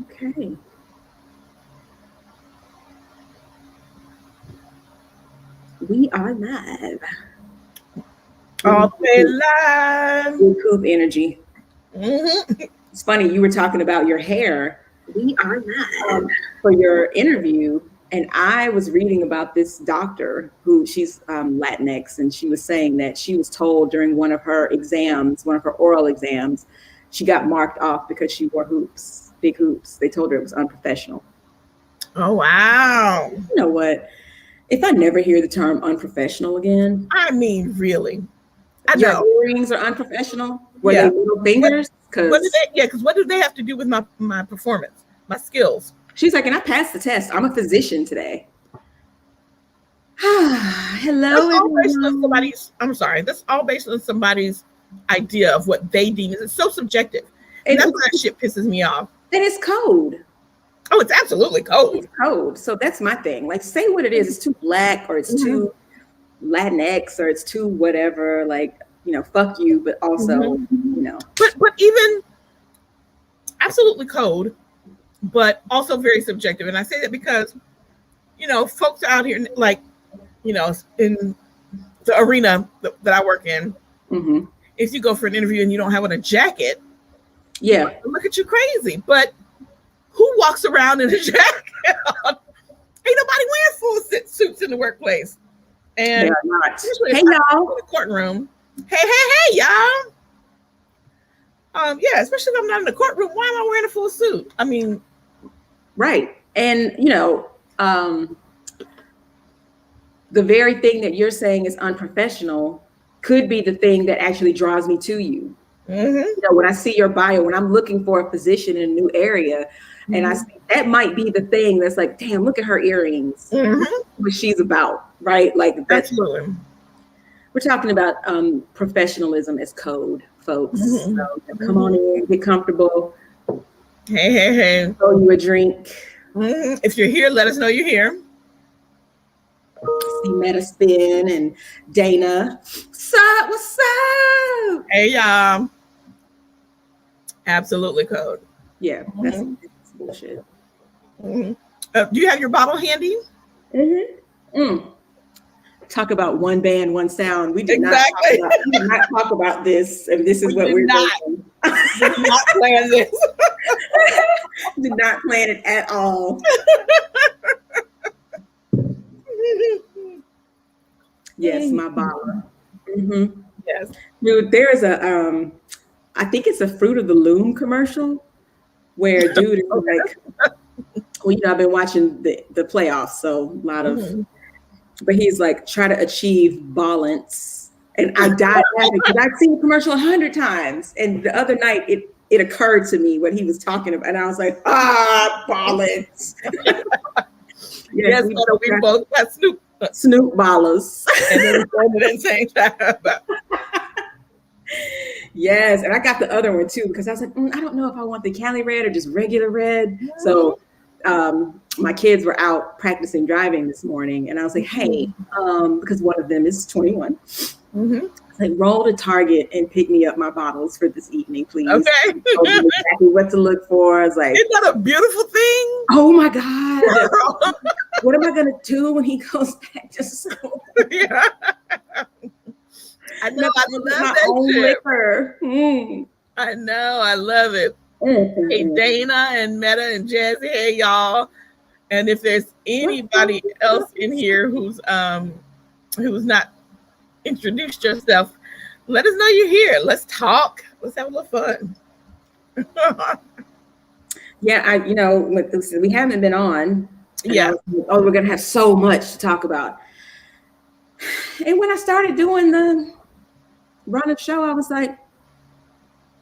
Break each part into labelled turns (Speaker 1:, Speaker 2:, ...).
Speaker 1: Okay. We are live.
Speaker 2: All the way live.
Speaker 1: Good coop energy.
Speaker 2: Mm-hmm.
Speaker 1: It's funny, you were talking about your hair
Speaker 2: We are live.
Speaker 1: for your interview, and I was reading about this doctor who she's Latinx, and she was saying that she was told during one of her exams, one of her oral exams, she got marked off because she wore hoops, big hoops. They told her it was unprofessional.
Speaker 2: Oh, wow.
Speaker 1: You know what? If I never hear the term unprofessional again,
Speaker 2: I mean, really. I
Speaker 1: your
Speaker 2: know.
Speaker 1: earrings are unprofessional. Were
Speaker 2: Yeah.
Speaker 1: they little fingers?
Speaker 2: What did they? Yeah, because what do they have to do with my performance, my skills?
Speaker 1: She's like, and I passed the test. I'm a physician today. Hello,
Speaker 2: That's all based on
Speaker 1: everyone.
Speaker 2: somebody's. I'm sorry. That's all based on somebody's idea of what they deem. It's so subjective, and that's why that shit pisses me off.
Speaker 1: And it's code.
Speaker 2: Oh, it's absolutely code.
Speaker 1: It's code. So that's my thing. Like, say what it is. It's too black, or it's too Latinx, or it's too whatever. Like, fuck you, but also,
Speaker 2: But even absolutely code, but also very subjective. And I say that because, folks out here, like, in the arena that I work in, if you go for an interview and you don't have on a jacket,
Speaker 1: yeah,
Speaker 2: look at you crazy. But who walks around in a jacket? Ain't nobody wearing full suits in the workplace. And
Speaker 1: hey, y'all,
Speaker 2: in the courtroom. Hey, y'all. Yeah, especially if I'm not in the courtroom. Why am I wearing a full suit? I mean,
Speaker 1: right. And the very thing that you're saying is unprofessional could be the thing that actually draws me to you. When I see your bio, when I'm looking for a position in a new area, and I see that might be the thing that's like, damn, look at her earrings. What she's about, right? Like,
Speaker 2: absolutely.
Speaker 1: We're talking about professionalism as code, folks. So come on in, get comfortable.
Speaker 2: Hey.
Speaker 1: Throw you a drink.
Speaker 2: If you're here, let us know you're here.
Speaker 1: See Meta Spin and Dana. What's up?
Speaker 2: Hey, y'all. Absolutely code.
Speaker 1: Yeah, that's bullshit.
Speaker 2: Do you have your bottle handy?
Speaker 1: Talk about one band, one sound. We did not talk about this, and this is what we're doing.
Speaker 2: Did not plan this.
Speaker 1: Did not plan it at all. Yes, my bottle.
Speaker 2: Yes,
Speaker 1: dude. There is a I think it's a Fruit of the Loom commercial where dude is like, well, I've been watching the playoffs, so a lot of. But he's like, try to achieve balance. And I died laughing because I've seen the commercial 100 times. And the other night, it occurred to me what he was talking about. And I was like, balance.
Speaker 2: Yes, we both got
Speaker 1: Snoop ballers.
Speaker 2: And then we didn't say that.
Speaker 1: Yes, and I got the other one too because I was like, I don't know if I want the Cali red or just regular red. So my kids were out practicing driving this morning, and I was like, hey, because one of them is 21. I was like, roll to Target and pick me up my bottles for this evening, please.
Speaker 2: Okay.
Speaker 1: Exactly what to look for. I was like,
Speaker 2: isn't that a beautiful thing?
Speaker 1: Oh my God. What am I going to do when he goes back to school?
Speaker 2: Yeah. I know. I love
Speaker 1: my
Speaker 2: that
Speaker 1: own
Speaker 2: shit.
Speaker 1: liquor.
Speaker 2: I know. I love it. Hey, Dana and Meta and Jazzy. Hey, y'all. And if there's anybody else in here who's not introduced yourself, let us know you're here. Let's talk. Let's have a little fun.
Speaker 1: Yeah, we haven't been on.
Speaker 2: Yeah.
Speaker 1: We're gonna have so much to talk about. And when I started doing the run-up show, I was like,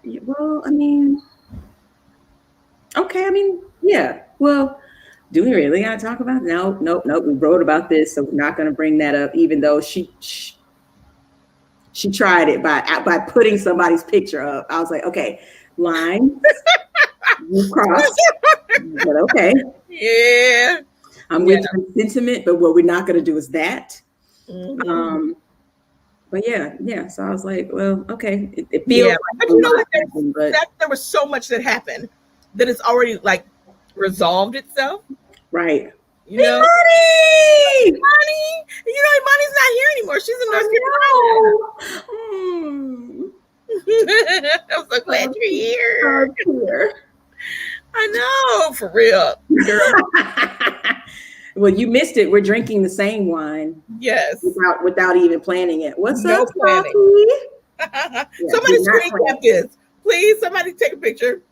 Speaker 1: well, I mean, okay, yeah. Well, do we really gotta talk about it? Nope. We wrote about this, so we're not gonna bring that up, even though she tried it by putting somebody's picture up. I was like, okay, line, you crossed, but okay.
Speaker 2: Yeah.
Speaker 1: I'm with your sentiment, but what we're not gonna do is that. But yeah. So I was like, well, okay. It feels like
Speaker 2: but you know what? There was so much that happened that it's already like resolved itself.
Speaker 1: Right.
Speaker 2: You know,
Speaker 1: Imani!
Speaker 2: You know, Imani's not here anymore. She's in North Carolina. I'm so glad you're here. I know, for real, girl.
Speaker 1: Well, you missed it. We're drinking the same wine.
Speaker 2: Yes.
Speaker 1: Without even planning it. What's
Speaker 2: no
Speaker 1: up,
Speaker 2: planning. Somebody screen cap this. Please, somebody take a picture.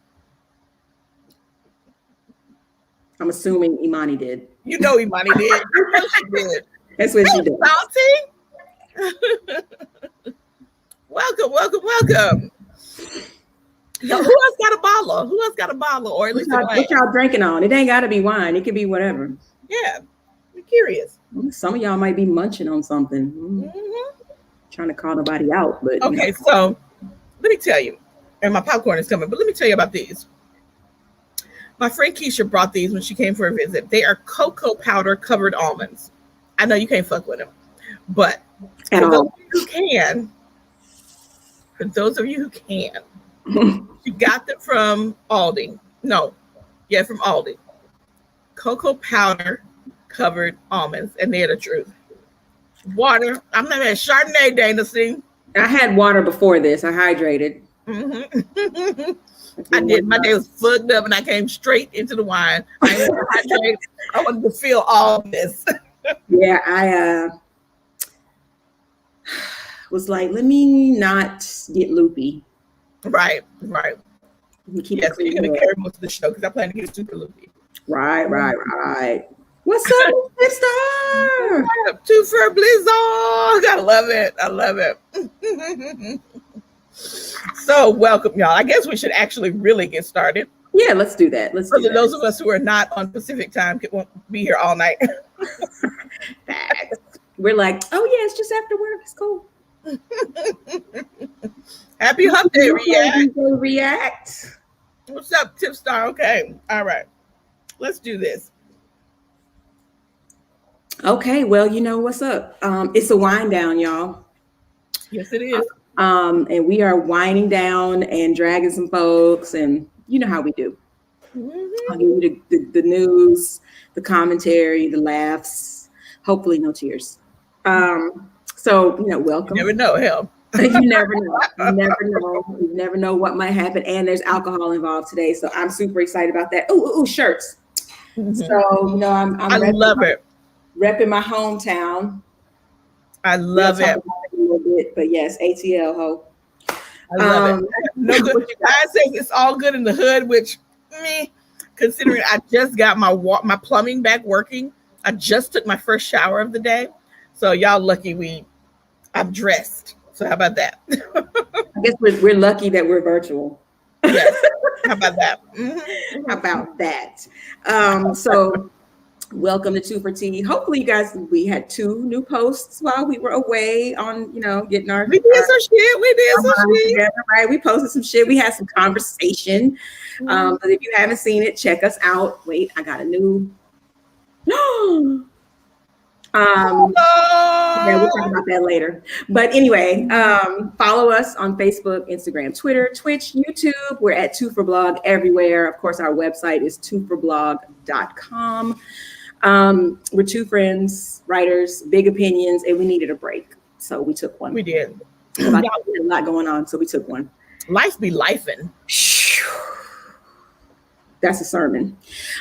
Speaker 1: I'm assuming Imani did.
Speaker 2: You know Imani did. You know she did.
Speaker 1: That's what she did.
Speaker 2: Welcome. Yo, who else got a bottle? Or at least
Speaker 1: what y'all drinking on? It ain't got to be wine. It could be whatever.
Speaker 2: Yeah, I'm curious.
Speaker 1: Some of y'all might be munching on something. Trying to call nobody out, but
Speaker 2: okay. So let me tell you, and my popcorn is coming. But let me tell you about these. My friend Keisha brought these when she came for a visit. They are cocoa powder covered almonds. I know you can't fuck with them, but for those of you who can, she got them from Aldi. From Aldi. Cocoa powder covered almonds, and they're the truth. Water. I'm not at Chardonnay, Dana. See,
Speaker 1: I had water before this. I hydrated.
Speaker 2: I did. My day was fucked up, and I came straight into the wine. I wanted to feel all this.
Speaker 1: Yeah, I was like, let me not get loopy.
Speaker 2: Right.
Speaker 1: Keep
Speaker 2: so you're gonna carry most of the show because I plan to get super loopy. Right.
Speaker 1: What's up, Mr.
Speaker 2: Twofer Blizzard? I love it. So welcome, y'all. I guess we should actually really get started.
Speaker 1: Yeah, let's do that.
Speaker 2: Those of us who are not on Pacific time won't be here all night.
Speaker 1: We're like, oh yeah, it's just after work. It's cool.
Speaker 2: Happy Hump Day,
Speaker 1: React.
Speaker 2: What's up, Tipstar? Okay, all right. Let's do this.
Speaker 1: Okay, well, you know what's up. It's a wind down, y'all.
Speaker 2: Yes, it is.
Speaker 1: And we are winding down and dragging some folks, and you know how we do. I'll give you the news, the commentary, the laughs, hopefully no tears. So, welcome.
Speaker 2: You never know, hell.
Speaker 1: You never know. You never know what might happen. And there's alcohol involved today. So I'm super excited about that. Ooh, shirts. So, I
Speaker 2: love it.
Speaker 1: Repping my hometown.
Speaker 2: I love it.
Speaker 1: A little bit, but yes, ATL ho.
Speaker 2: I love it. No good. I say it's all good in the hood, which considering I just got my plumbing back working. I just took my first shower of the day. So y'all lucky I'm dressed. So how about that?
Speaker 1: I guess we're lucky that we're virtual.
Speaker 2: Yes. How about that?
Speaker 1: How about that? So welcome to Twofer Tea. Hopefully you guys, we had 2 new posts while we were away on, getting our...
Speaker 2: We did some shit.
Speaker 1: Together, right? We posted some shit. We had some conversation. But if you haven't seen it, check us out. Wait, I got a new... Yeah, we'll talk about that later. But anyway, follow us on Facebook, Instagram, Twitter, Twitch, YouTube. We're at Twofer Blog everywhere. Of course, our website is twoferblog.com. We're 2 friends, writers, big opinions, and we needed a break. So we took one.
Speaker 2: We did.
Speaker 1: A lot going on, so we took one.
Speaker 2: Life be lifing.
Speaker 1: That's a sermon.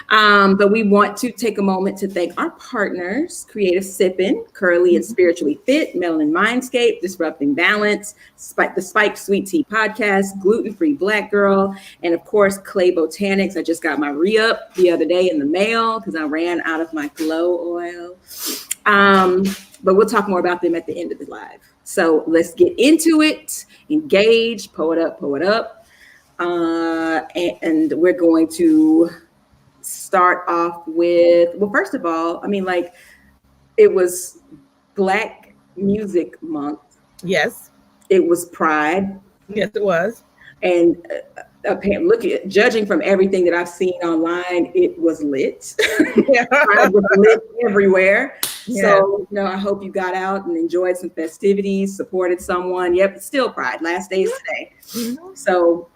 Speaker 1: But we want to take a moment to thank our partners, Creative Sippin', Curly and Spiritually Fit, Melanin Mindscape, Disrupting Balance, the Spiked Sweet Tea Podcast, Gluten-Free Black Girl, and of course, Clay Botanics. I just got my re-up the other day in the mail because I ran out of my glow oil. But we'll talk more about them at the end of the live. So let's get into it, engage, pull it up. And we're going to start off with, well, first of all, it was Black Music Month.
Speaker 2: Yes.
Speaker 1: It was Pride.
Speaker 2: Yes, it was.
Speaker 1: And judging from everything that I've seen online, it was lit. Pride was lit everywhere. Yeah. So, I hope you got out and enjoyed some festivities, supported someone. Yep, it's still Pride. Last day is today. Mm-hmm. So,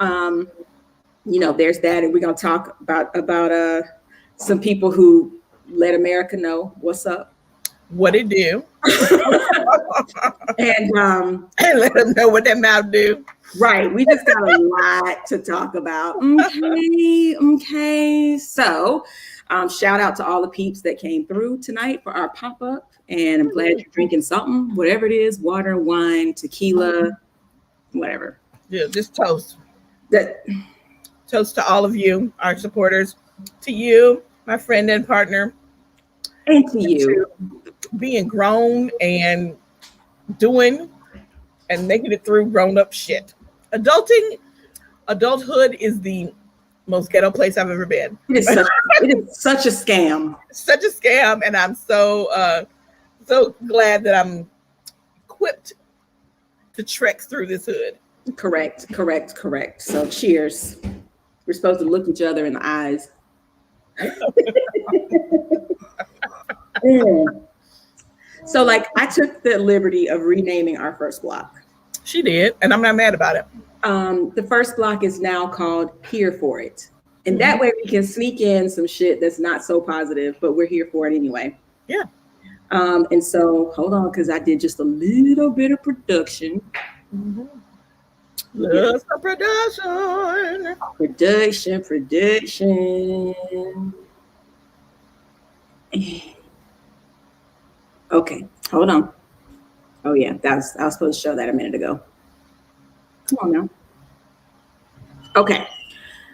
Speaker 1: there's that. And we're going to talk about some people who let America know what's up.
Speaker 2: What it do.
Speaker 1: And
Speaker 2: let them know what that mouth do.
Speaker 1: Right. We just got a lot to talk about. Okay. So shout out to all the peeps that came through tonight for our pop-up. And I'm glad you're drinking something, whatever it is, water, wine, tequila, whatever.
Speaker 2: Yeah, just toast. Toast to all of you, our supporters, to you, my friend and partner.
Speaker 1: And to you.
Speaker 2: Being grown and doing and making it through grown up shit. Adulthood is the most ghetto place I've ever been.
Speaker 1: It is such a scam.
Speaker 2: Such a scam, and I'm so glad that I'm equipped to trek through this hood.
Speaker 1: Correct. So cheers. We're supposed to look each other in the eyes. So like I took the liberty of renaming our first block.
Speaker 2: She did, and I'm not mad about it.
Speaker 1: The first block is now called Here For It. And that way we can sneak in some shit that's not so positive, but we're here for it anyway.
Speaker 2: Yeah.
Speaker 1: And so hold on, because I did just a little bit of production.
Speaker 2: Let's go production.
Speaker 1: Okay, hold on. Oh yeah, I was supposed to show that a minute ago. Come on now. Okay,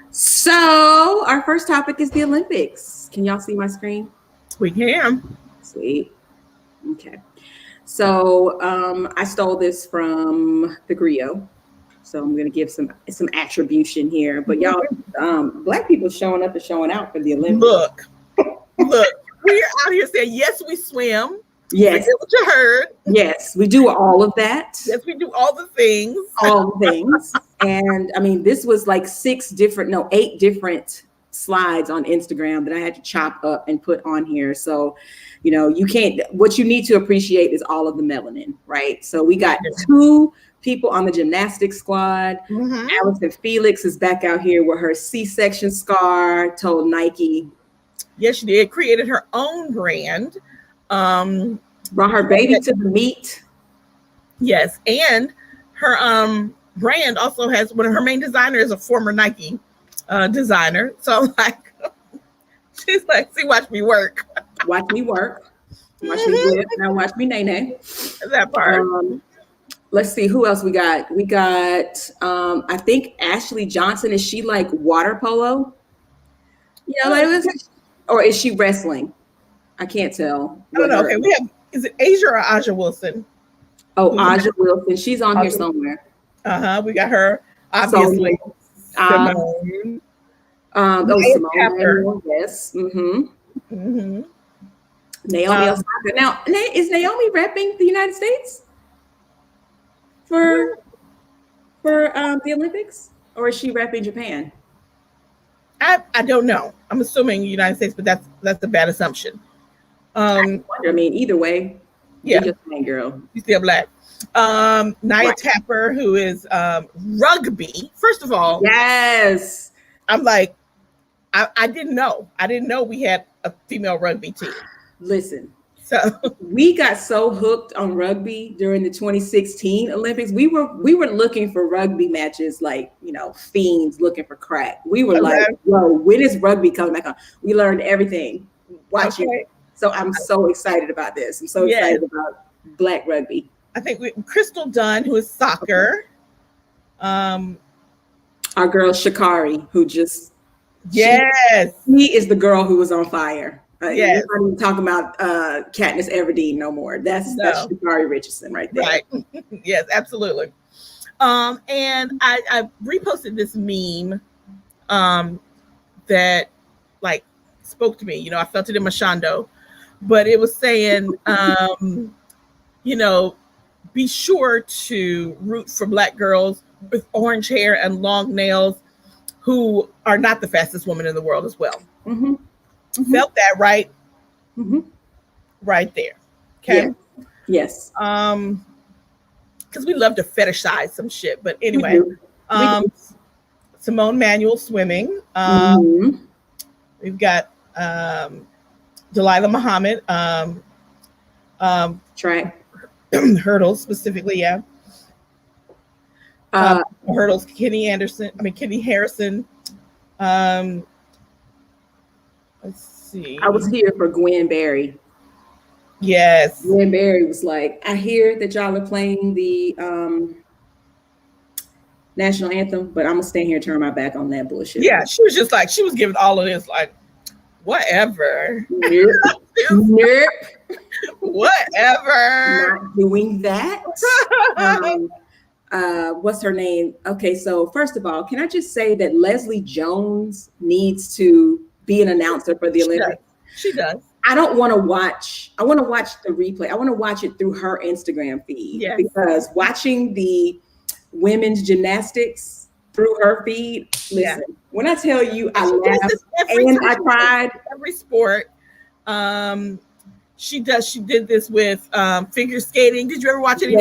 Speaker 1: so our first topic is the Olympics. Can y'all see my screen?
Speaker 2: We can.
Speaker 1: Sweet. Okay, so I stole this from the Griot. So I'm gonna give some attribution here. But y'all, Black people showing up and showing out for the Olympics.
Speaker 2: Look, we're out here saying yes, we swim.
Speaker 1: Yes.
Speaker 2: Forget what you heard.
Speaker 1: Yes, we do all of that.
Speaker 2: Yes, we do all the things.
Speaker 1: All the things. And I mean, this was like 8 different slides on Instagram that I had to chop up and put on here. So, what you need to appreciate is all of the melanin, right? So we got 2 people on the gymnastics squad. Allison Felix is back out here with her C-section scar, told Nike.
Speaker 2: Yes, she did. Created her own brand.
Speaker 1: Brought her baby to the meet.
Speaker 2: Yes, and her brand also has one of her main designers is a former Nike designer. So like, she's like, see, watch me work.
Speaker 1: Watch me work. Watch me do it. Now watch me nay.
Speaker 2: That part.
Speaker 1: Let's see who else we got. We got I think Ashley Johnson. Is she like water polo? Or is she wrestling? I can't tell.
Speaker 2: I don't know. Okay, we have, is it Asia or Aja Wilson?
Speaker 1: Oh, Aja Wilson. She's on here somewhere.
Speaker 2: We got her, obviously.
Speaker 1: Simone. Simone. Yes. Naomi Osaka. Now, is Naomi repping the United States for the Olympics, or is she repping Japan?
Speaker 2: I don't know. I'm assuming the United States, but that's a bad assumption.
Speaker 1: I mean, either way,
Speaker 2: yeah,
Speaker 1: you're just a girl.
Speaker 2: She's still Black. Nia Tapper, who is rugby. First of all,
Speaker 1: yes,
Speaker 2: I'm like, I didn't know. I didn't know we had a female rugby team.
Speaker 1: Listen,
Speaker 2: so
Speaker 1: we got so hooked on rugby during the 2016 Olympics. We were looking for rugby matches like fiends looking for crack. We were like, "Whoa, when is rugby coming back on?" We learned everything watching it. So I'm so excited about this. I'm so excited about Black rugby.
Speaker 2: I think Crystal Dunn, who is soccer.
Speaker 1: Our girl Sha'Carri, who just she is the girl who was on fire. Yes. We're not even talking about Katniss Everdeen no more. That's Sha'Carri Richardson right there.
Speaker 2: Right. Yes, absolutely. And I reposted this meme that like spoke to me. I felt it in my shondo. But it was saying, be sure to root for Black girls with orange hair and long nails who are not the fastest woman in the world as well. Felt that right? Right there. Okay.
Speaker 1: Yes.
Speaker 2: Because we love to fetishize some shit. But anyway, Simone Manuel swimming. We've got Delilah Muhammad,
Speaker 1: track.
Speaker 2: hurdles specifically, yeah. Hurdles, Kenny Harrison. Let's see.
Speaker 1: I was here for Gwen Berry.
Speaker 2: Yes.
Speaker 1: Gwen Berry was like, I hear that y'all are playing the national anthem, but I'm gonna stay here and turn my back on that bullshit.
Speaker 2: Yeah, she was just like, she was giving all of this like, whatever.
Speaker 1: Nope. Nope.
Speaker 2: Whatever.
Speaker 1: Not doing that. What's her name? Okay, so first of all, can I just say that Leslie Jones needs to be an announcer for the Olympics?
Speaker 2: She does.
Speaker 1: I don't want to watch. I want to watch the replay. I want to watch it through her Instagram feed, because watching the women's gymnastics through her feed. Listen, when I tell you, I laughed and I cried.
Speaker 2: Every sport. She did this with figure skating. Did you ever watch it?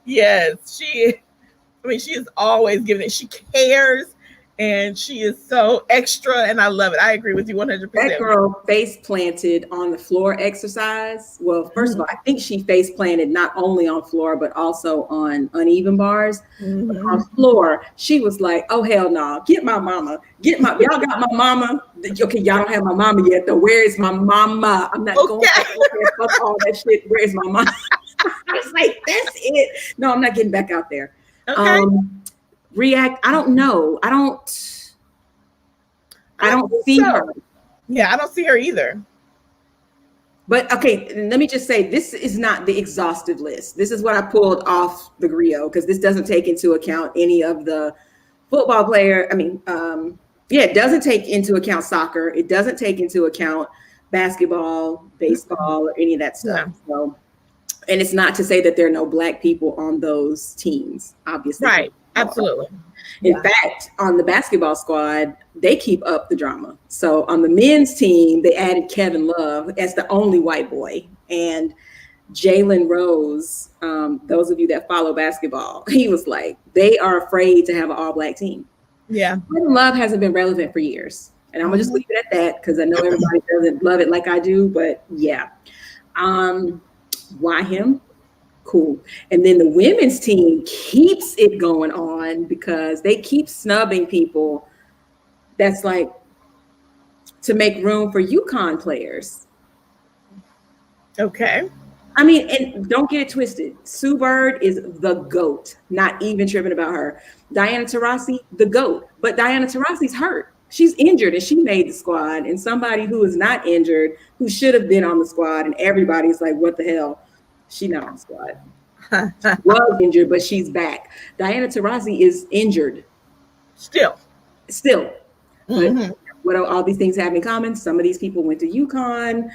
Speaker 2: Yes. She is always giving it. She cares, and she is so extra, and I love it. I agree with you 100%.
Speaker 1: That girl face planted on the floor exercise. Well, first of all, I think she face planted not only on floor, but also on uneven bars. But on floor, she was like, oh, hell no, get my mama. Y'all got my mama. Okay, y'all don't have my mama yet, though. Where is my mama? I'm not going to fuck all that shit. Where is my mama? I was like, that's it. No, I'm not getting back out there.
Speaker 2: Okay.
Speaker 1: React. I don't know. I don't see her.
Speaker 2: Yeah, I don't see her either.
Speaker 1: But okay, let me just say, this is not the exhaustive list. This is what I pulled off the griot, because this doesn't take into account any of the football player. It doesn't take into account soccer. It doesn't take into account basketball, baseball, or any of that stuff.
Speaker 2: Yeah.
Speaker 1: So, and it's not to say that there are no Black people on those teams, obviously.
Speaker 2: Right. Absolutely.
Speaker 1: In fact, on the basketball squad, they keep up the drama. So on the men's team, they added Kevin Love as the only white boy. And Jalen Rose, those of you that follow basketball, he was like, they are afraid to have an all-Black team.
Speaker 2: Yeah.
Speaker 1: Kevin Love hasn't been relevant for years. And I'm going to just leave it at that, because I know everybody doesn't love it like I do. But yeah. Why him? Cool. And then the women's team keeps it going on, because they keep snubbing people that's like to make room for UConn players.
Speaker 2: Okay.
Speaker 1: And don't get it twisted. Sue Bird is the GOAT, not even tripping about her. Diana Taurasi, the GOAT. But Diana Taurasi's hurt. She's injured, and she made the squad. And somebody who is not injured, who should have been on the squad, and everybody's like, what the hell? She's not on the squad. She was injured, but she's back. Diana Taurasi is injured. Still. But what do all these things have in common? Some of these people went to UConn.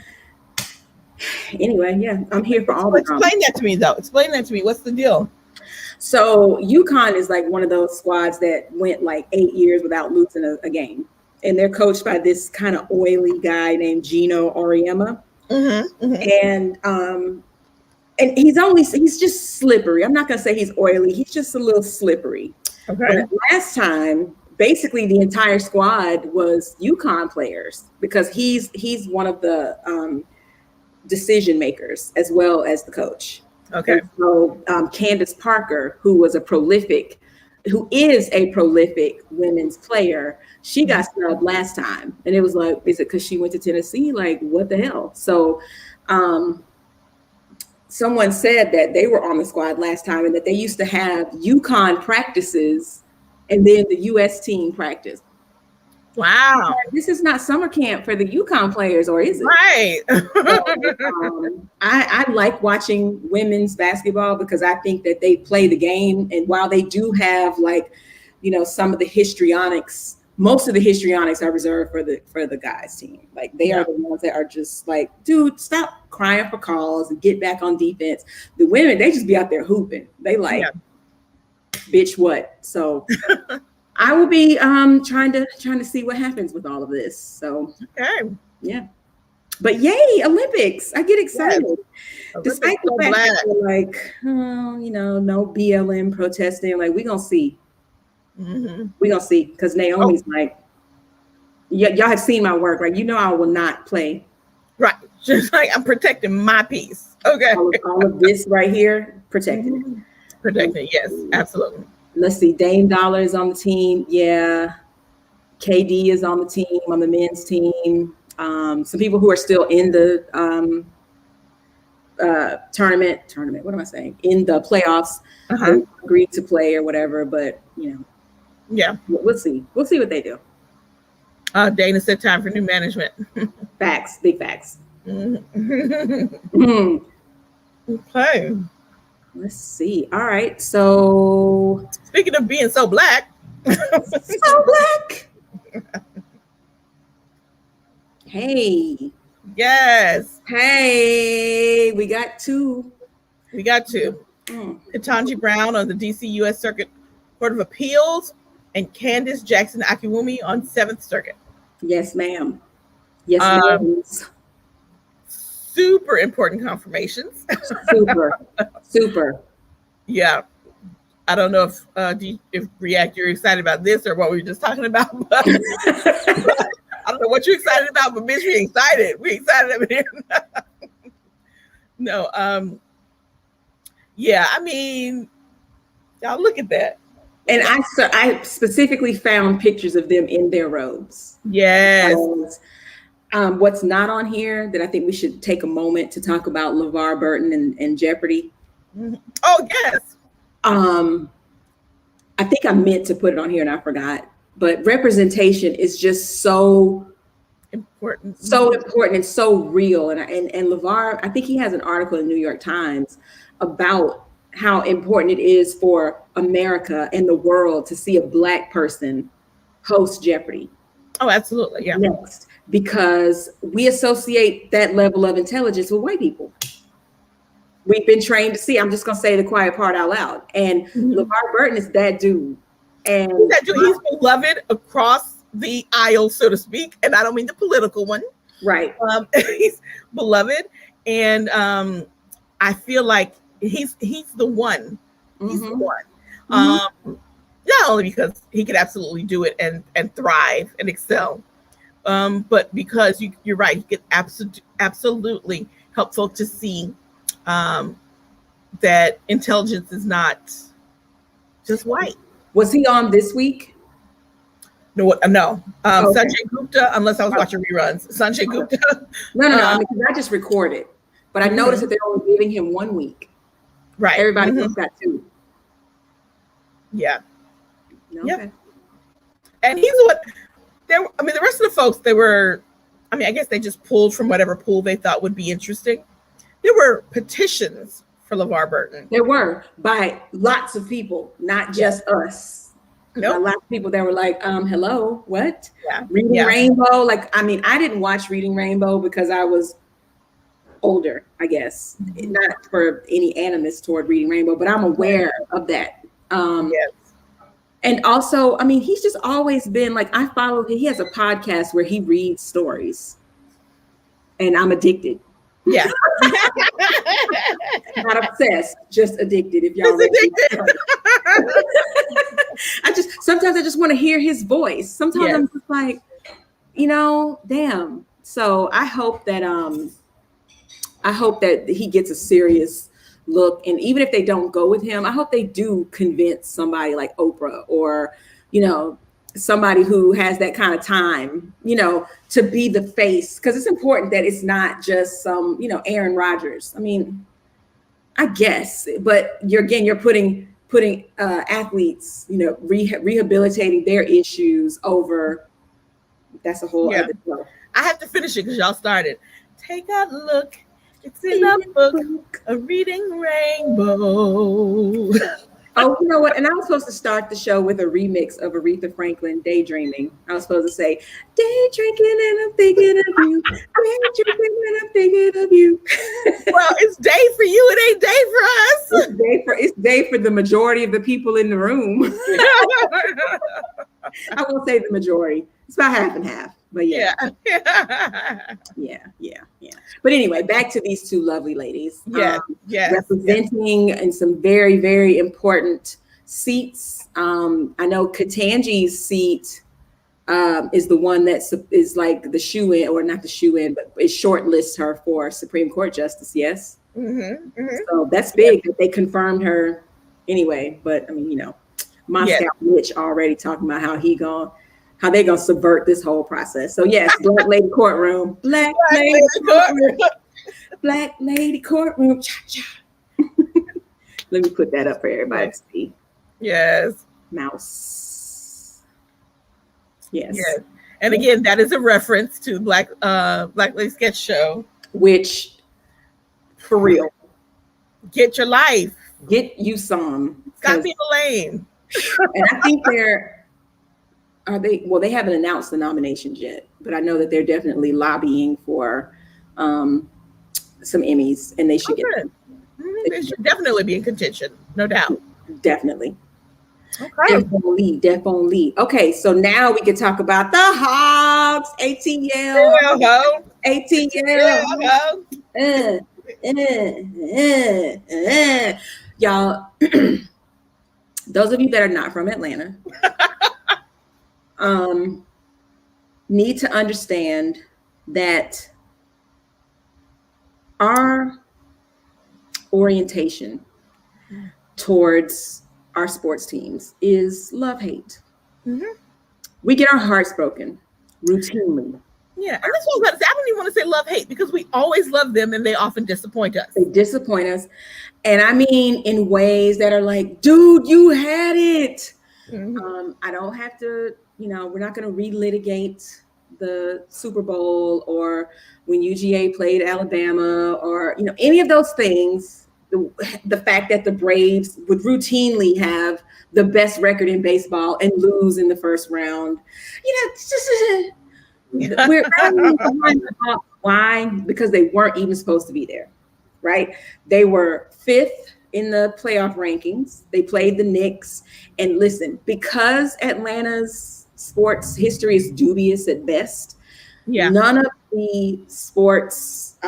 Speaker 1: Anyway, yeah, I'm here for all the drama.
Speaker 2: Explain that to me, though. Explain that to me. What's the deal?
Speaker 1: So UConn is like one of those squads that went like 8 years without losing a game. And they're coached by this kind of oily guy named Gino Auriemma. And he's just slippery. I'm not going to say he's oily. He's just a little slippery. Okay. But last time, basically the entire squad was UConn players, because he's one of the decision makers as well as the coach. Okay. And so Candace Parker, who is a prolific women's player, she got snubbed last time. And it was like, is it because she went to Tennessee? Like, what the hell? So someone said that they were on the squad last time, and that they used to have UConn practices and then the US team practice.
Speaker 2: Wow.
Speaker 1: This is not summer camp for the UConn players, or is it?
Speaker 2: Right.
Speaker 1: So, I like watching women's basketball, because I think that they play the game. And while they do have some of the histrionics, most of the histrionics are reserved for the guys team. Like, they are the ones that are just like, dude, stop crying for calls and get back on defense. The women, they just be out there hooping. They like, bitch, what? So I will be trying to see what happens with all of this. So yeah. But yay, Olympics. I get excited. Yes. Despite the fact that we're like, no BLM protesting, like, we're gonna see. We're gonna see, because Naomi's like, y'all have seen my work, right? You know I will not play.
Speaker 2: Right. Just like I'm protecting my piece. Okay.
Speaker 1: All of this right here, protecting it.
Speaker 2: Protecting, yes, absolutely.
Speaker 1: Let's see. Dame Dollar is on the team. Yeah. KD is on the team, on the men's team. Some people who are still in the tournament. What am I saying? In the playoffs, they agreed to play or whatever. But
Speaker 2: yeah,
Speaker 1: we'll see. We'll see what they do.
Speaker 2: Dana said time for new management.
Speaker 1: Facts, big facts.
Speaker 2: Okay.
Speaker 1: Let's see. All right. So
Speaker 2: speaking of being so black,
Speaker 1: so black. Hey.
Speaker 2: Yes.
Speaker 1: Hey, we got two.
Speaker 2: Ketanji Brown on the DC U.S. Circuit Court of Appeals and Candace Jackson Akiwumi on 7th Circuit.
Speaker 1: Yes, ma'am. Yes, ma'am.
Speaker 2: Super important confirmations.
Speaker 1: Super.
Speaker 2: Yeah. I don't know if React, you're excited about this or what we were just talking about. But I don't know what you're excited about, but bitch, we excited. We excited over here. No, yeah, I mean, y'all look at that.
Speaker 1: And I specifically found pictures of them in their robes.
Speaker 2: Yes.
Speaker 1: What's not on here that I think we should take a moment to talk about LeVar Burton and Jeopardy.
Speaker 2: Oh, yes.
Speaker 1: I think I meant to put it on here and I forgot. But representation is just so important and so real. And LeVar, I think he has an article in the New York Times about how important it is for America and the world to see a Black person host Jeopardy.
Speaker 2: Oh, absolutely. Yeah.
Speaker 1: Next, because we associate that level of intelligence with white people. We've been trained to see. I'm just going to say the quiet part out loud. And LeVar Burton is that dude. And
Speaker 2: he's beloved across the aisle, so to speak. And I don't mean the political one.
Speaker 1: Right.
Speaker 2: He's beloved. And I feel like he's the one. He's the one. Not only because he could absolutely do it and thrive and excel, but because you're right, he could absolutely help folks to see that intelligence is not just white.
Speaker 1: Was he on this week?
Speaker 2: No. Okay. Sanjay Gupta, unless I was watching reruns. Sanjay Gupta.
Speaker 1: No. I mean, I just recorded, but I noticed that they're only giving him 1 week.
Speaker 2: Right.
Speaker 1: Everybody else got 2.
Speaker 2: Yeah.
Speaker 1: Okay.
Speaker 2: Yeah. And he's what there. I mean, the rest of the folks, they were. I mean, I guess they just pulled from whatever pool they thought would be interesting. There were petitions for LeVar Burton.
Speaker 1: There were by lots of people, not just us. Nope. A lot of people that were like, hello, what?
Speaker 2: Yeah.
Speaker 1: Reading Rainbow. Like, I mean, I didn't watch Reading Rainbow because I was older, I guess. Not for any animus toward Reading Rainbow, but I'm aware of that.
Speaker 2: Yes.
Speaker 1: And also, I mean, he's just always been like, I follow him. He has a podcast where he reads stories. And I'm addicted.
Speaker 2: Yeah.
Speaker 1: Not obsessed, just addicted. If y'all sometimes I just want to hear his voice. Sometimes I'm just like, damn. So I hope that he gets a serious look. And even if they don't go with him, I hope they do convince somebody like Oprah or, somebody who has that kind of time, to be the face. Because it's important that it's not just some, Aaron Rodgers. I mean, I guess, but you're putting athletes, rehabilitating their issues over. That's a whole other show.
Speaker 2: I have to finish it because y'all started. Take a look. It's in the book, A Reading Rainbow.
Speaker 1: Oh, you know what? And I was supposed to start the show with a remix of Aretha Franklin, Daydreaming. I was supposed to say, day drinking and I'm thinking of you. Day drinking and I'm thinking of you.
Speaker 2: Well, it's day for you. It ain't day for us.
Speaker 1: It's day for the majority of the people in the room. I won't say the majority. It's about half and half. But yeah. But anyway, back to these two lovely ladies. Representing in some very, very important seats. I know Ketanji's seat is the one that is like the shoe-in, or not the shoe-in, but it shortlists her for Supreme Court justice. Yes. So that's big that they confirmed her anyway. But I mean, Moscow Mitch already talking about how they gonna subvert this whole process. So yes, Black Lady Courtroom, Black Lady Courtroom, Black Lady Courtroom. Let me put that up for everybody to see.
Speaker 2: Yes.
Speaker 1: Mouse. Yes.
Speaker 2: And again, that is a reference to Black Lady Sketch Show.
Speaker 1: Which, for real,
Speaker 2: get your life.
Speaker 1: Get you some.
Speaker 2: Stop being lame.
Speaker 1: And I think they haven't announced the nominations yet, but I know that they're definitely lobbying for some Emmys, and they should get them.
Speaker 2: They should definitely be in contention, no doubt.
Speaker 1: Definitely.
Speaker 2: Okay.
Speaker 1: Definitely. Okay, so now we can talk about the Hogs, ATL. Y'all, those of you that are not from Atlanta, need to understand that our orientation towards our sports teams is love-hate. We get our hearts broken routinely.
Speaker 2: Yeah, and that's what I don't even want to say love-hate, because we always love them and they often disappoint us.
Speaker 1: They disappoint us. And I mean in ways that are like, dude, you had it. I don't have to, we're not going to relitigate the Super Bowl or when UGA played Alabama or, any of those things. The fact that the Braves would routinely have the best record in baseball and lose in the first round. We're why? Because they weren't even supposed to be there, right? They were 5th in the playoff rankings. They played the Knicks. And listen, because Atlanta's sports history is dubious at best, none of the sports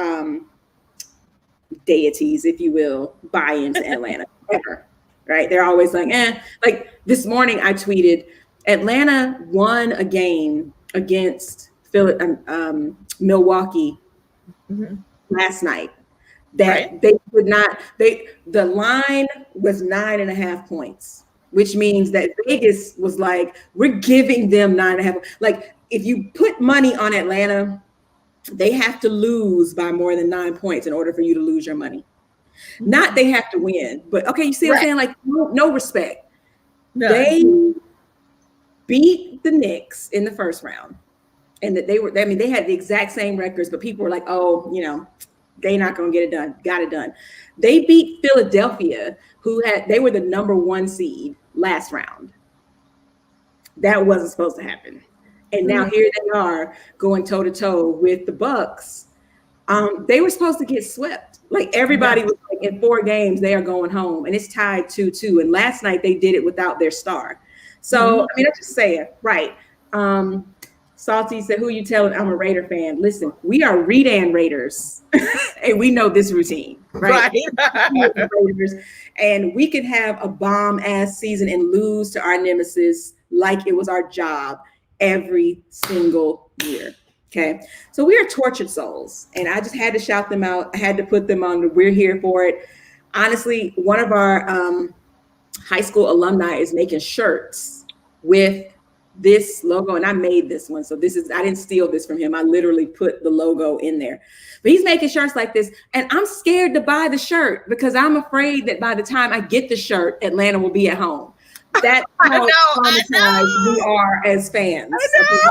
Speaker 1: deities, if you will, buy into Atlanta ever, right? They're always like, Like this morning I tweeted, Atlanta won a game against Milwaukee last night that they could not. The line was 9.5 points, which means that Vegas was like, we're giving them 9.5. Like if you put money on Atlanta, they have to lose by more than 9 points in order for you to lose your money. Not they have to win, but okay, you see what I'm saying? Like no respect. No. They beat the Knicks in the first round, and that they had the exact same records, but people were like, oh, they're not going to get it done. Got it done. They beat Philadelphia, they were the number 1 seed last round. That wasn't supposed to happen. And now here they are going toe to toe with the Bucks. They were supposed to get swept. Like everybody was like, in 4 games, they are going home, and it's tied 2-2. And last night they did it without their star. So I mean, I'm just saying, right? Salty said, "Who you telling? I'm a Raider fan." Listen, we are Redan Raiders, and we know this routine, right? And we could have a bomb ass season and lose to our nemesis like it was our job every single year. Okay, so we are tortured souls, and I just had to shout them out. I had to put them on. We're here for it. Honestly, one of our high school alumni is making shirts with this logo, and I made this one. So I didn't steal this from him. I literally put the logo in there. But he's making shirts like this, and I'm scared to buy the shirt because I'm afraid that by the time I get the shirt, Atlanta will be at home. That's how traumatized we are as fans. We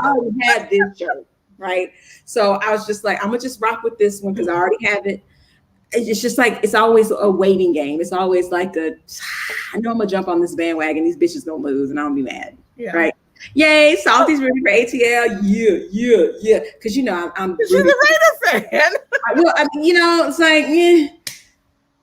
Speaker 1: already had this shirt, right? So I was just like, I'm gonna just rock with this one because I already have it. It's just like, it's always a waiting game. It's always like I know I'm gonna jump on this bandwagon. These bitches gonna lose, and I don't be mad, right? Yay, Salty's rooting for ATL. Yeah. Because I'm
Speaker 2: you're the Raider fan.
Speaker 1: It's like,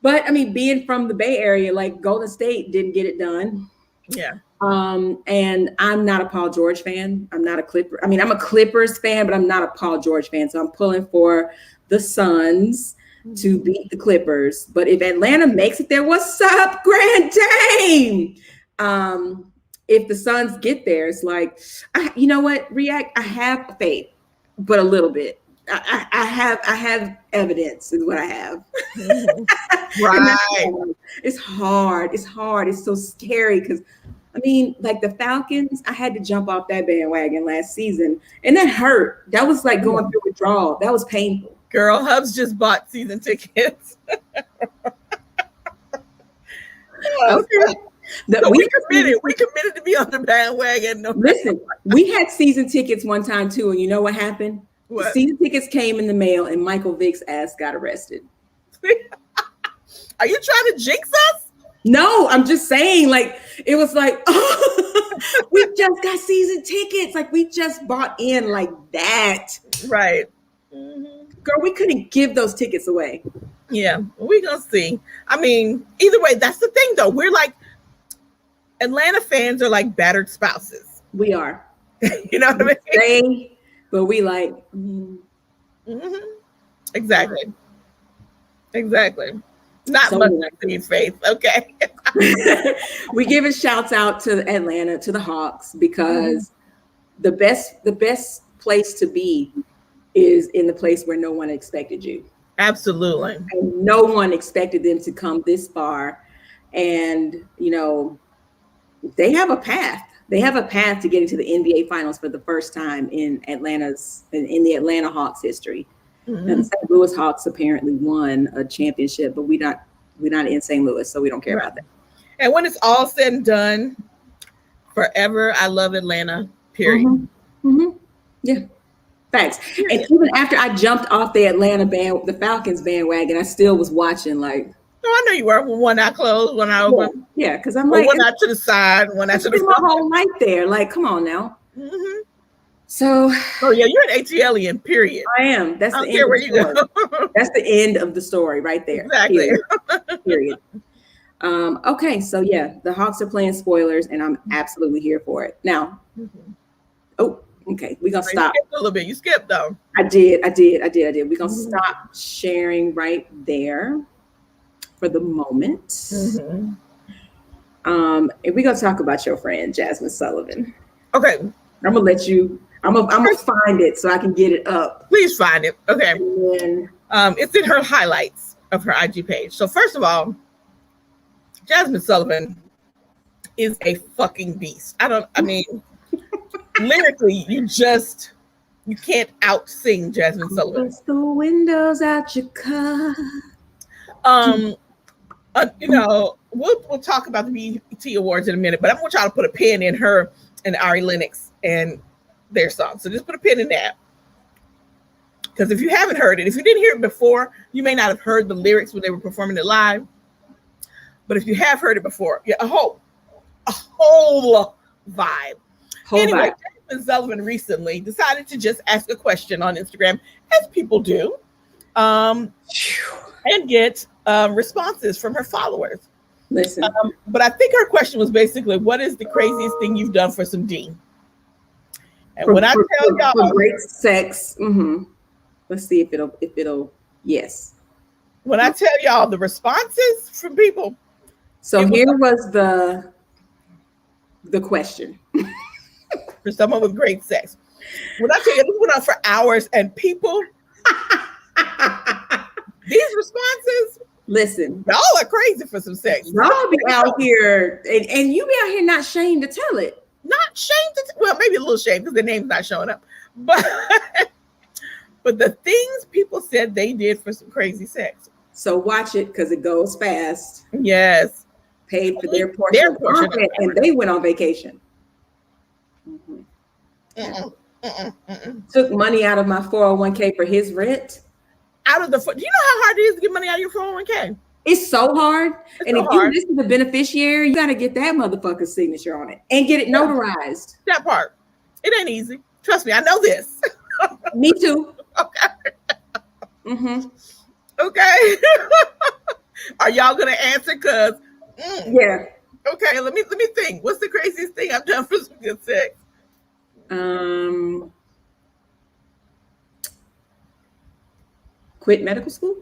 Speaker 1: But I mean, being from the Bay Area, like Golden State didn't get it done.
Speaker 2: Yeah.
Speaker 1: And I'm not a Paul George fan. I'm not a Clipper. I mean, I'm a Clippers fan, but I'm not a Paul George fan. So I'm pulling for the Suns to beat the Clippers. But if Atlanta makes it there, what's up, Grand Dame? if the Suns get there, it's like, you know what, React, I have faith, but a little bit. I have evidence is what I have.
Speaker 2: Right.
Speaker 1: It's hard. It's so scary because I mean, like the Falcons, I had to jump off that bandwagon last season, and that hurt. That was like going through withdrawal. That was painful.
Speaker 2: Girl, Hubs just bought season tickets.
Speaker 1: Okay.
Speaker 2: So we committed to be on the bandwagon. No,
Speaker 1: listen, we had season tickets one time too, and you know what happened?
Speaker 2: What?
Speaker 1: The season tickets came in the mail, and Michael Vick's ass got arrested.
Speaker 2: Are you trying to jinx us?
Speaker 1: No, I'm just saying, like, it was like, oh, we just got season tickets. Like, we just bought in like that.
Speaker 2: Right.
Speaker 1: Girl, we couldn't give those tickets away.
Speaker 2: Yeah, we're going to see. I mean, either way, that's the thing, though. We're like, Atlanta fans are like battered spouses.
Speaker 1: We are.
Speaker 2: You know what I mean?
Speaker 1: But we like.
Speaker 2: Exactly. Not so much in faith. Okay.
Speaker 1: We giving shouts out to Atlanta, to the Hawks, because the best place to be is in the place where no one expected you.
Speaker 2: Absolutely.
Speaker 1: And no one expected them to come this far. And, you know, they have a path. They have a path to getting to the NBA Finals for the first time in the Atlanta Hawks history. And the St. Louis Hawks apparently won a championship, but we're not in St. Louis, so we don't care about that.
Speaker 2: And when it's all said and done, forever, I love Atlanta. Period.
Speaker 1: Yeah, thanks. And even after I jumped off the Falcons bandwagon, I still was watching. Like,
Speaker 2: no, I know you were. One eye closed, one eye open.
Speaker 1: Yeah, because I'm like,
Speaker 2: one eye to the side, one eye to the
Speaker 1: front. My whole life there. Like, come on now. So,
Speaker 2: yeah, you're an ATLian, period.
Speaker 1: I am. That's
Speaker 2: I don't care where you go.
Speaker 1: That's the end of the story right there.
Speaker 2: Exactly.
Speaker 1: Period. Okay, so yeah, the Hawks are playing spoilers, and I'm absolutely here for it. Now, okay, we're gonna stop.
Speaker 2: You skipped a little bit. You skipped though.
Speaker 1: I did. We're gonna stop sharing right there for the moment. And we're gonna talk about your friend Jasmine Sullivan.
Speaker 2: Okay.
Speaker 1: I'm gonna let you. I'm gonna find it so I can get it up.
Speaker 2: Please find it. Okay.
Speaker 1: And
Speaker 2: it's in her highlights of her IG page. So first of all, Jasmine Sullivan is a fucking beast. Lyrically, you can't out sing Jasmine Sullivan.
Speaker 1: Close the windows out your car.
Speaker 2: We'll talk about the BET Awards in a minute, but I'm gonna try to put a pin in her and Ari Lennox and their song. So just put a pin in that. Because if you haven't heard it, if you didn't hear it before, you may not have heard the lyrics when they were performing it live. But if you have heard it before, a whole vibe. Anyway, Jasmine Sullivan recently decided to just ask a question on Instagram, as people do, and get responses from her followers.
Speaker 1: Listen.
Speaker 2: But I think her question was basically, what is the craziest thing you've done for some D? And when I tell y'all
Speaker 1: great sex, let's see if it'll yes.
Speaker 2: When I tell y'all the responses from people.
Speaker 1: So here was the question.
Speaker 2: For someone with great sex. When I tell you this went on for hours and people these responses.
Speaker 1: Listen,
Speaker 2: y'all are crazy for some sex.
Speaker 1: Y'all be out here and you be out here not ashamed to tell it.
Speaker 2: Not shamed well, maybe a little shame because the name's not showing up. But the things people said they did for some crazy sex.
Speaker 1: So watch it because it goes fast.
Speaker 2: Yes.
Speaker 1: Paid for their portion and they went on vacation. Took money out of my 401k for his rent.
Speaker 2: Do you know how hard it is to get money out of your 401k?
Speaker 1: It's so hard. You listen to the beneficiary, you got to get that motherfucker's signature on it and get it notarized.
Speaker 2: That part. It ain't easy. Trust me, I know this.
Speaker 1: Me too.
Speaker 2: Okay. Okay. Are y'all gonna answer? Cause
Speaker 1: yeah.
Speaker 2: Okay, let me think. What's the craziest thing I've done for some good sex?
Speaker 1: Quit medical school.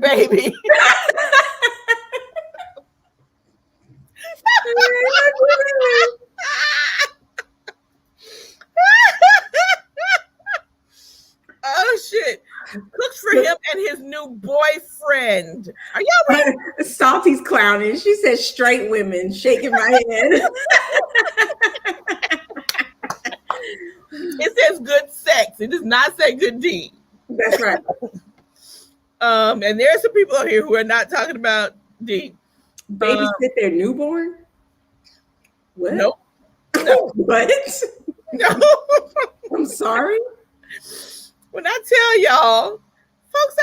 Speaker 2: third baby. Oh shit. Cooks for him and his new boyfriend. Are y'all ready?
Speaker 1: Salty's clowning. She said straight women, shaking my head.
Speaker 2: It says good sex. It does not say good deed.
Speaker 1: That's right.
Speaker 2: And there are some people out here who are not talking about deed.
Speaker 1: Babysit their newborn? What?
Speaker 2: Nope. No.
Speaker 1: What?
Speaker 2: No.
Speaker 1: I'm sorry.
Speaker 2: When I tell y'all, folks,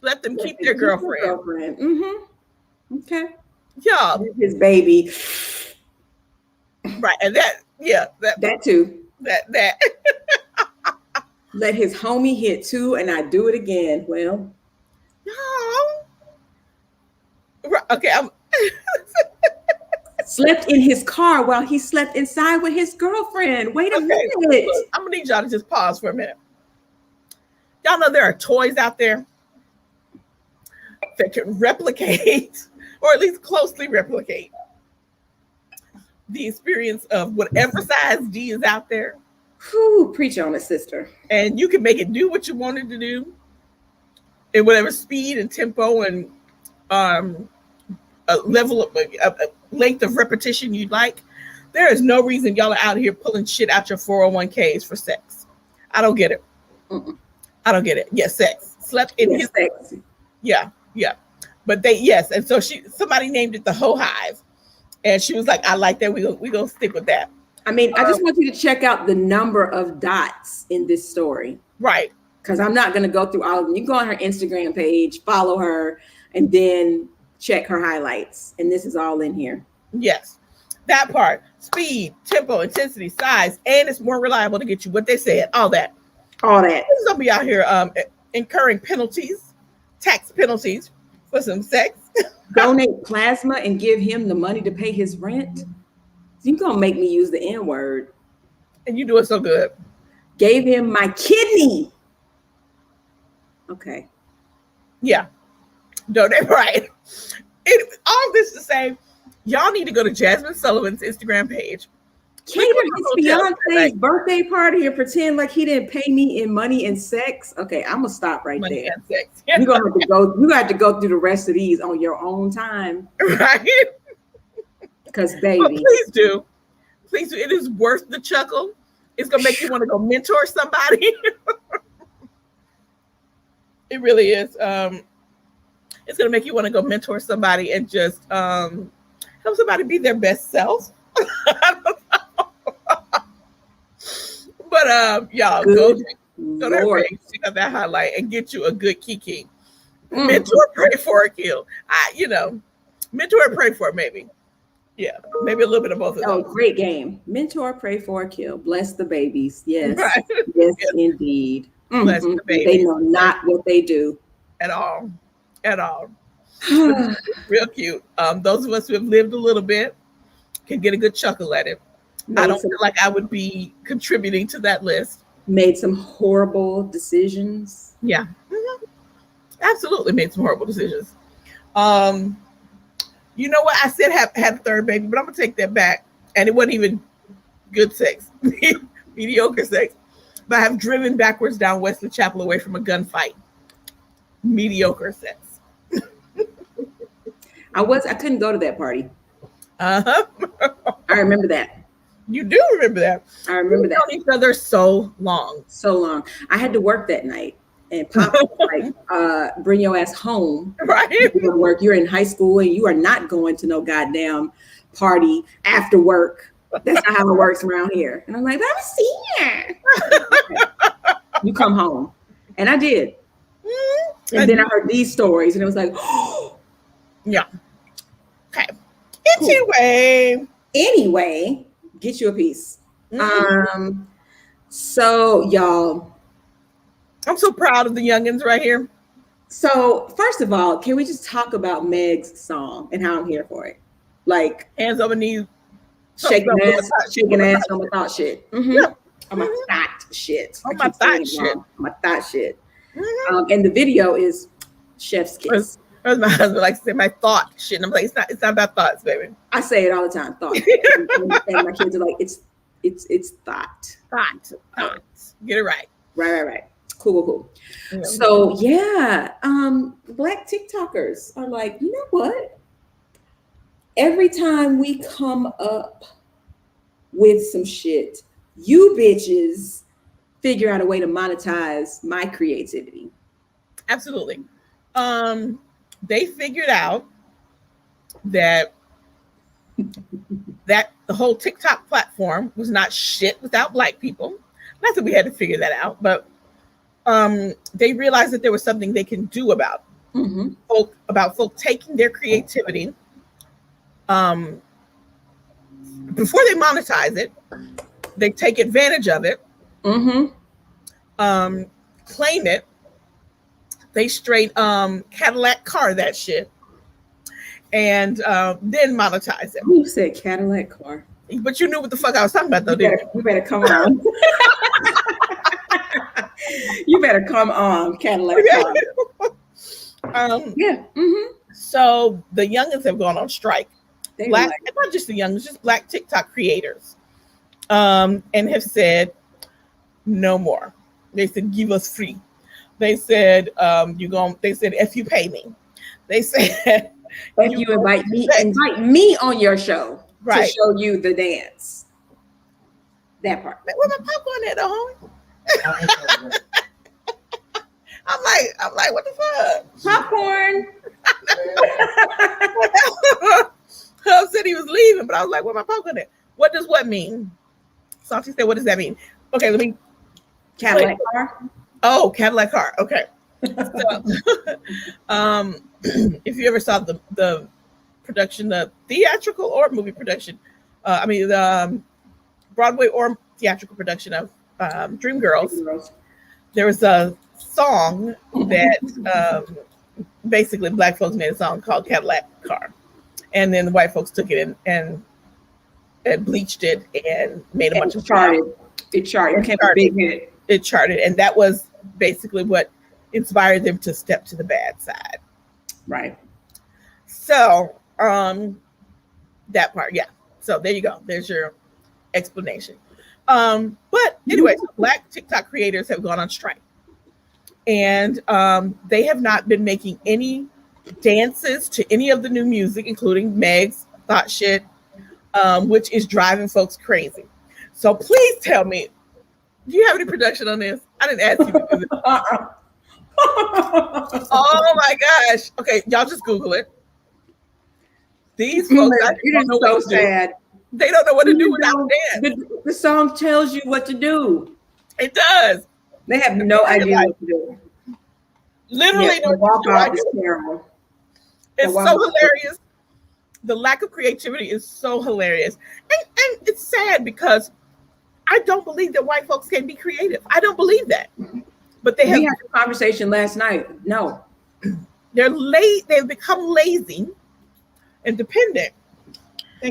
Speaker 2: let them keep their girlfriend.
Speaker 1: Mm-hmm. Okay.
Speaker 2: Y'all.
Speaker 1: His baby.
Speaker 2: Right. And that
Speaker 1: too.
Speaker 2: That.
Speaker 1: Let his homie hit too, and I do it again. Well.
Speaker 2: Y'all. Okay.
Speaker 1: Slept in his car while he slept inside with his girlfriend. Wait a minute.
Speaker 2: Look, I'm gonna need y'all to just pause for a minute. Y'all know there are toys out there that can replicate, or at least closely replicate, the experience of whatever size D is out there.
Speaker 1: Whew, preach on it, sister.
Speaker 2: And you can make it do what you wanted to do in whatever speed and tempo and a level of a length of repetition you'd like. There is no reason y'all are out here pulling shit out your 401ks for sex. I don't get it.
Speaker 1: Mm-mm.
Speaker 2: I don't get it. Yes, sex. Slept in his
Speaker 1: sex.
Speaker 2: Yeah. But and so somebody named it the Hoe Hive. And she was like, I like that. We gonna stick with that.
Speaker 1: I mean, I just want you to check out the number of dots in this story.
Speaker 2: Right.
Speaker 1: Because I'm not gonna go through all of them. You go on her Instagram page, follow her, and then check her highlights. And this is all in here.
Speaker 2: Yes. That part. Speed, tempo, intensity, size, and it's more reliable to get you what they said. All that. He's gonna be out here incurring penalties, tax penalties for some sex.
Speaker 1: Donate plasma and give him the money to pay his rent. You gonna make me use the N-word.
Speaker 2: And you do it so good.
Speaker 1: Gave him my kidney. Okay.
Speaker 2: Yeah. Donate, right. All this to say, y'all need to go to Jasmine Sullivan's Instagram page.
Speaker 1: Cater his fiance's birthday party and pretend like he didn't pay me in money and sex. Okay, I'm gonna stop right
Speaker 2: money
Speaker 1: there.
Speaker 2: And sex. Yeah.
Speaker 1: You're gonna have to go. You got to go through the rest of these on your own time,
Speaker 2: right?
Speaker 1: Because baby,
Speaker 2: but please do. It is worth the chuckle. It's gonna make you want to go mentor somebody. It really is. It's gonna make you want to go mentor somebody and just help somebody be their best self. I don't know. But y'all go to that page, check out that highlight, and get you a good kiki. Mentor, pray for, or kill. Mentor, pray for, maybe. Yeah, maybe a little bit of both of those.
Speaker 1: Oh, great game. Mentor, pray for, kill. Bless the babies. Yes,
Speaker 2: right.
Speaker 1: Yes, indeed.
Speaker 2: Bless the babies.
Speaker 1: They know not what they do
Speaker 2: at all. Real cute. Those of us who have lived a little bit can get a good chuckle at it. I don't feel like I would be contributing to that list.
Speaker 1: Made some horrible decisions.
Speaker 2: Yeah. Mm-hmm. Absolutely made some horrible decisions. You know what? I said had a third baby, but I'm going to take that back. And it wasn't even good sex. Mediocre sex. But I have driven backwards down Wesley Chapel away from a gunfight. Mediocre sex.
Speaker 1: I couldn't go to that party.
Speaker 2: Uh-huh.
Speaker 1: I remember that.
Speaker 2: You do remember that.
Speaker 1: I remember that.
Speaker 2: We've known each other so long.
Speaker 1: I had to work that night. And Pop was like, bring your ass home.
Speaker 2: Right.
Speaker 1: You're in high school and you are not going to no goddamn party after work. That's not how it works around here. And I'm like, I'm a senior. You come home. And I did. And then I heard these stories and it was like, oh.
Speaker 2: Yeah. Okay.
Speaker 1: Cool. Anyway, get you a piece.
Speaker 2: Mm-hmm.
Speaker 1: So y'all,
Speaker 2: I'm so proud of the youngins right here.
Speaker 1: So first of all, can we just talk about Meg's song and how I'm here for it? Like
Speaker 2: hands over knees,
Speaker 1: shaking ass on my thought shit. Mm-hmm.
Speaker 2: Yeah.
Speaker 1: On my thought shit.
Speaker 2: On my thought shit.
Speaker 1: My thought shit. And the video is chef's kiss.
Speaker 2: As my husband likes to say, my thought shit. And I'm like, it's not about thoughts, baby.
Speaker 1: I say it all the time, thought. and my kids are like, it's thought.
Speaker 2: Thought. Get it right.
Speaker 1: Right. Cool. Yeah. So yeah, Black TikTokers are like, you know what? Every time we come up with some shit, you bitches figure out a way to monetize my creativity.
Speaker 2: Absolutely. They figured out that the whole TikTok platform was not shit without Black people. Not that we had to figure that out, but they realized that there was something they can do about folk taking their creativity. Before they monetize it, they take advantage of it, claim it. They straight Cadillac car that shit, and then monetize it.
Speaker 1: Who said Cadillac car?
Speaker 2: But you knew what the fuck I was talking about, though, didn't you?
Speaker 1: You better come on. You better come on, Cadillac car. Yeah.
Speaker 2: So the youngins have gone on strike.
Speaker 1: Black,
Speaker 2: and not just the youngins, just Black TikTok creators, and have said no more. They said give us free. They said They said if you pay me. They said
Speaker 1: if you invite me on your show to show you the dance. That part.
Speaker 2: Where's my popcorn at, though, homie? I'm like, what the fuck?
Speaker 1: Popcorn.
Speaker 2: Hub said he was leaving, but I was like, where my popcorn at? What does what mean? Salty said, what does that mean? Okay, let me.
Speaker 1: Cadillac car.
Speaker 2: Oh, Cadillac car. Okay. So, if you ever saw the production, the theatrical or movie production, the Broadway or theatrical production of Dreamgirls, there was a song that basically Black folks made a song called Cadillac Car, and then the white folks took it and bleached it and made a bunch of
Speaker 1: charted. It charted. It became a big hit.
Speaker 2: It charted, and that was basically what inspired them to step to the bad side.
Speaker 1: Right.
Speaker 2: So, that part, yeah. So there you go. There's your explanation. But anyway, so Black TikTok creators have gone on strike, and they have not been making any dances to any of the new music, including Meg's Thought Shit, which is driving folks crazy. So please tell me, do you have any production on this? I didn't ask you to do this. Oh my gosh. Okay, y'all just Google it. These folks,
Speaker 1: it is so sad.
Speaker 2: They don't know what to do without dance.
Speaker 1: The song tells you what to do.
Speaker 2: It does.
Speaker 1: They have no idea what to do.
Speaker 2: Literally,
Speaker 1: the walk off is terrible.
Speaker 2: It's so hilarious. The lack of creativity is so hilarious. And it's sad because I don't believe that white folks can be creative. I don't believe that. But we had
Speaker 1: a conversation last night. No.
Speaker 2: They're late. They've become lazy and dependent.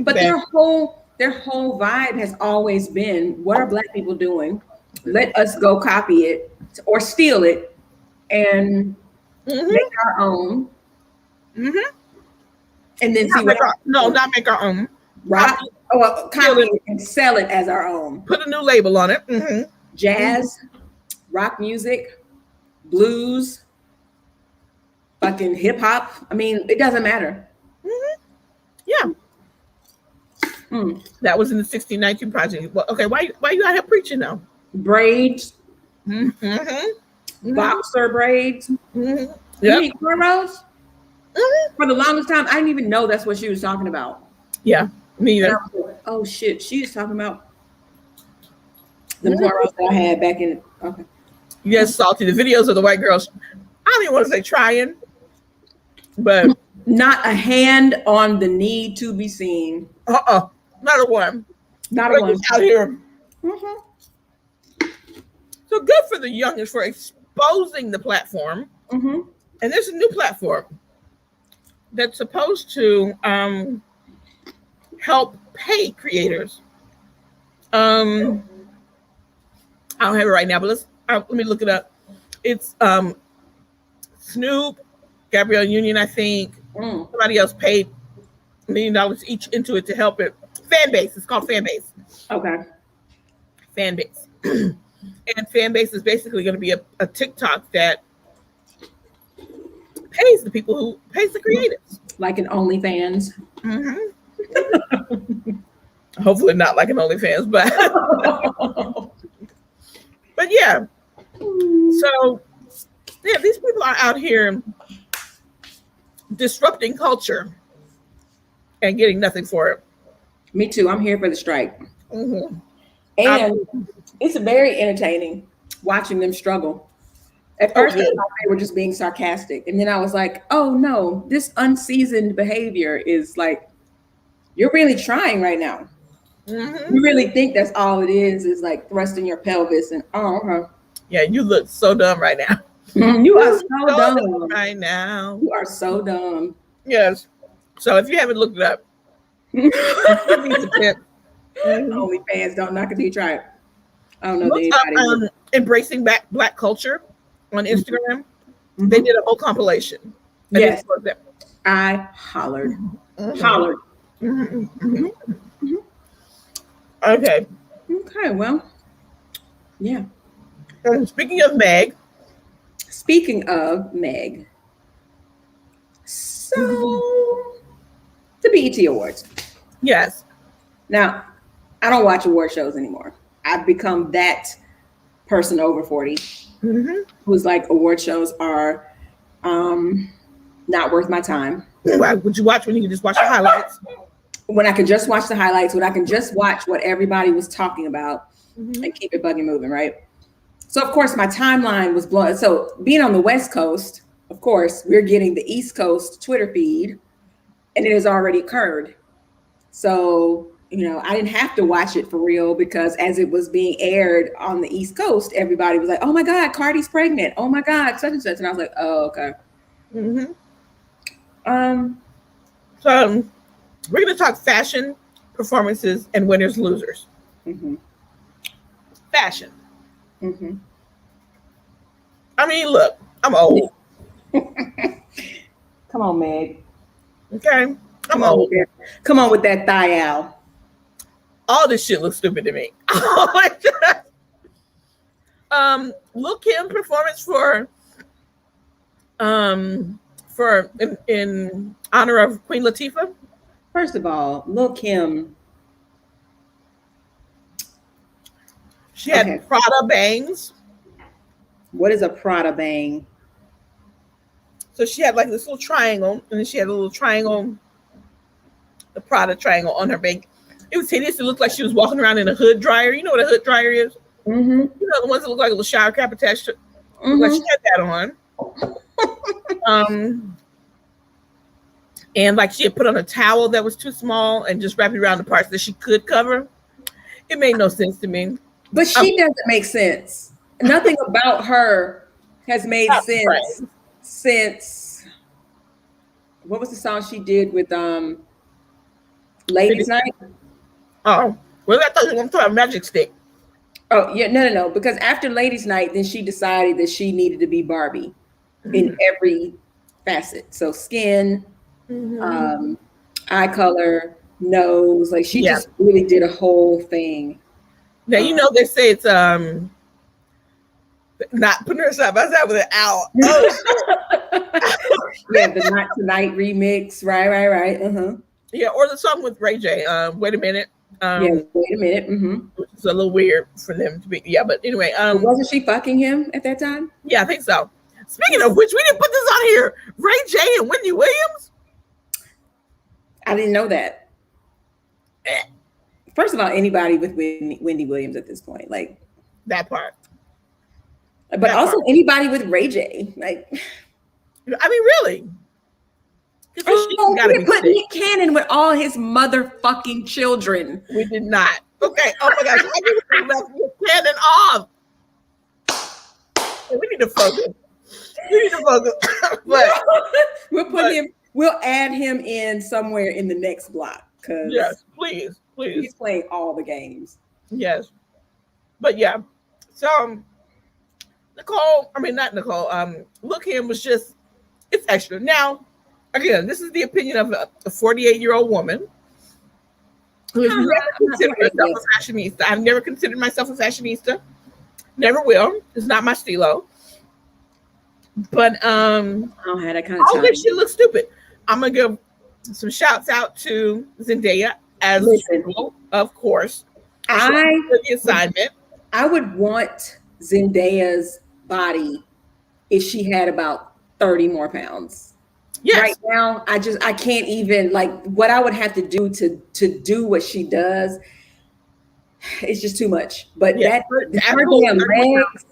Speaker 1: But their whole vibe has always been, what are Black people doing? Let us go copy it or steal it and make our own. And then see
Speaker 2: not make our own.
Speaker 1: Right? Copy it and sell it as our own.
Speaker 2: Put a new label on it.
Speaker 1: Jazz, rock music, blues, fucking hip hop. I mean, it doesn't matter.
Speaker 2: Yeah. That was in the 1619 project. Well, okay, why you out here preaching now?
Speaker 1: Braids, boxer braids. You need cornrows? For the longest time, I didn't even know that's what she was talking about.
Speaker 2: Yeah, me either.
Speaker 1: Like, oh shit, she's talking about the cornrows that I had back in. Okay.
Speaker 2: Yes, Salty. The videos of the white girls. I don't even want to say trying, but
Speaker 1: not a hand on the need to be seen.
Speaker 2: Not a one.
Speaker 1: Not a one
Speaker 2: out here. So good for the youngest for exposing the platform. And there's a new platform that's supposed to help pay creators. I don't have it right now, but let me look it up. It's Snoop, Gabrielle Union, I think. Somebody else paid $1 million each into it to help it. Fan base. It's called Fan Base.
Speaker 1: Okay.
Speaker 2: Fan base. And Fan base is basically going to be a TikTok that pays the people who pays the creatives.
Speaker 1: Like an OnlyFans.
Speaker 2: Hopefully not like an OnlyFans, but but yeah. So yeah, these people are out here disrupting culture and getting nothing for it.
Speaker 1: Me too. I'm here for the strike. And it's very entertaining watching them struggle. At first, I thought they were just being sarcastic. And then I was like, oh no, this unseasoned behavior is like, you're really trying right now. You really think that's all it is like thrusting your pelvis and
Speaker 2: yeah, you look so dumb right now.
Speaker 1: You are so dumb
Speaker 2: right now.
Speaker 1: You are so dumb.
Speaker 2: Yes. So if you haven't looked it up,
Speaker 1: OnlyFans, don't knock it till you try it. I don't know.
Speaker 2: Look up, embracing black culture on Instagram. They did a whole compilation.
Speaker 1: Yes. I hollered. Hollered.
Speaker 2: Okay.
Speaker 1: Okay, well, yeah.
Speaker 2: Speaking of Meg.
Speaker 1: So the BET Awards.
Speaker 2: Yes.
Speaker 1: Now, I don't watch award shows anymore. I've become that person over 40 who's like, award shows are not worth my time.
Speaker 2: Why would you watch when you can just watch the highlights?
Speaker 1: When I can just watch the highlights, when I can just watch what everybody was talking about and keep it bugging moving, right? So, of course, my timeline was blown. So being on the West Coast, of course, we're getting the East Coast Twitter feed, and it has already occurred. So, I didn't have to watch it for real because as it was being aired on the East Coast, everybody was like, oh my God, Cardi's pregnant. Oh my God, such and such. And I was like, oh, okay.
Speaker 2: So we're going to talk fashion, performances, and winners, losers. Fashion. I mean, look, I'm old.
Speaker 1: Come on, Meg.
Speaker 2: Okay. I'm old.
Speaker 1: Come on with that thigh out.
Speaker 2: All this shit looks stupid to me. Lil Kim performance in honor of Queen Latifah.
Speaker 1: First of all, Lil Kim.
Speaker 2: She had Prada bangs.
Speaker 1: What is a Prada bang?
Speaker 2: So she had like this little triangle, and then she had a little triangle, the Prada triangle on her bang. It was hideous. It looked like she was walking around in a hood dryer. You know what a hood dryer is? You know, the ones that look like a little shower cap attached to. Like she had that on. And like she had put on a towel that was too small and just wrapped it around the parts that she could cover. It made no sense to me.
Speaker 1: But she doesn't make sense. Nothing about her has made sense since, what was the song she did with Ladies Night?
Speaker 2: Oh, well, I thought you were going to talk about Magic Stick.
Speaker 1: Oh, yeah, no. Because after Ladies Night, then she decided that she needed to be Barbie in every facet. So skin, eye color, nose, like she just really did a whole thing.
Speaker 2: Now, you know, they say it's not putting her side by side with an owl.
Speaker 1: Yeah, the Not Tonight remix. Right.
Speaker 2: Yeah, or the song with Ray J. Wait a minute.
Speaker 1: Wait a minute.
Speaker 2: Which is a little weird for them to be. Yeah, but anyway.
Speaker 1: Wasn't she fucking him at that time?
Speaker 2: Yeah, I think so. Speaking of which, we didn't put this on here. Ray J and Wendy Williams.
Speaker 1: I didn't know that. First of all, anybody with Wendy Williams at this point, like
Speaker 2: that part.
Speaker 1: But that also part. Anybody with Ray J, like.
Speaker 2: I mean, really.
Speaker 1: We put Nick Cannon with all his motherfucking children.
Speaker 2: We did not. Okay. Oh my gosh. I left Nick Cannon off. We need to focus. But
Speaker 1: we'll add him in somewhere in the next block.
Speaker 2: Yes, please.
Speaker 1: He's playing all the games.
Speaker 2: Yes. But yeah. So not Nicole. Look Him was just, it's extra. Now, again, this is the opinion of a 48-year-old woman who has never considered herself a fashionista. I've never considered myself a fashionista. Never will. It's not my stilo. But
Speaker 1: I don't have that kind of
Speaker 2: all
Speaker 1: time.
Speaker 2: this shit looks stupid. I'm gonna give some shouts out to Zendaya as usual, of course. The assignment.
Speaker 1: I would want Zendaya's body if she had about 30 more pounds. Yes. Right now, I can't even, like, what I would have to do to do what she does. It's just too much. But her damn legs.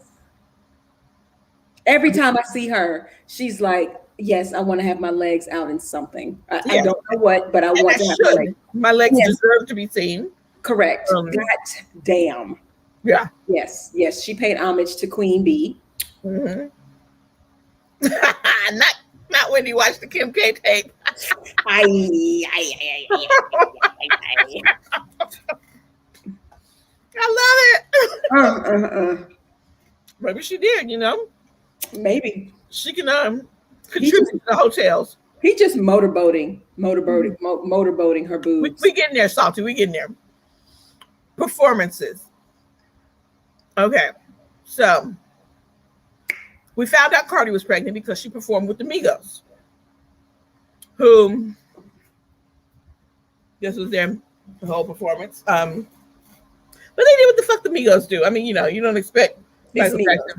Speaker 1: Every time I see her, she's like, yes, I want to have my legs out in something. I don't know what, but I want to have my legs.
Speaker 2: My legs deserve to be seen.
Speaker 1: Correct. God damn.
Speaker 2: Yeah.
Speaker 1: Yes. She paid homage to Queen Bee.
Speaker 2: Mm-hmm. Not when you watch the Kim K tape. I love it. Maybe she did,
Speaker 1: Maybe
Speaker 2: she can contribute to the hotels.
Speaker 1: He just motorboating her boobs.
Speaker 2: We getting there, Salty. We getting there. Performances. Okay, so we found out Cardi was pregnant because she performed with the Migos, who this was their whole performance. But they did what the fuck the Migos do. I mean, you don't expect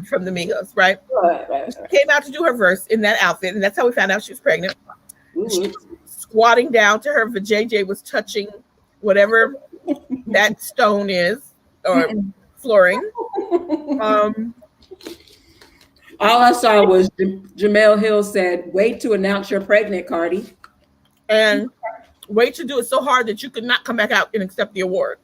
Speaker 2: from the Migos, right? Right. She came out to do her verse in that outfit, and that's how we found out she was pregnant. She was squatting down to her vajayjay was touching whatever that stone is or flooring.
Speaker 1: All I saw was Jamel Hill said, "Wait to announce you're pregnant, Cardi,
Speaker 2: and wait to do it so hard that you could not come back out and accept the award."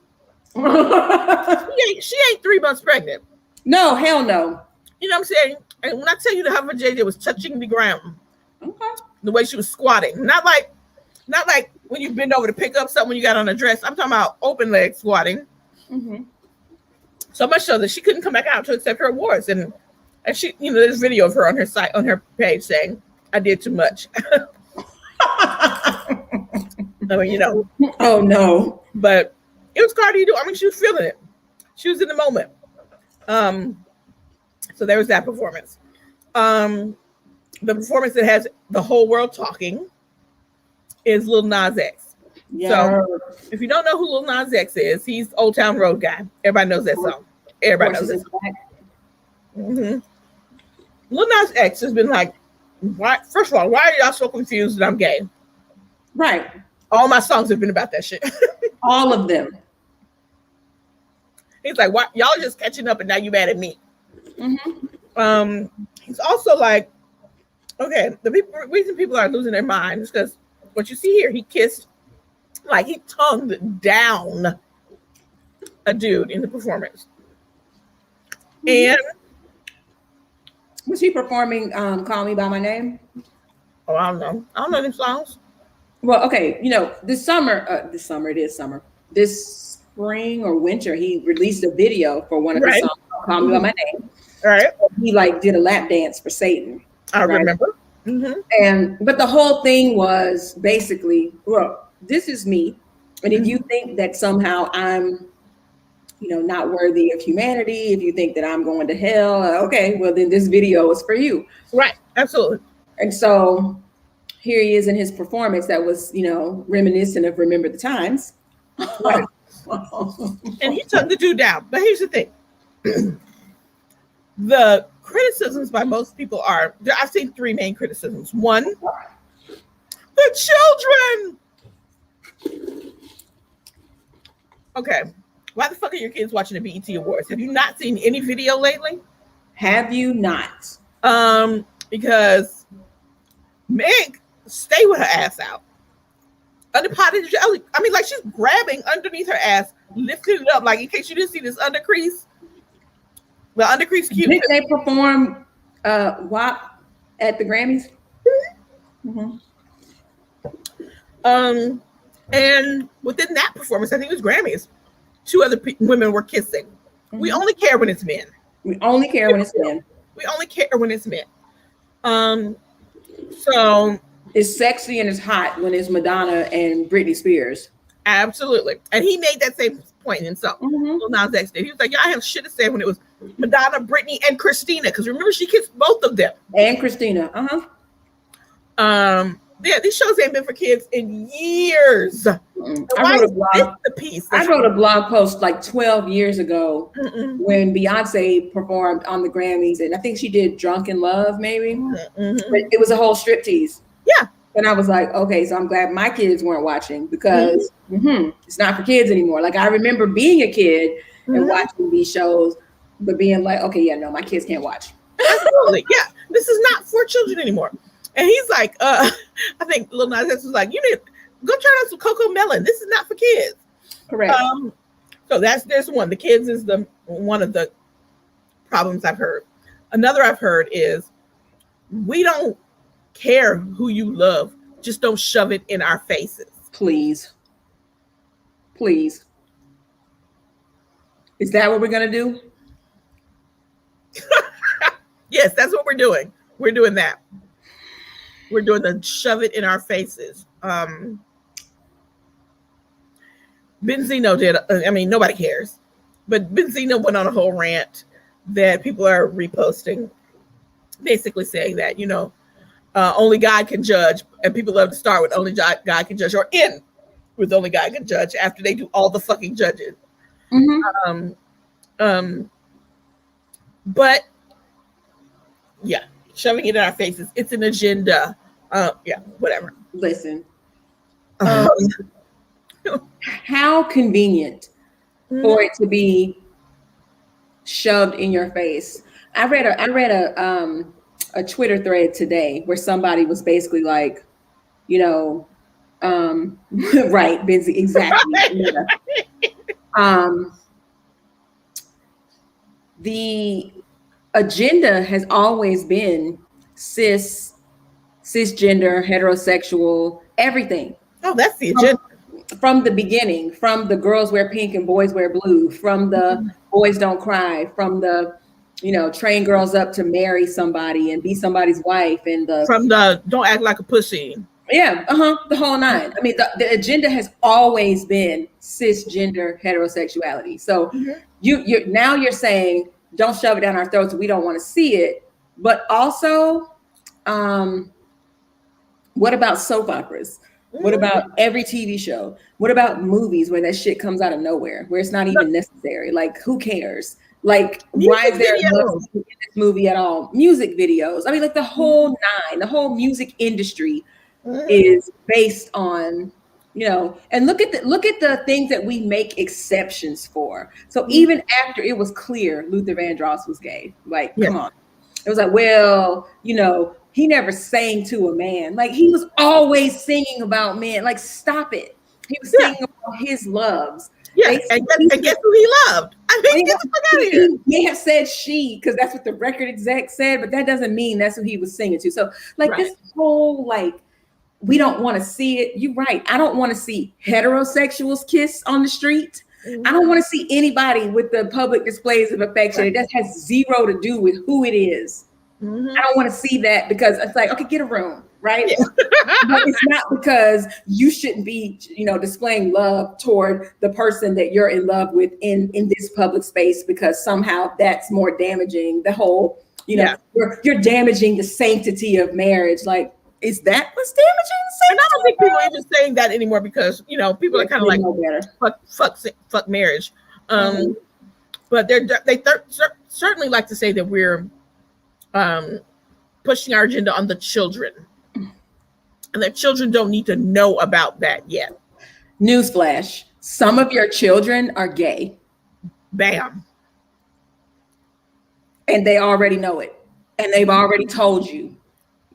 Speaker 2: She ain't 3 months pregnant.
Speaker 1: No, hell no.
Speaker 2: You know what I'm saying? And when I tell you that her vajayjay was touching the ground, the way she was squatting, not like when you bend over to pick up something when you got on a dress. I'm talking about open leg squatting. Mm-hmm. So much so that she couldn't come back out to accept her awards. And she, there's video of her on her site, on her page saying, "I did too much." I mean,
Speaker 1: Oh no.
Speaker 2: But it was Cardi. I mean, she was feeling it. She was in the moment. So there was that performance. The performance that has the whole world talking is Lil Nas X. Yeah. So if you don't know who Lil Nas X is, he's Old Town Road guy. Everybody knows that song. Everybody knows that song. Mm-hmm. Lil Nas X has been like, why? First of all, why are y'all so confused that I'm gay?
Speaker 1: Right.
Speaker 2: All my songs have been about that shit.
Speaker 1: All of them.
Speaker 2: He's like, "Why y'all just catching up and now you mad at me?" Mm-hmm. He's also like, okay, the reason people are losing their minds is because what you see here, he kissed, like he tongued down a dude in the performance. And
Speaker 1: was he performing "Call Me by My Name"?
Speaker 2: Oh, I don't know. I don't know them songs.
Speaker 1: Well, okay, this spring or winter, he released a video for one of his songs, "Call Me by My Name."
Speaker 2: Right.
Speaker 1: He did a lap dance for Satan.
Speaker 2: I remember.
Speaker 1: Mm-hmm. But the whole thing was basically, well, this is me, and if you think that somehow I'm, not worthy of humanity, if you think that I'm going to hell, okay, well then this video is for you.
Speaker 2: Right. Absolutely.
Speaker 1: And so here he is in his performance that was, reminiscent of Remember the Times.
Speaker 2: Right. And he took the dude down. But here's the thing. The criticisms by most people are, I've seen three main criticisms. One, the children. Okay. Why the fuck are your kids watching the BET Awards? Have you not seen any video lately?
Speaker 1: Have you not?
Speaker 2: Because Meg, stay with her ass out. Under potted jelly. I mean, like she's grabbing underneath her ass, lifting it up. Like in case you didn't see this undercrease. The undercrease cute.
Speaker 1: Did they perform WAP at the Grammys? Mm-hmm.
Speaker 2: And within that performance, I think it was Grammys, two other women were kissing. Mm-hmm. We only care when it's men.
Speaker 1: We only care when it's men.
Speaker 2: We only care when it's men. So
Speaker 1: it's sexy and it's hot when it's Madonna and Britney Spears.
Speaker 2: Absolutely. And he made that same point himself. Lil Nas X did. He was like, yeah, I have shit to say when it was Madonna, Britney, and Christina. Because remember, she kissed both of them.
Speaker 1: And Christina.
Speaker 2: Yeah, these shows ain't been for kids in years.
Speaker 1: I wrote a blog post like 12 years ago when Beyonce performed on the Grammys, and I think she did Drunk in Love, maybe. But it was a whole striptease.
Speaker 2: Yeah.
Speaker 1: And I was like, okay, so I'm glad my kids weren't watching because it's not for kids anymore. Like, I remember being a kid and watching these shows, but being like, okay, yeah, no, my kids can't watch.
Speaker 2: Absolutely. Yeah. This is not for children anymore. And he's like, I think Lil Nas X was like, you need to go try out some Coco Melon. This is not for kids.
Speaker 1: Correct.
Speaker 2: So there's one. The kids is one of the problems I've heard. Another I've heard is we don't care who you love. Just don't shove it in our faces.
Speaker 1: Please. Please. Is that what we're going to do?
Speaker 2: Yes, that's what we're doing. We're doing that. We're doing the shove it in our faces. Benzino did. I mean, nobody cares. But Benzino went on a whole rant that people are reposting, basically saying that, only God can judge. And people love to start with only God can judge or end with only God can judge after they do all the fucking judges. But yeah, shoving it in our faces. It's an agenda. Yeah, whatever.
Speaker 1: Listen. How convenient for it to be shoved in your face. I read a Twitter thread today where somebody was basically like, right, Benzie, exactly. The agenda has always been cisgender, heterosexual, everything.
Speaker 2: Oh, that's the agenda.
Speaker 1: From the beginning, from the girls wear pink and boys wear blue, from the boys don't cry, from the, train girls up to marry somebody and be somebody's wife, and
Speaker 2: from the don't act like a pussy.
Speaker 1: Yeah, the whole nine. I mean, the agenda has always been cisgender heterosexuality. So you're saying don't shove it down our throats. We don't want to see it. But also, what about soap operas? What about every TV show? What about movies where that shit comes out of nowhere, where it's not even necessary? Like, who cares? Like, why is there no in this movie at all? Music videos. I mean, like the whole nine, the whole music industry is based on, and look at the things that we make exceptions for. So even after it was clear Luther Vandross was gay, like, come on. It was like, well, he never sang to a man. Like, he was always singing about men. Like, stop it. He was singing about his loves.
Speaker 2: Yeah, and guess who he loved? I mean, get the fuck out of here.
Speaker 1: He may have said she, because that's what the record exec said, but that doesn't mean that's who he was singing to. So, this whole, we don't want to see it. You're right. I don't want to see heterosexuals kiss on the street. I don't want to see anybody with the public displays of affection. It just has zero to do with who it is. I don't want to see that because it's like, okay, get a room, right? Yeah. But it's not because you shouldn't be, displaying love toward the person that you're in love with in this public space, because somehow that's more damaging. The whole, you're damaging the sanctity of marriage. Like, is that what's damaging the sanctity?
Speaker 2: And I don't think people are even saying that anymore because, people are kind of like, fuck marriage. But they certainly like to say that we're pushing our agenda on the children, and that children don't need to know about that yet.
Speaker 1: Newsflash: some of your children are gay.
Speaker 2: Bam.
Speaker 1: And they already know it, and they've already told you.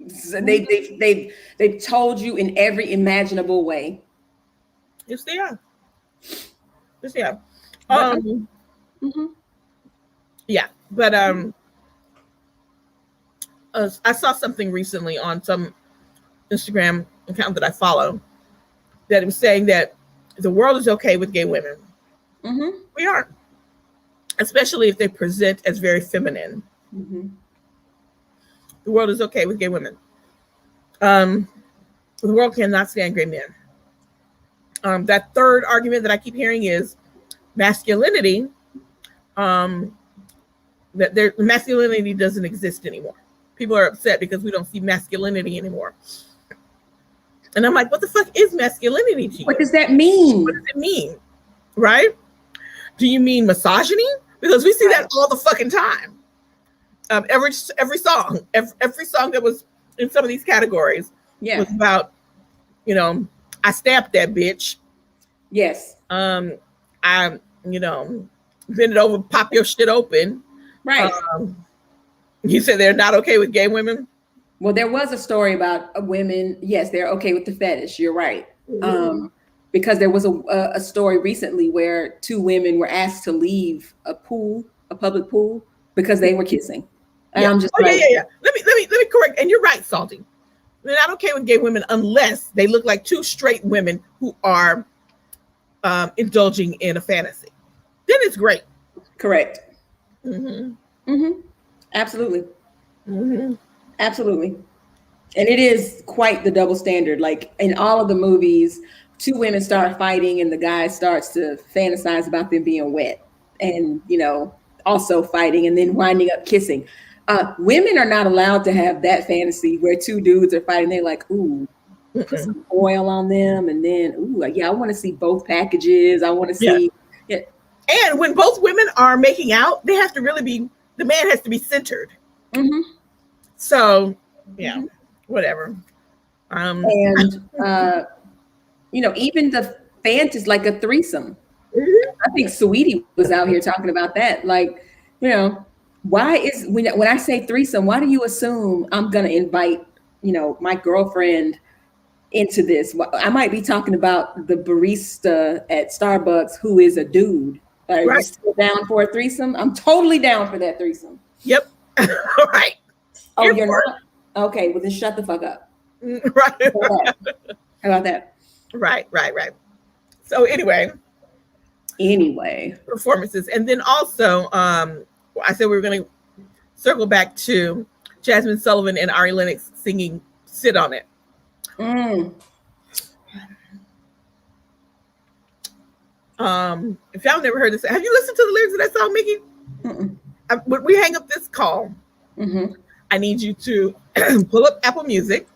Speaker 1: So they've told you in every imaginable way.
Speaker 2: Yes, they are. Yes, they are. Yeah, but I saw something recently on some Instagram account that I follow that it was saying that the world is okay with gay women. We are, especially if they present as very feminine. the world is okay with gay women. The world cannot stand gay men. That third argument that I keep hearing is masculinity. That masculinity doesn't exist anymore. People are upset because we don't see masculinity anymore. And I'm like, what the fuck is masculinity to you?
Speaker 1: What does that mean?
Speaker 2: What does it mean? Right? Do you mean misogyny? Because we see that all the fucking time. Every song that was in some of these categories was about, I stamped that bitch.
Speaker 1: Yes.
Speaker 2: I, bend it over, pop your shit open.
Speaker 1: Right.
Speaker 2: You said they're not okay with gay women?
Speaker 1: Well, there was a story about women. Yes, they're okay with the fetish. You're right. Because there was a story recently where 2 women were asked to leave a public pool, because they were kissing. And I'm just
Speaker 2: Let me correct. And you're right, Salty. They're not okay with gay women unless they look like 2 straight women who are indulging in a fantasy. Then it's great.
Speaker 1: Correct. Absolutely. Absolutely. And it is quite the double standard. Like in all of the movies, 2 women start fighting and the guy starts to fantasize about them being wet and, also fighting and then winding up kissing. Women are not allowed to have that fantasy where 2 dudes are fighting. They're like, ooh, put some oil on them. And then, ooh, yeah, I want to see both packages. I want to see. Yeah.
Speaker 2: And when both women are making out, they have to really be, the man has to be centered. So, yeah, whatever. And,
Speaker 1: even the fantasy, like a threesome. I think Sweetie was out here talking about that. Like, why is, when I say threesome, why do you assume I'm going to invite, my girlfriend into this? I might be talking about the barista at Starbucks who is a dude. Are you still down for a threesome? I'm totally down for that threesome.
Speaker 2: Yep. Right.
Speaker 1: Oh, you're not? Okay, well then shut the fuck up.
Speaker 2: Right.
Speaker 1: How about that?
Speaker 2: Right. So anyway, performances. And then also, I said we were going to circle back to Jasmine Sullivan and Ari Lennox singing Sit on It. If y'all never heard this, have you listened to the lyrics of that song, Mickey? When we hang up this call, I need you to pull up Apple Music.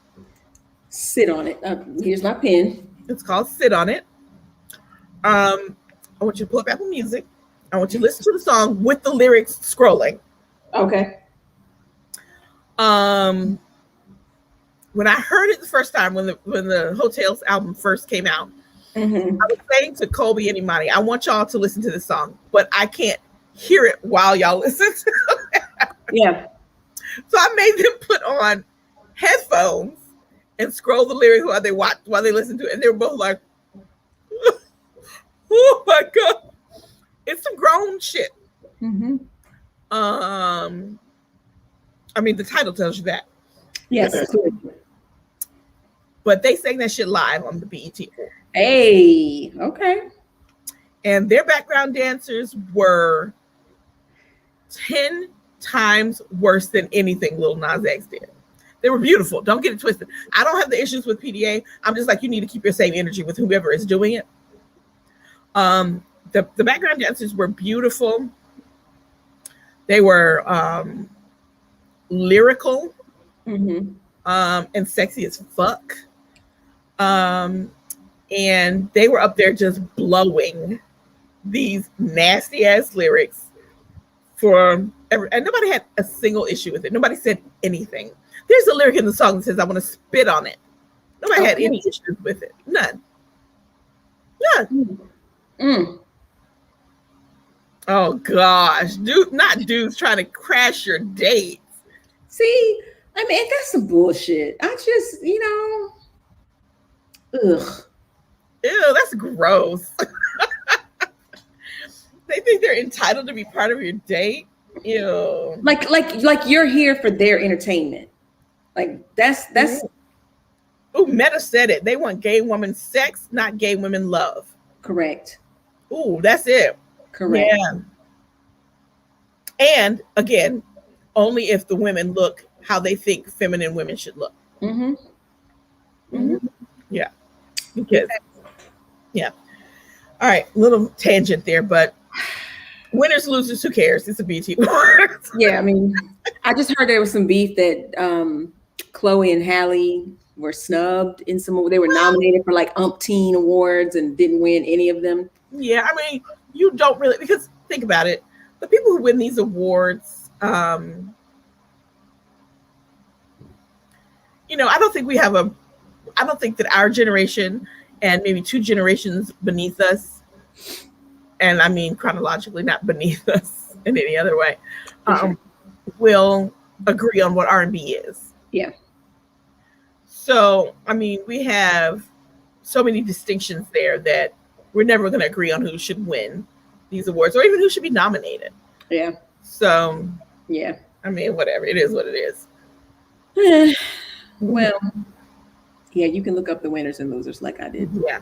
Speaker 1: Sit on it. Here's my pen.
Speaker 2: It's called Sit on It. I want you to pull up Apple Music. I want you to listen to the song with the lyrics scrolling.
Speaker 1: Okay.
Speaker 2: When I heard it the first time, when the Hotels album first came out, I was saying to Colby and Imani, I want y'all to listen to this song, but I can't hear it while y'all listen to it.
Speaker 1: Yeah.
Speaker 2: So I made them put on headphones and scroll the lyrics while they listen to it, and they were both like, "Oh my god, it's some grown shit." I mean, the title tells you that.
Speaker 1: Yes.
Speaker 2: But they sang that shit live on the BET.
Speaker 1: Hey, okay.
Speaker 2: And their background dancers were 10 times worse than anything Lil Nas X did. They were beautiful. Don't get it twisted. I don't have the issues with PDA. I'm just like, you need to keep your same energy with whoever is doing it. The background dancers were beautiful. They were lyrical and sexy as fuck. And they were up there just blowing these nasty ass lyrics and nobody had a single issue with it. Nobody said anything. There's a lyric in the song that says, "I want to spit on it." Nobody had any issues with it. None. Oh gosh, not dudes trying to crash your dates.
Speaker 1: See, I mean, that's some bullshit. I just, ugh.
Speaker 2: Ew, that's gross. They think they're entitled to be part of your date. Ew.
Speaker 1: Like you're here for their entertainment. Like that's.
Speaker 2: Ooh, Meta said it. They want gay women sex, not gay women love.
Speaker 1: Correct.
Speaker 2: Ooh, that's it.
Speaker 1: Correct.
Speaker 2: Yeah. And again, only if the women look how they think feminine women should look.
Speaker 1: Mm-hmm. Mm-hmm.
Speaker 2: Yeah. Because, yeah. All right, little tangent there, but winners, losers, who cares? It's a BT Awards.
Speaker 1: Yeah, I mean, I just heard there was some beef that Chloe and Halle were snubbed in some. They were nominated for like umpteen awards and didn't win any of them.
Speaker 2: Yeah, I mean, you don't really, because think about it. The people who win these awards, you know, I don't think that our generation and maybe 2 generations beneath us, and I mean chronologically, not beneath us in any other way, will agree on what R&B is.
Speaker 1: Yeah.
Speaker 2: So, I mean, we have so many distinctions there that we're never going to agree on who should win these awards or even who should be nominated.
Speaker 1: Yeah.
Speaker 2: So,
Speaker 1: yeah.
Speaker 2: I mean, whatever. It is what it is.
Speaker 1: Well, yeah, you can look up the winners and losers like I did.
Speaker 2: Yeah.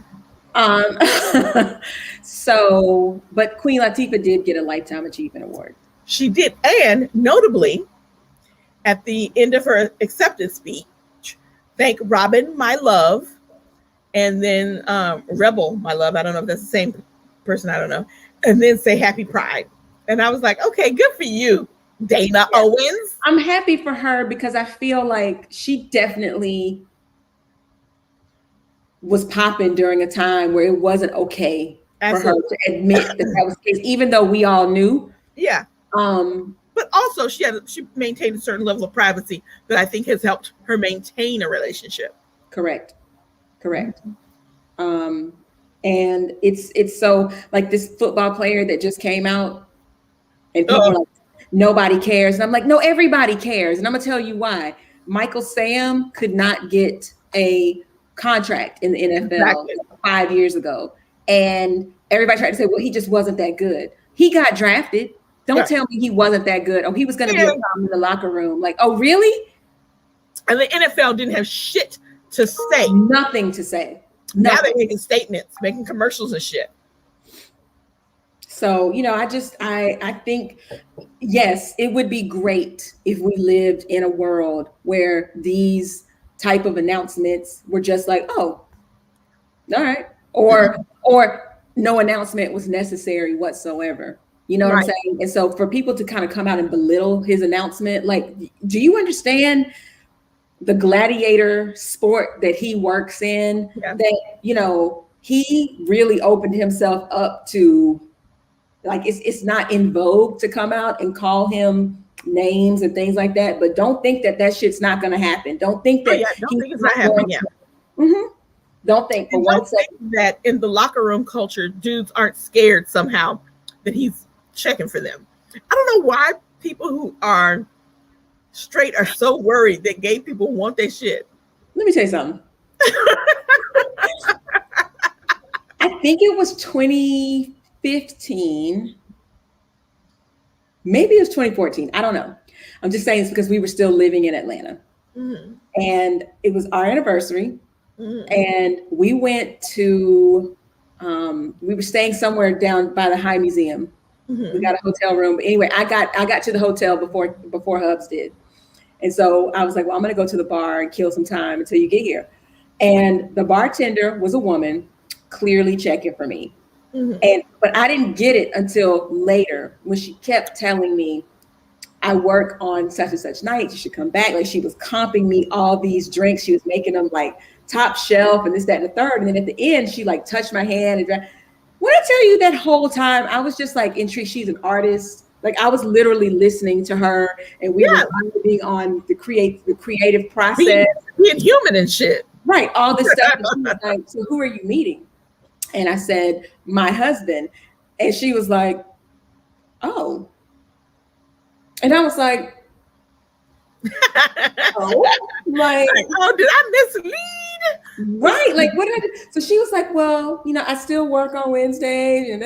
Speaker 1: So, but Queen Latifah did get a Lifetime Achievement Award.
Speaker 2: She did. And notably, at the end of her acceptance speech, thank Robin, my love, and then Rebel, my love. I don't know if that's the same person. I don't know. And then say Happy Pride. And I was like, okay, good for you, Dana Owens.
Speaker 1: I'm happy for her because I feel like she definitely was popping during a time where it wasn't okay for her to admit that was the case, even though we all knew.
Speaker 2: Yeah. But also she maintained a certain level of privacy that I think has helped her maintain a relationship.
Speaker 1: Correct. And it's so like this football player that just came out and people are like, nobody cares. And I'm like, no, everybody cares. And I'm gonna tell you why. Michael Sam could not get a contract in the NFL 5 years ago. And everybody tried to say, well, he just wasn't that good. He got drafted. Don't tell me he wasn't that good. Oh, he was going to be a problem in the locker room. Like, oh, really?
Speaker 2: And the NFL didn't have shit to say.
Speaker 1: Nothing to say.
Speaker 2: Now they're making statements, making commercials and shit.
Speaker 1: So, you know, I think, yes, it would be great if we lived in a world where these type of announcements were just like, oh, all right. Or no announcement was necessary whatsoever. You know what I'm saying? And so for people to kind of come out and belittle his announcement, like, do you understand the gladiator sport that he works in? Yeah. That, you know, he really opened himself up to, like, it's not in vogue to come out and call him names and things like that. But don't think that shit's not going to happen. Don't think that
Speaker 2: don't think it's not happening. Yeah.
Speaker 1: Mm-hmm. Don't think for one second
Speaker 2: that in the locker room culture, dudes aren't scared somehow that he's checking for them. I don't know why people who are straight are so worried that gay people want their shit.
Speaker 1: Let me tell you something. I think it was 2015. Maybe it was 2014. I don't know. I'm just saying it's because we were still living in Atlanta. Mm-hmm. And it was our anniversary. Mm-hmm. And we went to, we were staying somewhere down by the High Museum. Mm-hmm. We got a hotel room. But anyway, I got to the hotel before Hubs did. And so I was like, well, I'm going to go to the bar and kill some time until you get here. And the bartender was a woman, clearly checking for me. Mm-hmm. But I didn't get it until later when she kept telling me, I work on such and such night. You should come back. Like, she was comping me all these drinks. She was making them like top shelf and this, that, and the third. And then at the end, she like touched my hand. And when I tell you that whole time, I was just like intrigued. She's an artist. Like, I was literally listening to her, and we were being on the creative process,
Speaker 2: being human and shit.
Speaker 1: Right, all this stuff. And she was like, so who are you meeting? And I said, my husband. And she was like, oh. And I was like, oh, like,
Speaker 2: oh, did I mislead?
Speaker 1: Right, like, what did I do? So she was like, well, you know, I still work on Wednesdays, and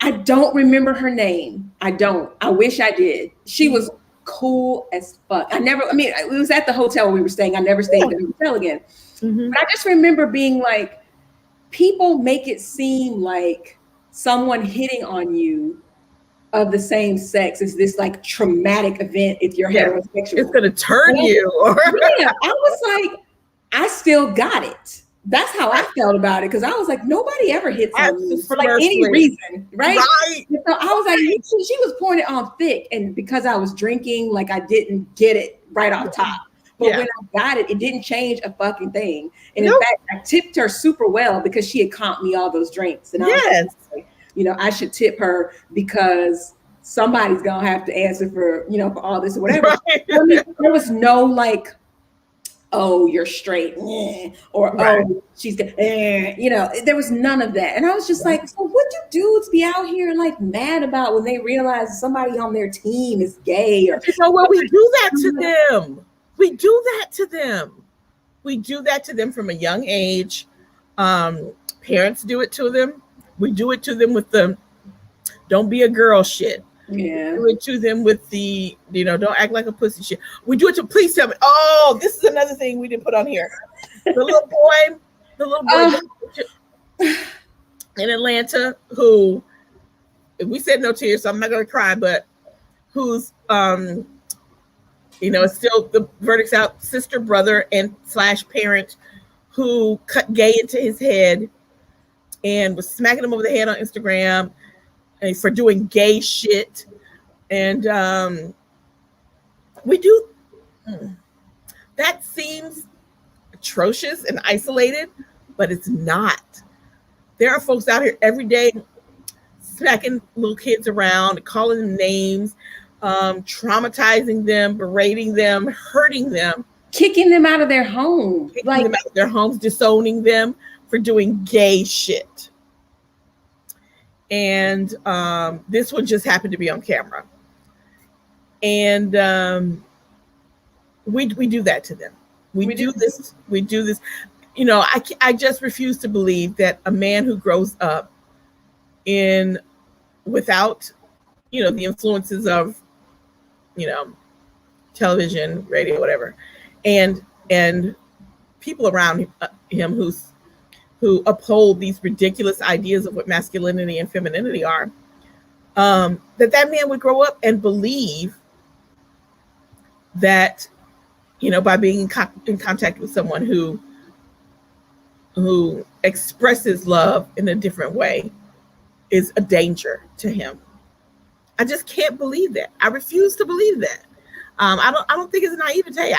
Speaker 1: I don't remember her name. I don't. I wish I did. She was cool as fuck. It was at the hotel where we were staying. I never stayed at the hotel again. Mm-hmm. But I just remember being like, people make it seem like someone hitting on you of the same sex is this like traumatic event if you're heterosexual.
Speaker 2: It's gonna turn you.
Speaker 1: Yeah, I was like, I still got it. That's how I felt about it, because I was like, nobody ever hits on me for like any reason, right? So I was like, she was pointing on thick, and because I was drinking, like I didn't get it right off top. But when I got it, it didn't change a fucking thing. And in fact, I tipped her super well because she had comped me all those drinks. And I was like, you know, I should tip her because somebody's gonna have to answer for, you know, for all this or whatever. I mean, there was no like, oh, you're straight, or oh, she's good, you know, there was none of that. And I was just like, so what do dudes be out here like mad about when they realize somebody on their team is gay? Or
Speaker 2: you know what, we do that to them. We do that to them. We do that to them from a young age. Parents do it to them. We do it to them with the don't be a girl shit.
Speaker 1: Yeah.
Speaker 2: We do it to them with the, you know, don't act like a pussy shit. We do it to, please tell me. Oh, this is another thing we didn't put on here. The little boy in Atlanta who, we said no tears, so I'm not going to cry, but who's, you know, it's still the verdict's out, sister, brother, and / parent who cut gay into his head and was smacking him over the head on Instagram and for doing gay shit. And we do, that seems atrocious and isolated, but it's not. There are folks out here every day smacking little kids around, calling them names, traumatizing them, berating them, hurting them,
Speaker 1: kicking them out of their home,
Speaker 2: them out of their homes, disowning them for doing gay shit. And this one just happened to be on camera. And we do that to them. We do this. You know, I just refuse to believe that a man who grows up without, you know, the influences of, you know, television, radio, whatever, and people around him who uphold these ridiculous ideas of what masculinity and femininity are, that man would grow up and believe that, you know, by being in contact with someone who expresses love in a different way is a danger to him. I just can't believe that. I refuse to believe that. I don't think it's naivete.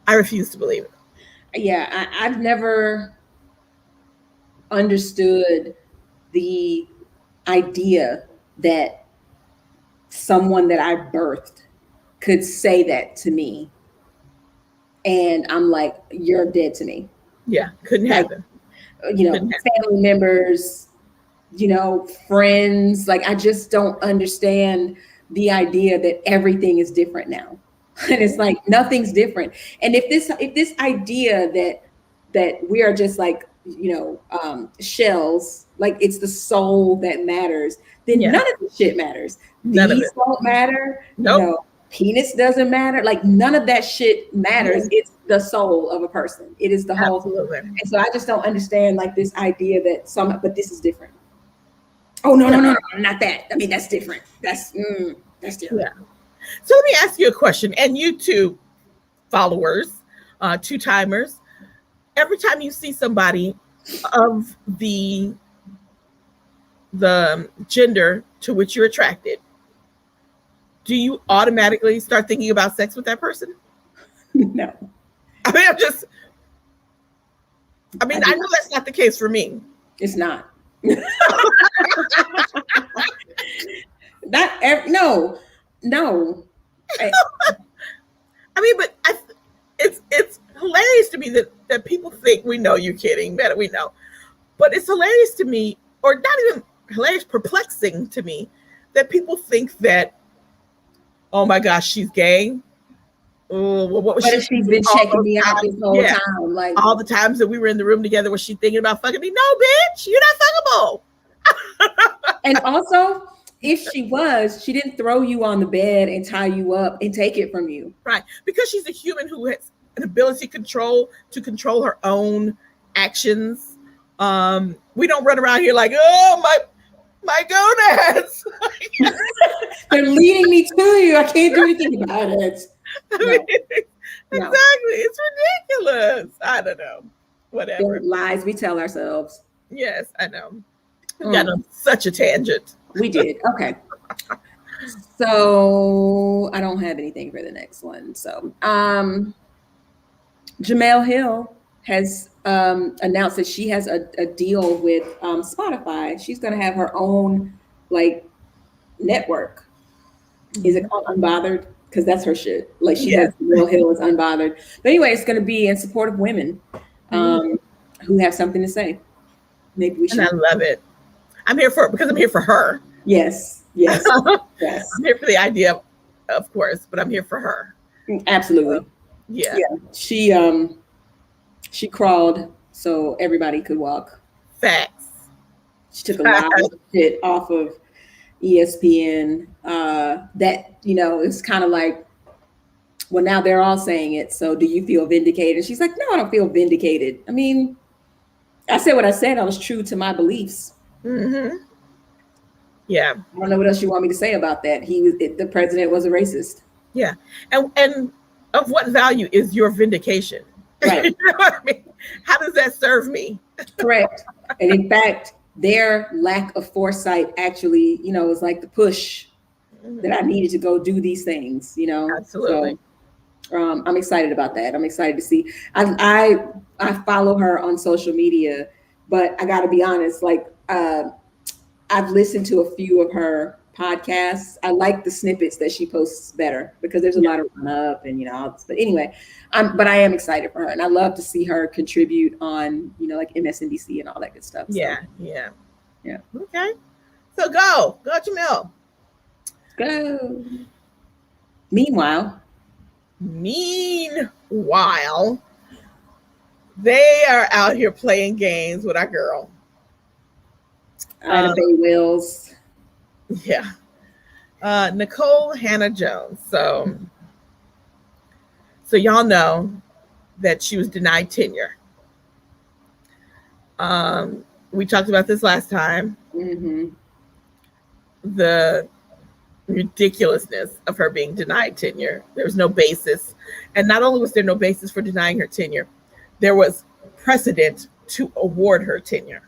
Speaker 2: I refuse to believe it.
Speaker 1: Yeah, I've never understood the idea that someone that I birthed could say that to me, and I'm like, you're dead to me.
Speaker 2: Yeah, couldn't happen.
Speaker 1: You know, family members, you know, friends. Like, I just don't understand the idea that everything is different now. And it's like nothing's different. And if this idea that we are just like, you know, shells, like it's the soul that matters, then none of the shit matters. These don't matter.
Speaker 2: Nope.
Speaker 1: You know, penis doesn't matter. Like none of that shit matters. Mm-hmm. It's the soul of a person. It is the whole.
Speaker 2: Absolutely.
Speaker 1: And so I just don't understand like this idea that but this is different. Oh no, not that. I mean, that's different. That's different.
Speaker 2: Yeah. So let me ask you a question, and you two followers, two timers. Every time you see somebody of the gender to which you're attracted, do you automatically start thinking about sex with that person?
Speaker 1: No.
Speaker 2: I mean, I know that's not the case for me.
Speaker 1: It's not. No.
Speaker 2: I mean, but it's hilarious to me that people think we know you're kidding, that we know, but it's hilarious to me, or not even hilarious, perplexing to me, that people think that, oh my gosh, she's gay. Oh, what if she's been checking me out this whole time? Like all the times that we were in the room together, was she thinking about fucking me? No, bitch, you're not fuckable.
Speaker 1: And also, if she didn't throw you on the bed and tie you up and take it from you.
Speaker 2: Right. Because she's a human who has an ability to control her own actions. We don't run around here like, oh, My gonads.
Speaker 1: They're leading me to you. I can't do anything about it.
Speaker 2: No. Exactly. It's ridiculous. I don't know. Whatever.
Speaker 1: The lies we tell ourselves.
Speaker 2: Yes, I know. We got on such a tangent.
Speaker 1: We did. Okay. So I don't have anything for the next one. So Jamel Hill has announced that she has a deal with Spotify. She's going to have her own network. Is it called Unbothered? Because that's her shit. Like she has Jamel Hill is Unbothered. But anyway, it's going to be in support of women who have something to say. Maybe we should.
Speaker 2: And I love it. I'm here for her.
Speaker 1: Yes. Yes. Yes.
Speaker 2: I'm here for the idea, of course, but I'm here for her.
Speaker 1: Absolutely.
Speaker 2: Yeah.
Speaker 1: She crawled so everybody could walk.
Speaker 2: Facts.
Speaker 1: She took a lot of shit off of ESPN. That it's kind of like, well, now they're all saying it. So do you feel vindicated? She's like, no, I don't feel vindicated. I mean, I said what I said. I was true to my beliefs.
Speaker 2: Mm-hmm. Yeah.
Speaker 1: I don't know what else you want me to say about that. The president was a racist.
Speaker 2: Yeah. And of what value is your vindication?
Speaker 1: Right.
Speaker 2: You know what I mean? How does that serve me? Correct.
Speaker 1: And in fact, their lack of foresight actually, is like the push that I needed to go do these things,
Speaker 2: Absolutely.
Speaker 1: So I'm excited about that. I'm excited to see. I follow her on social media, but I got to be honest, I've listened to a few of her podcasts. I like the snippets that she posts better because there's a lot of run up and but anyway, but I am excited for her and I love to see her contribute on like MSNBC and all that good stuff. So.
Speaker 2: Yeah. Okay, so go Jamel.
Speaker 1: Go. Meanwhile,
Speaker 2: they are out here playing games with our girl.
Speaker 1: Ida Bay Wells.
Speaker 2: Yeah. Nicole Hannah-Jones. So y'all know that she was denied tenure. We talked about this last time.
Speaker 1: Mm-hmm.
Speaker 2: The ridiculousness of her being denied tenure. There was no basis. And not only was there no basis for denying her tenure, there was precedent to award her tenure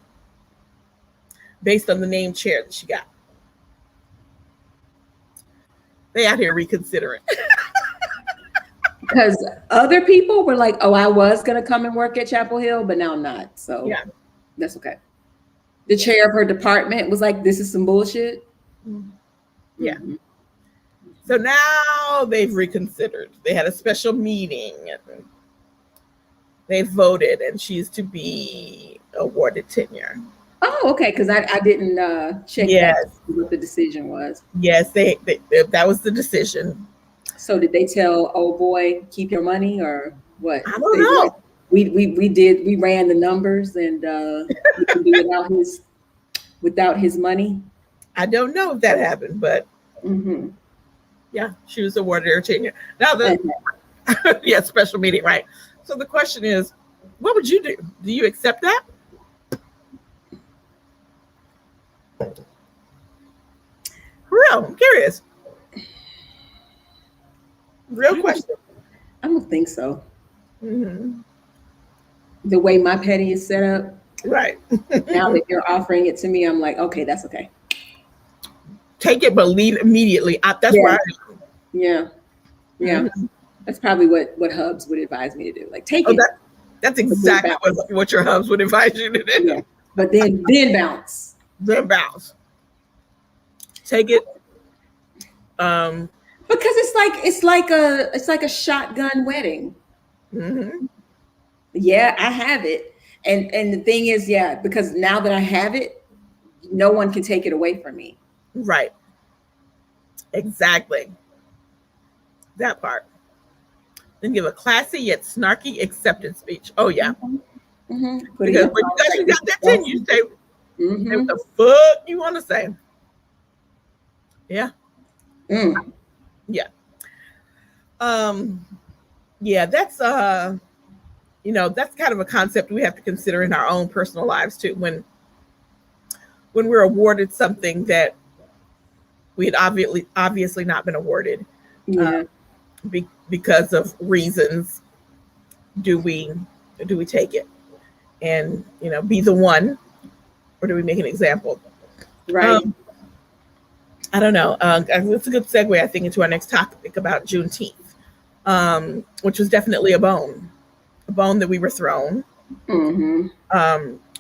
Speaker 2: based on the named chair that she got. They out here reconsidering.
Speaker 1: Because other people were like, oh, I was going to come and work at Chapel Hill, but now I'm not. So yeah, that's okay. The chair of her department was like, this is some bullshit.
Speaker 2: Yeah. Mm-hmm. So now they've reconsidered. They had a special meeting and they voted and she's to be awarded tenure.
Speaker 1: Oh, okay. Because I didn't check what the decision was.
Speaker 2: Yes, that was the decision.
Speaker 1: So did they tell old boy keep your money or what?
Speaker 2: I don't know.
Speaker 1: We ran the numbers and we could do without his money.
Speaker 2: I don't know if that happened, but yeah, she was awarded her tenure. Now special meeting, right? So the question is, what would you do? Do you accept that? For real, I'm curious. Real question.
Speaker 1: I don't think so.
Speaker 2: Mm-hmm.
Speaker 1: The way my petty is set up,
Speaker 2: right?
Speaker 1: Now that you're offering it to me, I'm like, okay, that's okay.
Speaker 2: Take it, but leave immediately. That's where I am.
Speaker 1: Yeah. Mm-hmm. That's probably what Hubs would advise me to do. Like, take it.
Speaker 2: That's exactly what your Hubs would advise you to do.
Speaker 1: Yeah. But then bounce.
Speaker 2: Then bounce. Take it.
Speaker 1: Because it's like a shotgun wedding.
Speaker 2: Mm-hmm.
Speaker 1: Yeah, I have it. And the thing is, because now that I have it, no one can take it away from me.
Speaker 2: Right. Exactly. That part. Then give a classy yet snarky acceptance speech. Oh yeah.
Speaker 1: Mm-hmm.
Speaker 2: Because when you actually got that 10, you say, what the fuck you want to say? Yeah.
Speaker 1: Mm.
Speaker 2: Yeah. Yeah, that's that's kind of a concept we have to consider in our own personal lives too. When when we're awarded something that we had obviously not been awarded, because of reasons, do we take it and be the one, or do we make an example?
Speaker 1: Right.
Speaker 2: I don't know. It's a good segue, I think, into our next topic about Juneteenth, which was definitely a bone that we were thrown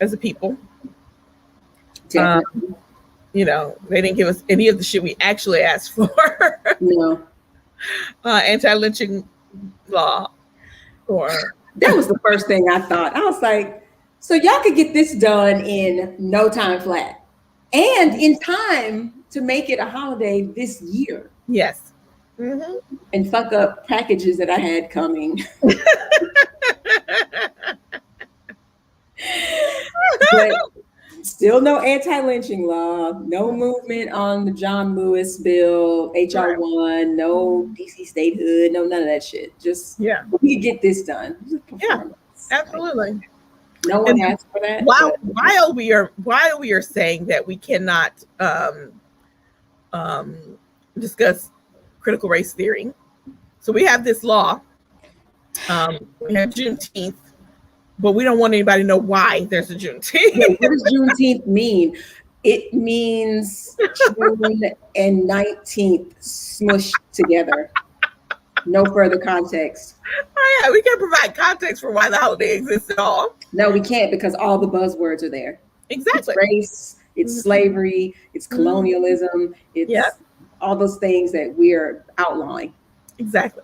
Speaker 2: as a people.
Speaker 1: Definitely.
Speaker 2: They didn't give us any of the shit we actually asked for.
Speaker 1: No.
Speaker 2: Anti-lynching law.
Speaker 1: That was the first thing I thought. I was like, so y'all could get this done in no time flat and in time to make it a holiday this year.
Speaker 2: Yes.
Speaker 1: And fuck up packages that I had coming. But still no anti-lynching law, no movement on the John Lewis bill, HR 1, no DC statehood, no none of that shit. Just we could get this done.
Speaker 2: Yeah, absolutely.
Speaker 1: No one asked for that.
Speaker 2: While we are saying that we cannot discuss critical race theory, so we have this law. We have Juneteenth, but we don't want anybody to know why there's a Juneteenth.
Speaker 1: What does Juneteenth mean? It means June and 19th smushed together. No further context.
Speaker 2: Oh, yeah, we can't provide context for why the holiday exists at all.
Speaker 1: No, we can't, because all the buzzwords are there.
Speaker 2: Exactly.
Speaker 1: It's race, it's slavery, it's colonialism, it's all those things that we're outlawing.
Speaker 2: Exactly.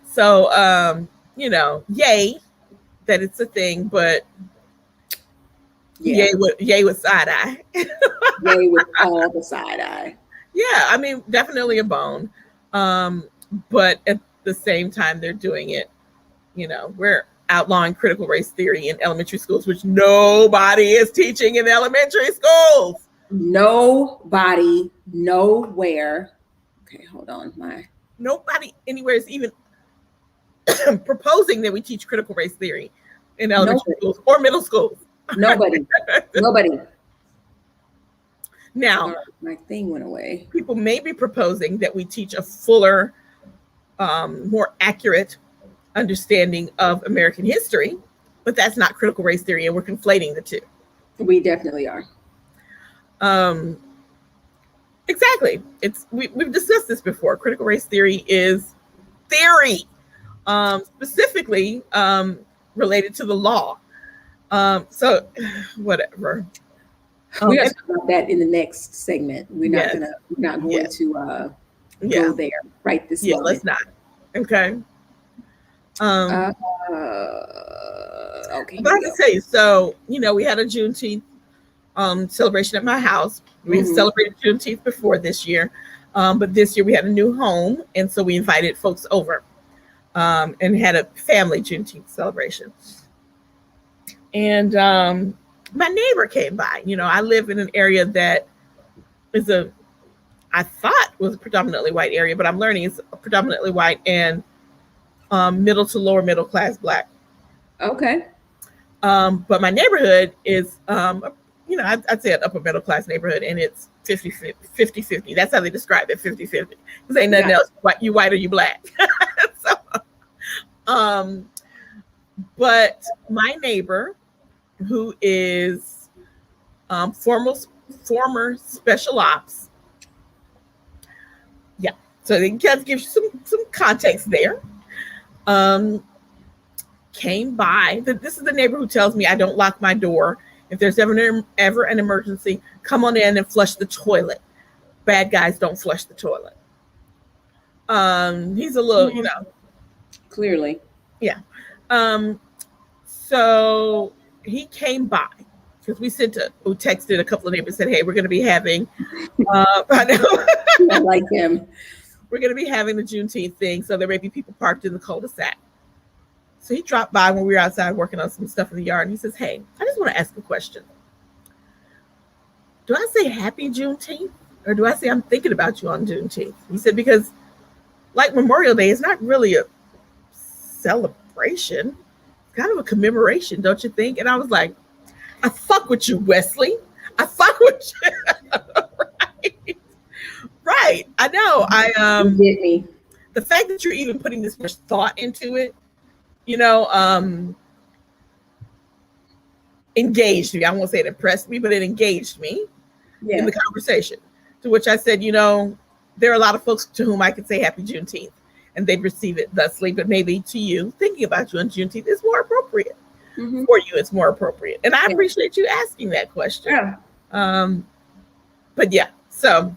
Speaker 2: So, yay that it's a thing, but yay with side eye.
Speaker 1: Yay with all the side eye.
Speaker 2: Yeah, I mean, definitely a bone. But at the same time, they're doing it, we're outlawing critical race theory in elementary schools, which nobody is teaching in elementary schools.
Speaker 1: Nobody, nowhere. Okay, hold on.
Speaker 2: Nobody anywhere is even proposing that we teach critical race theory in elementary schools or middle schools.
Speaker 1: Nobody.
Speaker 2: Now,
Speaker 1: my thing went away.
Speaker 2: People may be proposing that we teach a fuller, more accurate understanding of American history, but that's not critical race theory, and we're conflating the two.
Speaker 1: We definitely are.
Speaker 2: Exactly. We've discussed this before. Critical race theory is theory, specifically related to the law. So whatever.
Speaker 1: We're going to talk about that in the next segment. We're not going to go there right this moment.
Speaker 2: Let's not. Okay.
Speaker 1: Okay.
Speaker 2: I'm about to tell you. So, we had a Juneteenth celebration at my house. We've celebrated Juneteenth before this year, but this year we had a new home, and so we invited folks over and had a family Juneteenth celebration. And my neighbor came by. I live in an area that is I thought was a predominantly white area, but I'm learning it's predominantly white and middle to lower middle class Black.
Speaker 1: Okay.
Speaker 2: But my neighborhood is, I'd say an upper middle class neighborhood, and it's 50-50. That's how they describe it, 50-50. Because ain't nothing else. You white or you Black. But my neighbor, who is former special ops. Yeah. So they can give you some context there. Came by. This is the neighbor who tells me I don't lock my door. If there's ever an emergency, come on in and flush the toilet. Bad guys don't flush the toilet. He's a little,
Speaker 1: Clearly.
Speaker 2: Yeah. So he came by because we texted a couple of neighbors, said, hey, we're going to be having, I know.
Speaker 1: I like him.
Speaker 2: We're going to be having the Juneteenth thing. So there may be people parked in the cul-de-sac. So he dropped by when we were outside working on some stuff in the yard. And he says, hey, I just want to ask a question. Do I say happy Juneteenth? Or do I say I'm thinking about you on Juneteenth? He said, because like Memorial Day, it's not really a celebration. It's kind of a commemoration, don't you think? And I was like, I fuck with you, Wesley. I fuck with you. Right. Right. I know.
Speaker 1: You get me.
Speaker 2: The fact that you're even putting this much thought into it, engaged me. I won't say it impressed me, but it engaged me in the conversation. To which I said, there are a lot of folks to whom I could say Happy Juneteenth, and they'd receive it thusly, but maybe to you, thinking about you on Juneteenth is more appropriate. Mm-hmm. For you, it's more appropriate. And I appreciate you asking that question. Yeah. But yeah, so.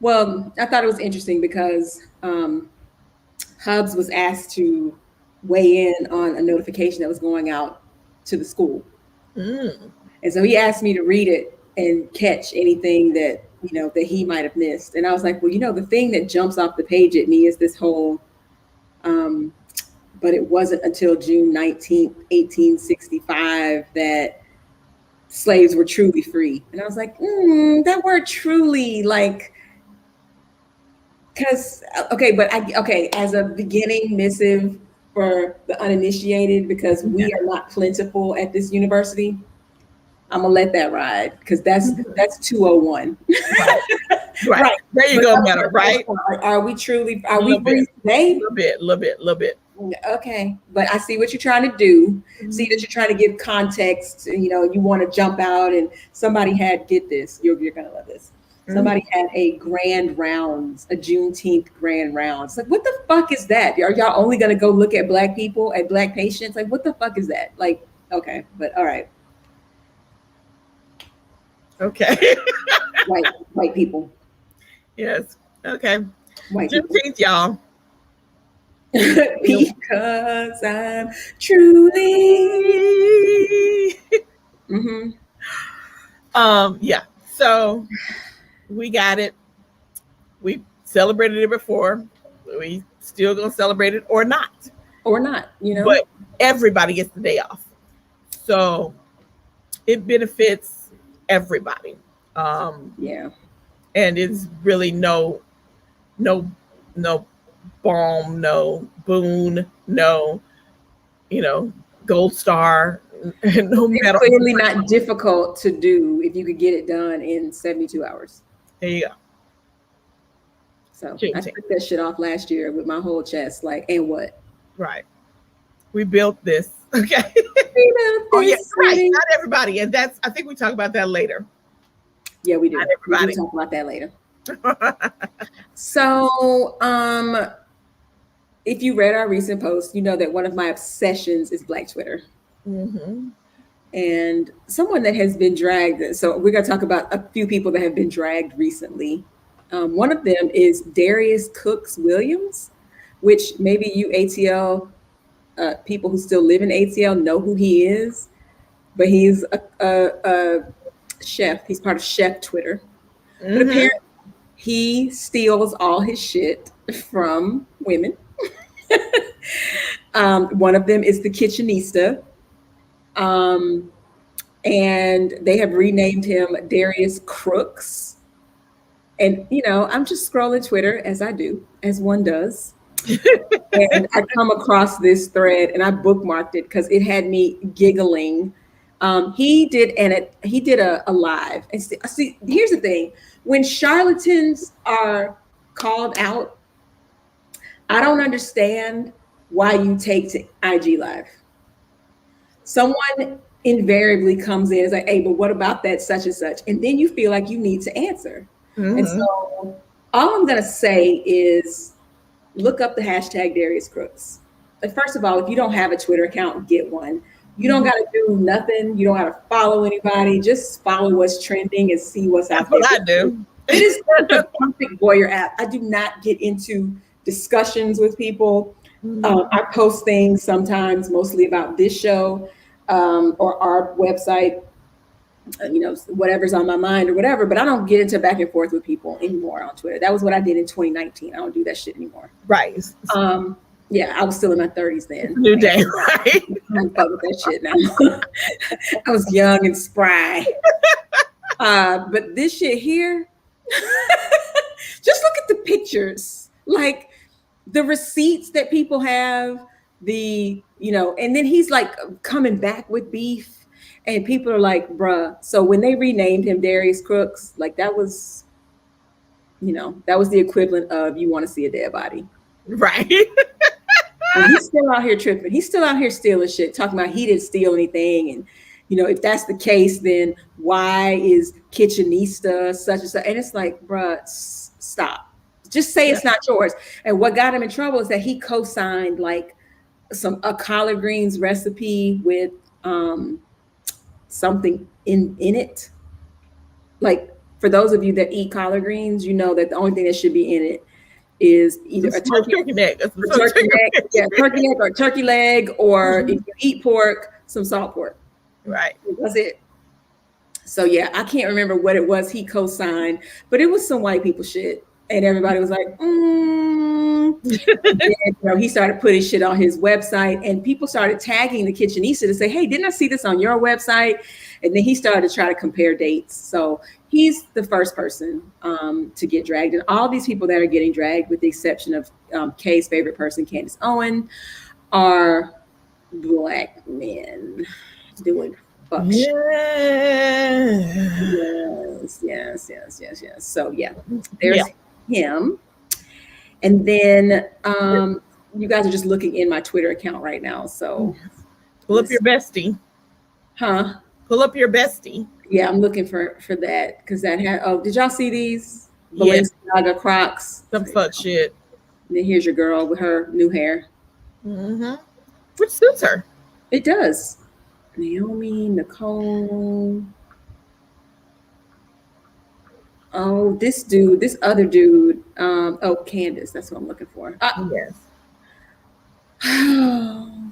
Speaker 1: Well, I thought it was interesting because Hubs was asked to weigh in on a notification that was going out to the school. Mm. And so he asked me to read it and catch anything that, that he might have missed. And I was like, well, the thing that jumps off the page at me is this whole, but it wasn't until June 19th, 1865 that slaves were truly free. And I was like, that word truly, like, because, as a beginning missive for the uninitiated, because we are not plentiful at this university, I'm gonna let that ride because that's 201.
Speaker 2: Right. There you go, Meta. Right?
Speaker 1: Are we free today?
Speaker 2: A little bit.
Speaker 1: Okay, but I see what you're trying to do. Mm-hmm. See that you're trying to give context. You want to jump out, and somebody had, get this. You're gonna love this. Somebody had a grand rounds, a Juneteenth grand rounds. Like, what the fuck is that? Are y'all only gonna go look at Black people, at Black patients? Like, what the fuck is that? Like, okay, but all right.
Speaker 2: Okay.
Speaker 1: white people.
Speaker 2: Yes. Okay.
Speaker 1: White
Speaker 2: Juneteenth, y'all.
Speaker 1: Because I'm truly. Mm-hmm.
Speaker 2: Yeah. So we got it. We celebrated it before. We still gonna celebrate it or not. But everybody gets the day off. So it benefits everybody.
Speaker 1: Yeah.
Speaker 2: And it's really no balm, no boon, no, gold star, no medal.
Speaker 1: It's clearly not difficult to do if you could get it done in 72 hours.
Speaker 2: There you go.
Speaker 1: So I took that shit off last year with my whole chest, like, and what?
Speaker 2: Right. We built this. Okay.
Speaker 1: We built this.
Speaker 2: Oh, yeah, right. Not everybody. And I think we talk about that later.
Speaker 1: Yeah, we do.
Speaker 2: Not everybody.
Speaker 1: We'll talk about that later. So, if you read our recent post, you know that one of my obsessions is Black Twitter. Mm-hmm. And someone that has been dragged. So we're going to talk about a few people that have been dragged recently. One of them is Darius Cooks Williams, which maybe you ATL people who still live in ATL know who he is, but he's a chef. He's part of Chef Twitter. Mm-hmm. But apparently he steals all his shit from women. One of them is the Kitchenista. And they have renamed him Darius Crooks. And, I'm just scrolling Twitter as I do, as one does. And I come across this thread and I bookmarked it because it had me giggling. He did a live. And see, here's the thing. When charlatans are called out, I don't understand why you take to IG Live. Someone invariably comes in and is like, hey, but what about that such and such? And then you feel like you need to answer. Mm-hmm. And so all I'm going to say is look up the hashtag Darius Crooks. Like, first of all, if you don't have a Twitter account, get one. You don't got to do nothing. You don't got to follow anybody. Just follow what's trending and see what's out there.
Speaker 2: That's what I do.
Speaker 1: It is the perfect voyeur app. I do not get into discussions with people. I post things sometimes, mostly about this show or our website, whatever's on my mind or whatever. But I don't get into back and forth with people anymore on Twitter. That was what I did in 2019. I don't do that shit anymore.
Speaker 2: Right.
Speaker 1: Yeah, I was still in my 30s then.
Speaker 2: New day, right?
Speaker 1: I'm fuck with that shit now. I was young and spry. But this shit here, just look at the pictures. Like the receipts that people have, and then he's like coming back with beef. And people are like, bruh. So when they renamed him Darius Crooks, like that was, that was the equivalent of you want to see a dead body.
Speaker 2: Right.
Speaker 1: And he's still out here tripping. He's still out here stealing shit, talking about he didn't steal anything. And, if that's the case, then why is Kitchenista such and such? And it's like, bruh, stop. Just say it's not yours. And what got him in trouble is that he co-signed like a collard greens recipe with something in it. Like, for those of you that eat collard greens, you know that the only thing that should be in it is either a turkey neck, turkey neck or turkey leg, or if you eat pork, some salt pork.
Speaker 2: Right.
Speaker 1: That's it. So yeah, I can't remember what it was he co-signed, but it was some white people shit. And everybody was like, and, he started putting shit on his website, and people started tagging the Kitchenista to say, hey, didn't I see this on your website? And then he started to try to compare dates. So he's the first person to get dragged. And all these people that are getting dragged, with the exception of Kay's favorite person, Candace Owen, are Black men doing fuck shit. Yes. So yeah, there's him. And then you guys are just looking in my Twitter account right now. So
Speaker 2: pull up your bestie.
Speaker 1: Huh?
Speaker 2: Pull up your bestie.
Speaker 1: Yeah, I'm looking for that, because that had. Oh, did y'all see these Balenciaga Crocs?
Speaker 2: Some fuck shit.
Speaker 1: And then here's your girl with her new hair.
Speaker 2: Which suits her.
Speaker 1: It does. Naomi, Nicole. Oh, this other dude. Candace. That's what I'm looking for.
Speaker 2: Yes.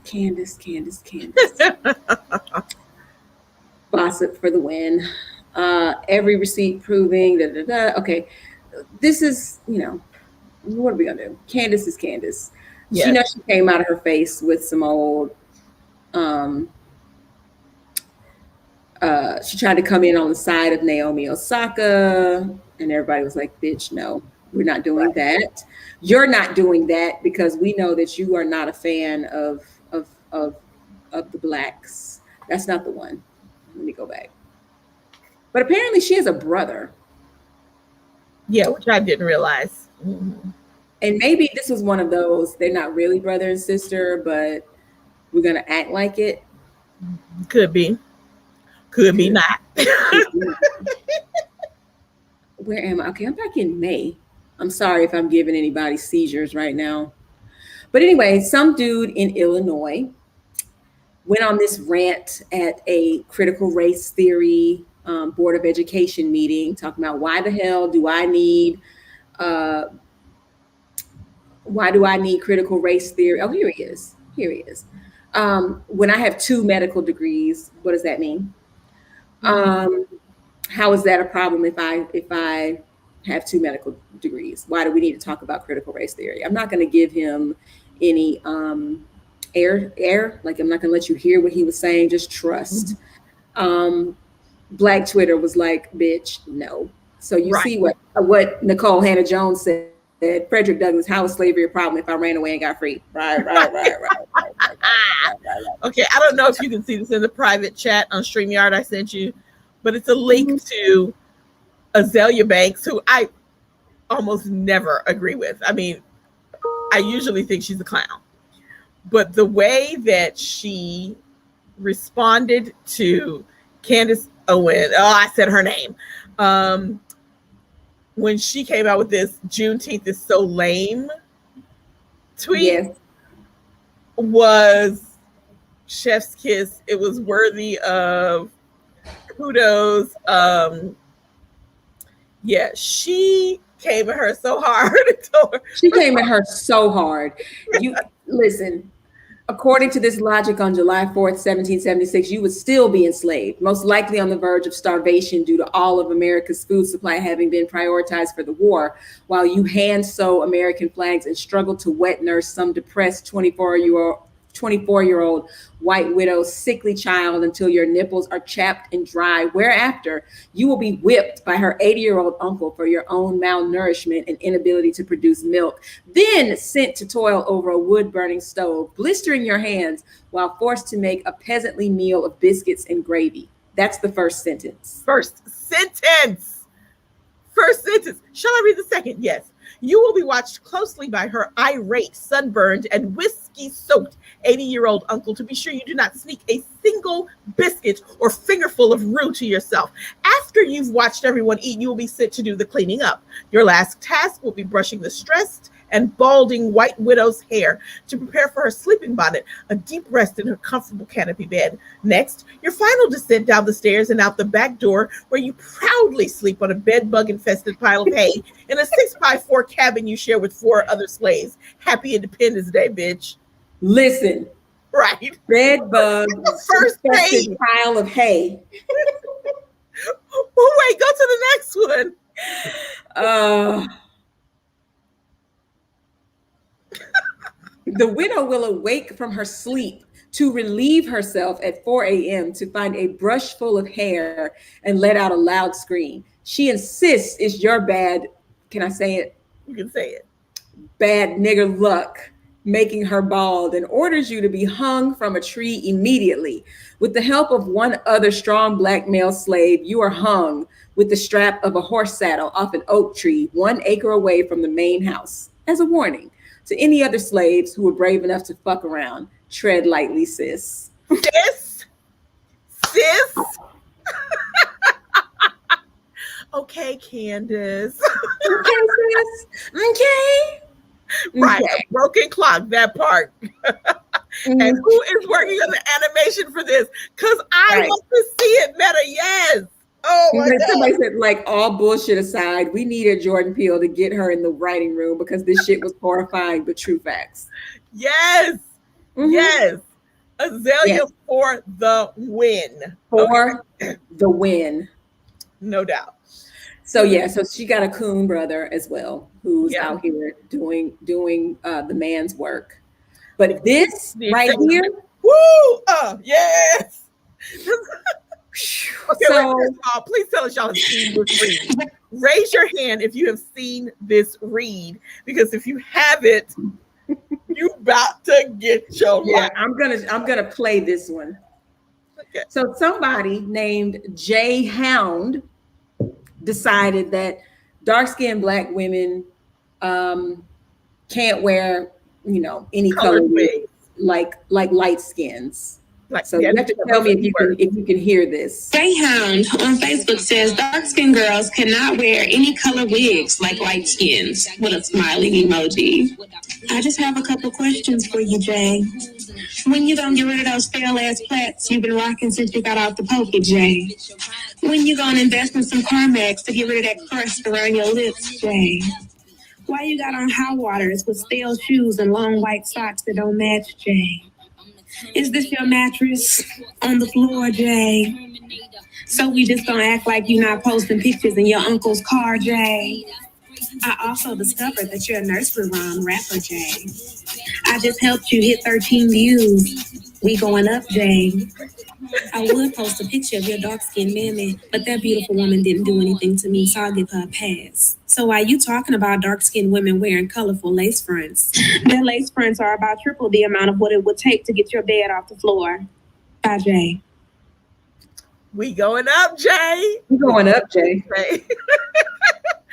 Speaker 1: Candace. Gossip for the win. Every receipt proving. Okay. This is, what are we gonna do? Candace is Candace. Yes. She came out of her face with some old. She tried to come in on the side of Naomi Osaka, and everybody was like, bitch, no, we're not doing that. You're not doing that because we know that you are not a fan of the blacks. That's not the one. Let me go back. But apparently she has a brother.
Speaker 2: Yeah, which I didn't realize.
Speaker 1: And maybe this was one of those, they're not really brother and sister, but we're going to act like it.
Speaker 2: Could be. Could be not.
Speaker 1: Where am I? Okay, I'm back in May. I'm sorry if I'm giving anybody seizures right now. But anyway, some dude in Illinois went on this rant at a critical race theory Board of Education meeting, talking about why the hell do I need critical race theory? Oh, here he is. When I have 2 medical degrees, what does that mean? How is that a problem if I have 2 medical degrees? Why do we need to talk about critical race theory? I'm not going to give him any air. Like, I'm not going to let you hear what he was saying. Just trust. Black Twitter was like, bitch, no. So you see what Nicole Hannah-Jones said. Frederick Douglass, how is slavery a problem if I ran away and got free? Right.
Speaker 2: Okay, I don't know if you can see this in the private chat on StreamYard I sent you, but it's a link to Azalea Banks, who I almost never agree with. I mean, I usually think she's a clown. But the way that she responded to Candace Owen, I said her name, when she came out with this Juneteenth is so lame tweet, was chef's kiss. It was worthy of kudos. She came at her so hard.
Speaker 1: She came at her so hard. You listen. According to this logic, on July 4th, 1776, you would still be enslaved, most likely on the verge of starvation due to all of America's food supply having been prioritized for the war, while you hand sew American flags and struggle to wet nurse some depressed 24-year-old 24-year-old white widow's sickly child until your nipples are chapped and dry, whereafter you will be whipped by her 80-year-old uncle for your own malnourishment and inability to produce milk, then sent to toil over a wood-burning stove, blistering your hands while forced to make a peasantly meal of biscuits and gravy. That's the first sentence.
Speaker 2: First sentence. Shall I read the second? Yes. You will be watched closely by her irate, sunburned, and whiskey-soaked 80-year-old uncle to be sure you do not sneak a single biscuit or fingerful of roux to yourself. After you've watched everyone eat, you will be sent to do the cleaning up. Your last task will be brushing the stressed and balding white widow's hair to prepare for her sleeping bonnet, a deep rest in her comfortable canopy bed. Next, your final descent down the stairs and out the back door, where you proudly sleep on a bed-bug-infested pile of hay in a 6x4 cabin you share with 4 other slaves. Happy Independence Day, bitch.
Speaker 1: Listen.
Speaker 2: Right.
Speaker 1: Bed-bug,
Speaker 2: first page.
Speaker 1: Pile of hay.
Speaker 2: Well, wait, go to the next one.
Speaker 1: The widow will awake from her sleep to relieve herself at 4 a.m. to find a brush full of hair and let out a loud scream. She insists it's your bad, can I say it?
Speaker 2: You can say it.
Speaker 1: Bad nigger luck making her bald, and orders you to be hung from a tree immediately. With the help of one other strong black male slave, you are hung with the strap of a horse saddle off an oak tree 1 acre away from the main house as a warning to any other slaves who were brave enough to fuck around. Tread lightly, sis.
Speaker 2: Sis? Okay, Candace.
Speaker 1: Okay, sis. Okay.
Speaker 2: Right,
Speaker 1: Okay.
Speaker 2: broken clock, that part. And who is working on the animation for this? Because I want to see it, Meta. Yes. Oh my God.
Speaker 1: Somebody said, like, all bullshit aside, we needed Jordan Peele to get her in the writing room because this shit was horrifying, but true facts.
Speaker 2: Yes. Yes. Azalea for the win.
Speaker 1: For the win.
Speaker 2: No doubt.
Speaker 1: So so she got a coon brother as well, who's out here doing the man's work. But this right here,
Speaker 2: woo! Yes. Okay,
Speaker 1: so
Speaker 2: please tell us y'all have seen this read. Raise your hand if you have seen this read, because if you haven't, you about to get your life.
Speaker 1: I'm gonna play this one.
Speaker 2: Okay.
Speaker 1: So somebody named Jay Hound decided that dark-skinned black women can't wear, any color wigs like light skins. So you have to tell me if you can hear this.
Speaker 3: Greyhound on Facebook says dark-skinned girls cannot wear any color wigs like light skins, with a smiling emoji. I just have a couple questions for you, Jay. When you gonna get rid of those pale-ass plaits you've been rocking since you got off the poker, Jay? When you gonna invest in some Carmex to get rid of that crust around your lips, Jay? Why you got on high waters with stale shoes and long white socks that don't match, Jay? Is this your mattress on the floor, Jay? So we just gonna act like you're not posting pictures in your uncle's car, Jay? I also discovered that you're a nursery rhyme rapper, Jay. I just helped you hit 13 views. We going up, Jay. I would post a picture of your dark-skinned mammy, but that beautiful woman didn't do anything to me, so I'll give her a pass. So why you talking about dark-skinned women wearing colorful lace fronts? Their lace fronts are about triple the amount of what it would take to get your bed off the floor. Bye, Jay.
Speaker 2: We going up, Jay.
Speaker 1: We going up, Jay.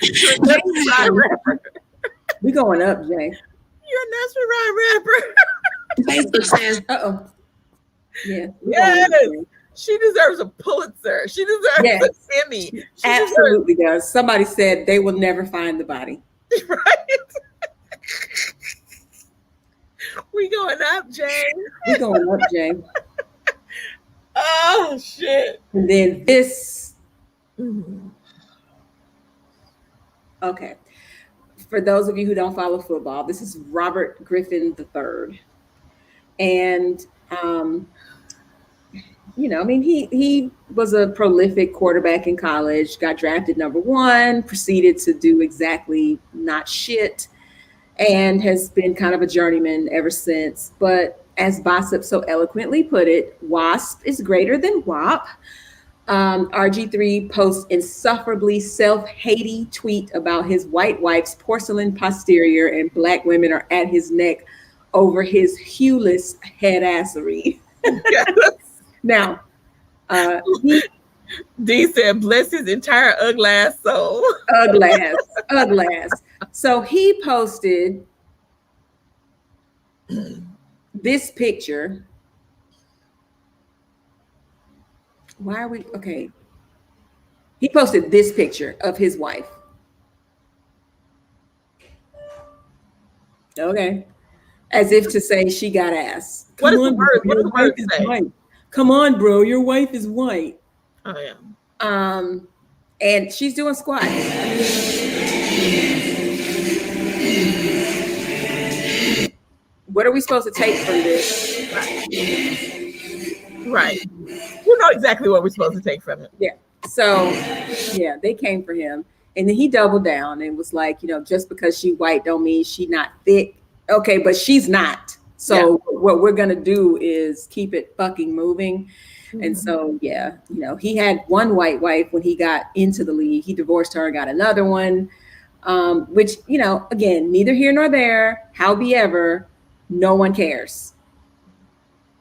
Speaker 2: You're a nursery rhyme rapper.
Speaker 1: We going up, Jay.
Speaker 2: You're a nursery rhyme rapper.
Speaker 3: Facebook says,
Speaker 1: Yeah.
Speaker 2: Yes. She deserves a Pulitzer. She deserves an Emmy. She
Speaker 1: absolutely does. Somebody said they will never find the body.
Speaker 2: Right? We going up, Jay.
Speaker 1: We going up, Jay.
Speaker 2: Oh, shit.
Speaker 1: And then this. Okay. For those of you who don't follow football, this is Robert Griffin III. And, he was a prolific quarterback in college, got drafted number 1, proceeded to do exactly not shit, and has been kind of a journeyman ever since. But as Bossip so eloquently put it, WASP is greater than WAP. RG3 posts insufferably self-hating tweet about his white wife's porcelain posterior and black women are at his neck over his hueless headassery. Now,
Speaker 2: D said, bless his entire ugly ass soul.
Speaker 1: ugly ass. So he posted this picture. Why are we okay? He posted this picture of his wife. Okay. As if to say she got ass.
Speaker 2: What does the word say?
Speaker 1: White. Come on, bro. Your wife is white.
Speaker 2: Oh yeah.
Speaker 1: And she's doing squats. What are we supposed to take from this?
Speaker 2: Right. You know exactly what we're supposed to take from it.
Speaker 1: Yeah. So, yeah, they came for him. And then he doubled down and was like, just because she white don't mean she not thick. Okay, but she's not. So what we're going to do is keep it fucking moving. Mm-hmm. And so, yeah, he had one white wife when he got into the league. He divorced her and got another one, which, again, neither here nor there. However, no one cares.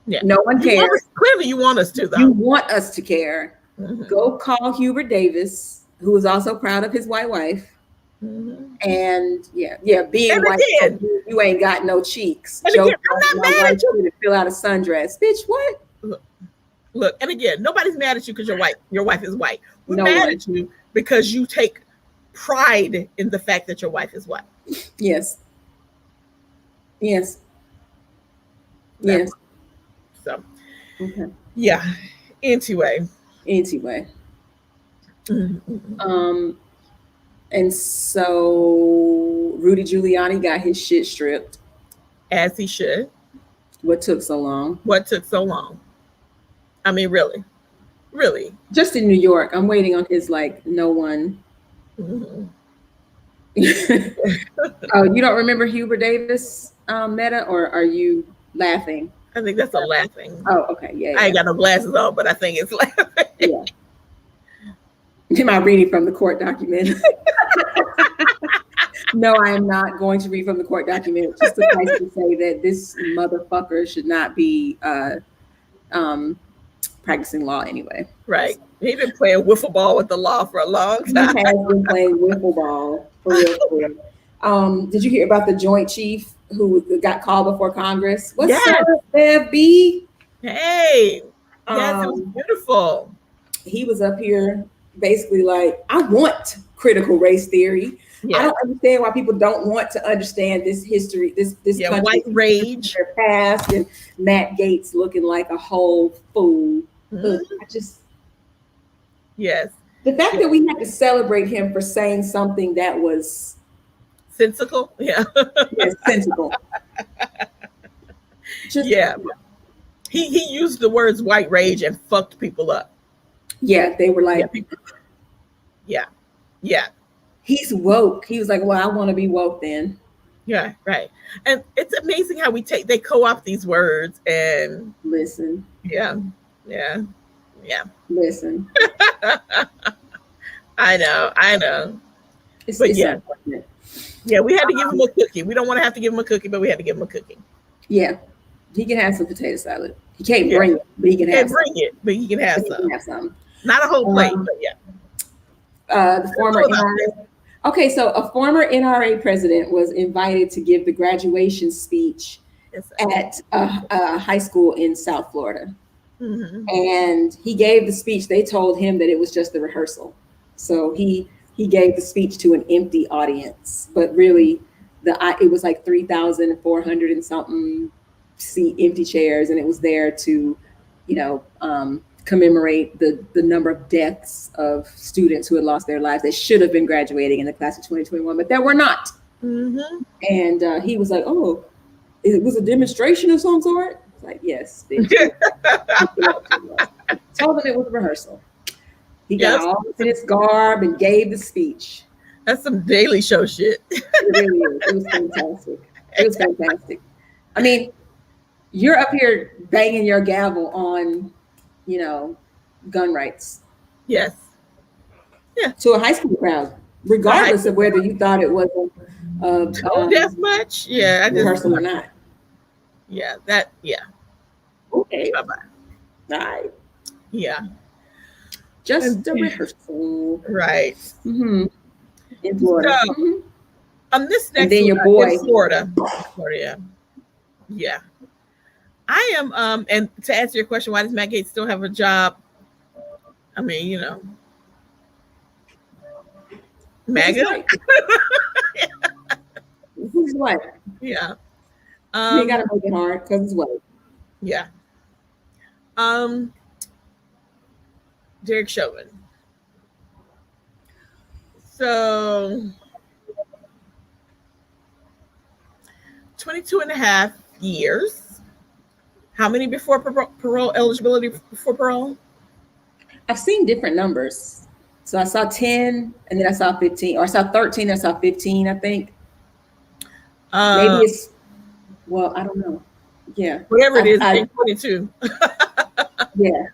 Speaker 2: Yeah.
Speaker 1: No one cares.
Speaker 2: Clearly, you want us to, though.
Speaker 1: You want us to care. Mm-hmm. Go call Hubert Davis, who is also proud of his white wife. Mm-hmm. And being white, you ain't got no cheeks.
Speaker 2: Again, I'm not mad at you
Speaker 1: to fill out a sundress, bitch. What?
Speaker 2: Look, and again, nobody's mad at you because you're white. Your wife is white. We're mad at you because you take pride in the fact that your wife is white.
Speaker 1: Yes.
Speaker 2: So, okay. Yeah. Anyway.
Speaker 1: Mm-hmm. And so Rudy Giuliani got his shit stripped.
Speaker 2: As he should.
Speaker 1: What took so long?
Speaker 2: I mean, really?
Speaker 1: Just in New York. I'm waiting on his no one. Mm-hmm. Oh, you don't remember Hubert Davis, Meta, or are you laughing?
Speaker 2: I think that's a laughing.
Speaker 1: Oh, okay. Yeah.
Speaker 2: I ain't got no glasses on, but I think it's laughing.
Speaker 1: Yeah. Am I reading from the court document? No, I am not going to read from the court document. Just suffice to say that this motherfucker should not be practicing law anyway.
Speaker 2: Right. He's been playing wiffle ball with the law for a long time.
Speaker 1: He has been playing wiffle ball for real. Did you hear about the Joint Chief who got called before Congress? What's up, FB?
Speaker 2: Hey. Yes, it was beautiful.
Speaker 1: He was up here basically I want critical race theory. Yeah. I don't understand why people don't want to understand this history, this country,
Speaker 2: white rage,
Speaker 1: their past, and Matt Gaetz looking like a whole fool. Mm-hmm. The fact that we had to celebrate him for saying something that was
Speaker 2: sensical,
Speaker 1: sensical.
Speaker 2: He used the words white rage and fucked people up.
Speaker 1: Yeah, they were like,
Speaker 2: yeah.
Speaker 1: He's woke. He was like, well, I want to be woke then.
Speaker 2: Yeah, right. And it's amazing how they co-opt these words and
Speaker 1: listen.
Speaker 2: Yeah.
Speaker 1: Listen.
Speaker 2: I know.
Speaker 1: It's
Speaker 2: we had to give him a cookie. We don't want to have to give him a cookie, but we had to give him a cookie.
Speaker 1: Yeah. He can have some potato salad. He can't bring it, but he can have
Speaker 2: he can have some.
Speaker 1: He can have some.
Speaker 2: Not a whole plate, but yeah.
Speaker 1: The former NRA. Okay, so a former NRA president was invited to give the graduation speech at a high school in South Florida. Mm-hmm. And he gave the speech. They told him that it was just the rehearsal. So he gave the speech to an empty audience, but really it was 3,400 and something seat empty chairs, and it was there to, commemorate the number of deaths of students who had lost their lives. They should have been graduating in the class of 2021, but there were not. Mm-hmm. And he was like, "Oh, it was a demonstration of some sort." It's like, yes, bitch. Told them it was a rehearsal. He got all in his garb and gave the speech.
Speaker 2: That's some Daily Show shit.
Speaker 1: It really is. It was fantastic. I mean, You're up here banging your gavel on, gun rights.
Speaker 2: Yes. Yeah.
Speaker 1: To a high school crowd, regardless of whether you thought it was
Speaker 2: tone deaf much. Yeah,
Speaker 1: rehearsal or not.
Speaker 2: Yeah,
Speaker 1: Okay.
Speaker 2: Bye-bye.
Speaker 1: All right.
Speaker 2: Yeah.
Speaker 1: Just a rehearsal.
Speaker 2: Right.
Speaker 1: Mm-hmm. In Florida.
Speaker 2: So, on this next
Speaker 1: and then your boy.
Speaker 2: Florida. Yeah. I am, and to answer your question, why does Matt Gaetz still have a job? I mean, MAGA.
Speaker 1: He's white.
Speaker 2: Yeah.
Speaker 1: You gotta make it hard because it's white.
Speaker 2: Yeah. Derek Chauvin. So 22 and a half years. How many before parole eligibility before parole?
Speaker 1: I've seen different numbers. So I saw 10 and then I saw 15, or I saw 13 and I saw 15, I think. Maybe it's, well, I don't know. Yeah.
Speaker 2: Whatever it is, 22.
Speaker 1: Yeah.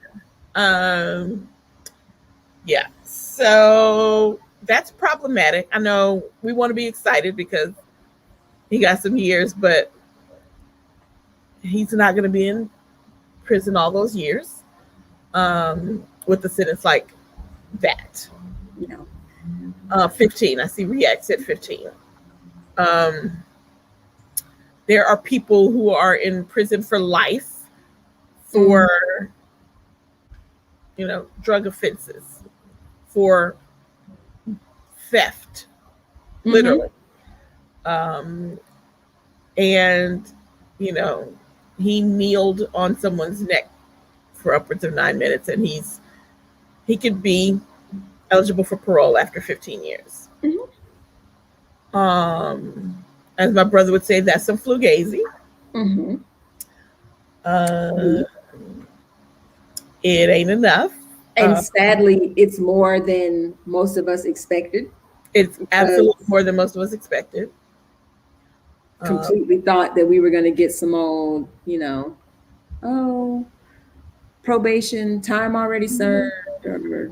Speaker 2: Yeah. So that's problematic. I know we want to be excited because he got some years, but he's not going to be in prison all those years with the sentence like that. 15. I see React at 15. There are people who are in prison for life for, drug offenses, for theft, literally. And, he kneeled on someone's neck for upwards of 9 minutes, and he could be eligible for parole after 15 years. As my brother would say, that's some flugazi. It ain't enough.
Speaker 1: And sadly, it's more than most of us expected.
Speaker 2: It's absolutely more than most of us expected.
Speaker 1: Completely thought that we were going to get some old, probation, time already served, or,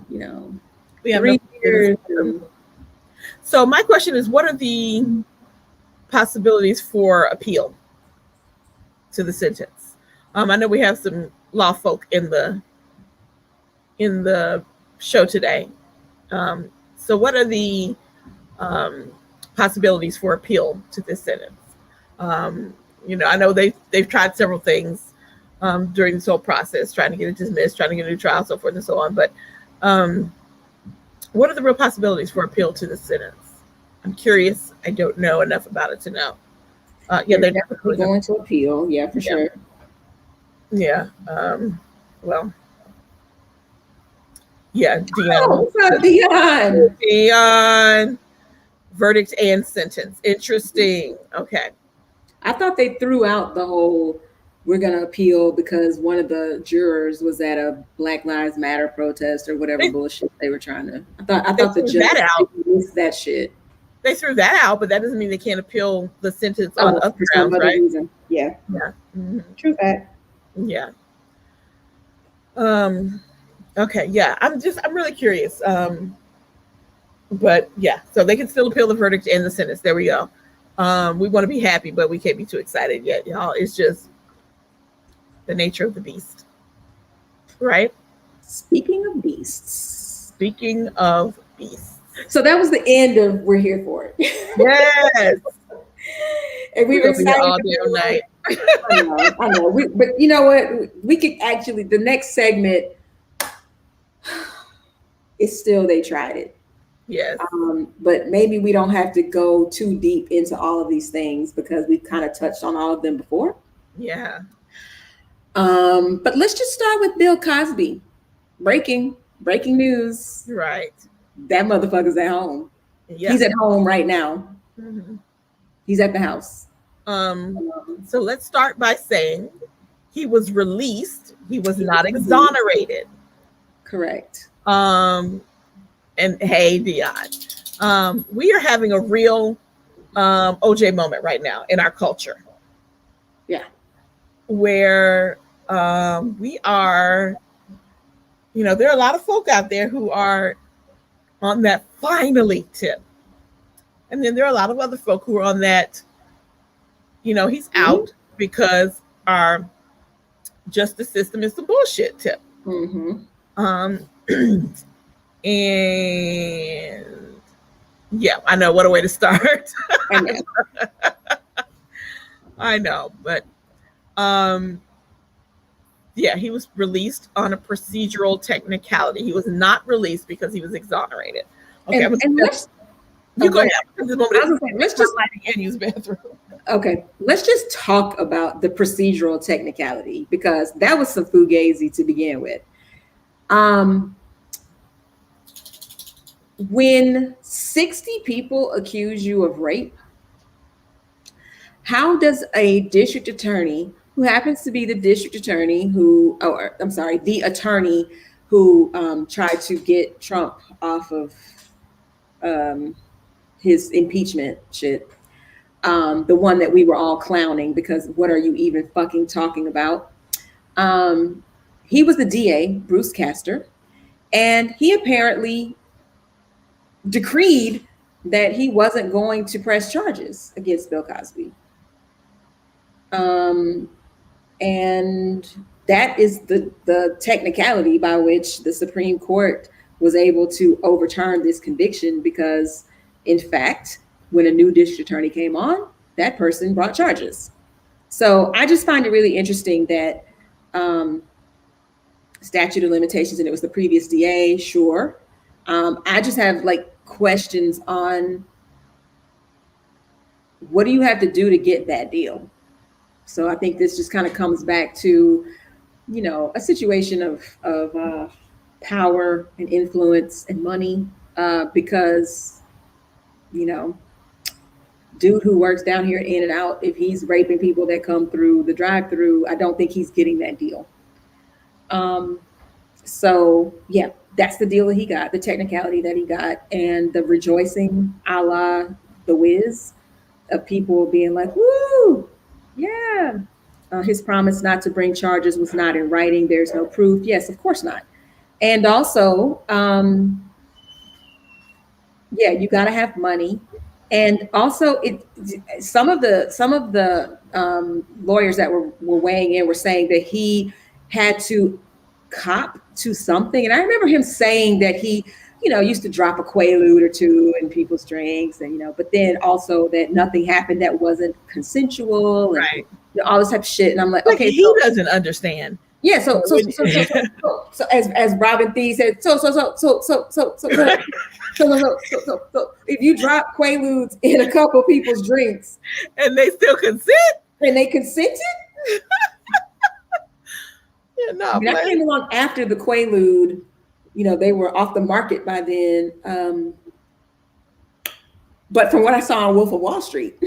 Speaker 2: we have
Speaker 1: 3 years.
Speaker 2: So my question is, what are the possibilities for appeal to the sentence? I know we have some law folk in the show today. So what are the possibilities for appeal to this sentence? I know they've tried several things during this whole process, trying to get it dismissed, trying to get a new trial, so forth and so on. But what are the real possibilities for appeal to the sentence? I'm curious. I don't know enough about it to know. They're
Speaker 1: definitely going to appeal. Yeah, for sure.
Speaker 2: Yeah. Well. Yeah, Dion. Verdict and sentence. Interesting. Okay.
Speaker 1: I thought they threw out the whole we're going to appeal because one of the jurors was at a Black Lives Matter protest or whatever bullshit they were trying to. I thought the judge missed that shit.
Speaker 2: They threw that out, but that doesn't mean they can't appeal the sentence on other grounds, right?
Speaker 1: Reason. Yeah.
Speaker 2: Yeah.
Speaker 1: True fact.
Speaker 2: Yeah. Okay. Yeah. I'm really curious. But yeah, so they can still appeal the verdict and the sentence. There we go. We want to be happy, but we can't be too excited yet, y'all. It's just the nature of the beast, right?
Speaker 1: Speaking of beasts. So that was the end of We're Here For It.
Speaker 2: Yes.
Speaker 1: And we were excited
Speaker 2: all damn night.
Speaker 1: I know. But you know what? We could actually, the next segment is still They Tried It.
Speaker 2: Yes.
Speaker 1: But maybe we don't have to go too deep into all of these things because we've kind of touched on all of them before.
Speaker 2: Yeah.
Speaker 1: But let's just start with Bill Cosby. Breaking news.
Speaker 2: Right.
Speaker 1: That motherfucker's at home. Yeah. He's at home right now. He's at the house.
Speaker 2: So let's start by saying he was released. He was not exonerated.
Speaker 1: Correct.
Speaker 2: And hey, Dion, we are having a real OJ moment right now in our culture.
Speaker 1: Yeah.
Speaker 2: where we are, there are a lot of folk out there who are on that finally tip. And then there are a lot of other folk who are on that, he's out because our justice system is the bullshit tip. And yeah, I know, what a way to start. I know, but yeah, he was released on a procedural technicality. He was not released because he was exonerated. Okay, let's just use bathroom.
Speaker 1: Okay, let's just talk about the procedural technicality, because that was some fugazi to begin with. When 60 people accuse you of rape, how does a district attorney, who happens to be the district attorney the attorney who tried to get Trump off of his impeachment shit, the one that we were all clowning because what are you even fucking talking about? He was the DA, Bruce Castor, and he apparently decreed that he wasn't going to press charges against Bill Cosby. And that is the technicality by which the Supreme Court was able to overturn this conviction, because in fact, when a new district attorney came on, that person brought charges. So I just find it really interesting that statute of limitations, and it was the previous DA, sure. I just have questions on what do you have to do to get that deal? So I think this just kind of comes back to, a situation of power and influence and money, because, dude who works down here in and out, if he's raping people that come through the drive-through, I don't think he's getting that deal. So yeah, that's the deal that he got, the technicality that he got, and the rejoicing a la The Wiz of people being like, woo, yeah. His promise not to bring charges was not in writing. There's no proof. Yes, of course not. And also, yeah, you got to have money. And also, some of the lawyers that were weighing in were saying that he had to cop to something. And I remember him saying that he, used to drop a Quaalude or two in people's drinks, and but then also that nothing happened that wasn't consensual, and
Speaker 2: right.
Speaker 1: All this type of shit. And I'm like, okay,
Speaker 2: he doesn't understand.
Speaker 1: Yeah, so as Robin Thede said, so if you drop Quaaludes in a couple people's drinks
Speaker 2: and they still consent,
Speaker 1: and they consented.
Speaker 2: Yeah, no,
Speaker 1: that came along after the Quaalude. They were off the market by then. But from what I saw on Wolf of Wall Street,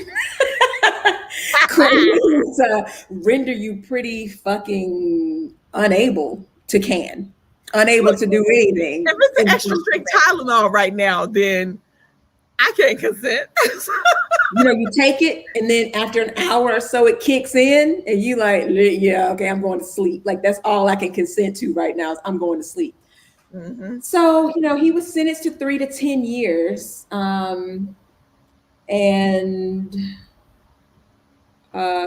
Speaker 1: Quaaludes render you pretty fucking unable to can, unable to do anything.
Speaker 2: If it's an extra strict Tylenol right now, then I can't consent.
Speaker 1: You take it, and then after an hour or so, it kicks in, and you like, yeah, okay, I'm going to sleep. That's all I can consent to right now is I'm going to sleep. Mm-hmm. So, he was sentenced to 3 to 10 years, and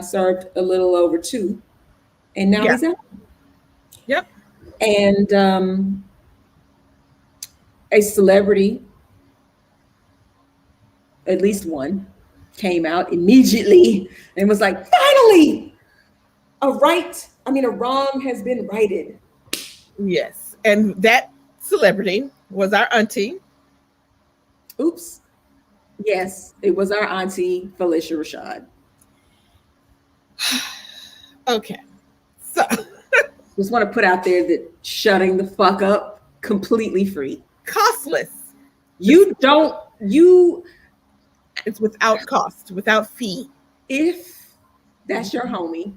Speaker 1: served a little over 2, and now he's out.
Speaker 2: Yep.
Speaker 1: And a celebrity, at least one, came out immediately and was like, finally, a wrong has been righted.
Speaker 2: Yes. And that celebrity was our auntie.
Speaker 1: Oops. Yes, it was our auntie, Felicia Rashad.
Speaker 2: Okay. So
Speaker 1: just want to put out there that shutting the fuck up, completely free.
Speaker 2: Costless.
Speaker 1: It's
Speaker 2: without cost, without fee.
Speaker 1: If that's your homie.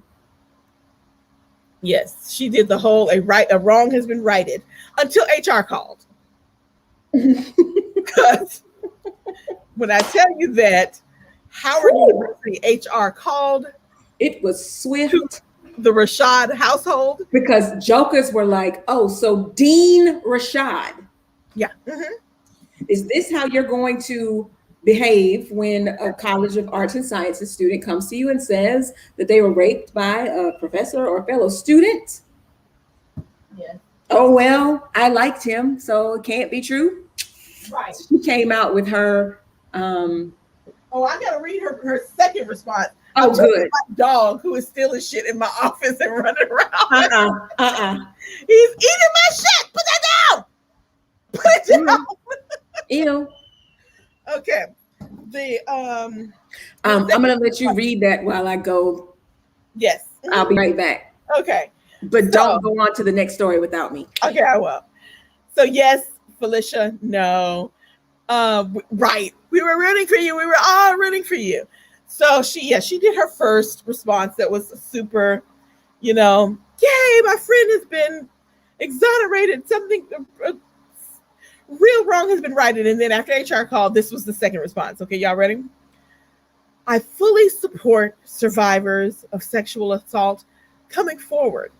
Speaker 2: Yes, she did the whole a wrong has been righted until HR called. Because when I tell you that Howard University HR called,
Speaker 1: it was swift
Speaker 2: the Rashad household.
Speaker 1: Because jokers were like, oh, so Dean Rashad.
Speaker 2: Yeah.
Speaker 1: Is this how you're going to behave when a College of Arts and Sciences student comes to you and says that they were raped by a professor or a fellow student?
Speaker 2: Yeah.
Speaker 1: Oh, well, I liked him, so it can't be true.
Speaker 2: Right.
Speaker 1: She came out with her.
Speaker 2: Oh, I gotta read her second response.
Speaker 1: Oh, good.
Speaker 2: My dog who is stealing shit in my office and running around. He's eating my shit. Put that down. Put it down.
Speaker 1: Ew.
Speaker 2: Okay.
Speaker 1: I'm gonna let you read that while I go.
Speaker 2: Yes.
Speaker 1: I'll be right back.
Speaker 2: Okay.
Speaker 1: But don't go on to the next story without me.
Speaker 2: Okay, I will. So yes, Felicia, no. Right. We were rooting for you. We were all rooting for you. So she did her first response that was super, yay, my friend has been exonerated. Something real wrong has been righted. And then after HR called, this was the second response. Okay, y'all ready? I fully support survivors of sexual assault coming forward.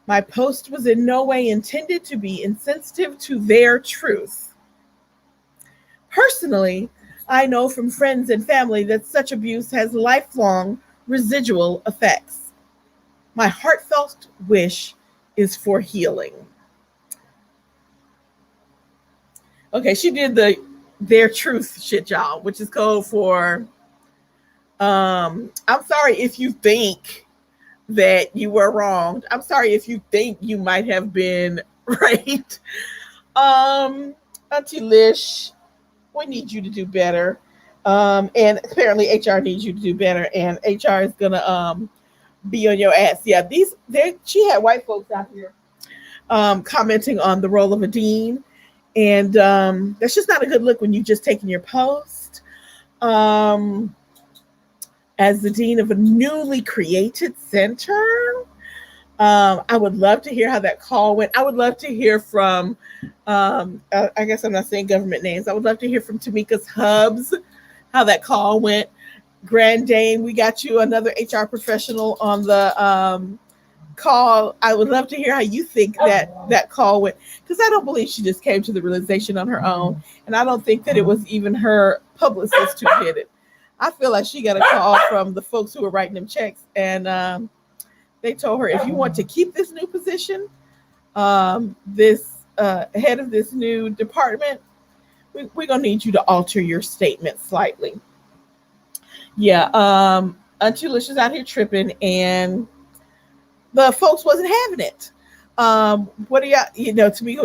Speaker 2: My post was in no way intended to be insensitive to their truth. Personally, I know from friends and family that such abuse has lifelong residual effects. My heartfelt wish is for healing. Okay, she did their truth shit, y'all, which is code for I'm sorry if you think that you were wronged. I'm sorry if you think you might have been raped. Auntie Lish, we need you to do better. And apparently HR needs you to do better. And HR is gonna be on your ass. Yeah, she had white folks out here commenting on the role of a dean. And that's just not a good look when you just taken your post. As the dean of a newly created center, I would love to hear how that call went. I would love to hear from, I guess I'm not saying government names. I would love to hear from Tamika's Hubs, how that call went. Grand Dame, we got you another HR professional on the call. I would love to hear how you think that call went, because I don't believe she just came to the realization on her own. And I don't think that it was even her publicist who did it. I feel like she got a call from the folks who were writing them checks, and they told her, if you want to keep this new position, this head of this new department, we're gonna need you to alter your statement slightly. Yeah, Auntie Alicia's out here tripping, and the folks wasn't having it. What do y'all? To me,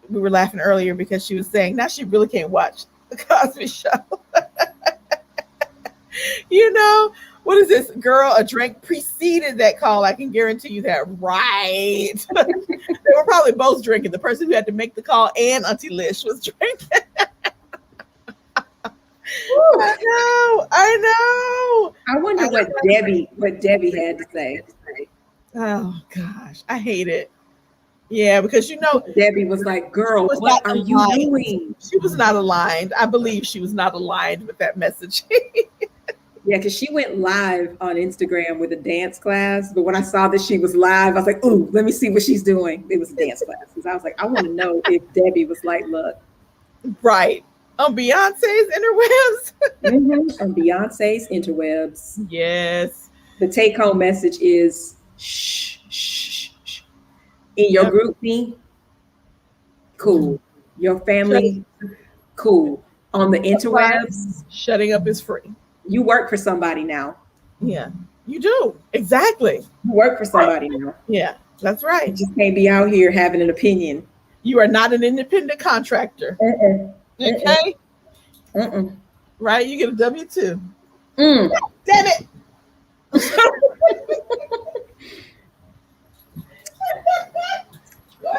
Speaker 2: we were laughing earlier because she was saying now she really can't watch the Cosby Show. What is this, girl? A drink preceded that call. I can guarantee you that, right? They were probably both drinking. The person who had to make the call and Auntie Lish was drinking. I know.
Speaker 1: I wonder what Debbie had to say.
Speaker 2: Oh gosh, I hate it. Yeah, because
Speaker 1: Debbie was like, "Girl, what are you doing?"
Speaker 2: She was not aligned. I believe she was not aligned with that message.
Speaker 1: Yeah, because she went live on Instagram with a dance class. But when I saw that she was live, I was like, ooh, let me see what she's doing. It was a dance class. Because I was like, I want to know if Debbie was like, look.
Speaker 2: Right. On Beyonce's interwebs.
Speaker 1: On Beyonce's interwebs.
Speaker 2: Yes.
Speaker 1: The take-home message is, shh, shh, shh. In your group, me, cool. Your family, cool. On the interwebs,
Speaker 2: shutting up is free.
Speaker 1: You work for somebody now.
Speaker 2: Yeah, you do. Exactly.
Speaker 1: You work for somebody now.
Speaker 2: Yeah, that's right.
Speaker 1: You just can't be out here having an opinion.
Speaker 2: You are not an independent contractor. Okay? Right? You get a W-2. Damn it.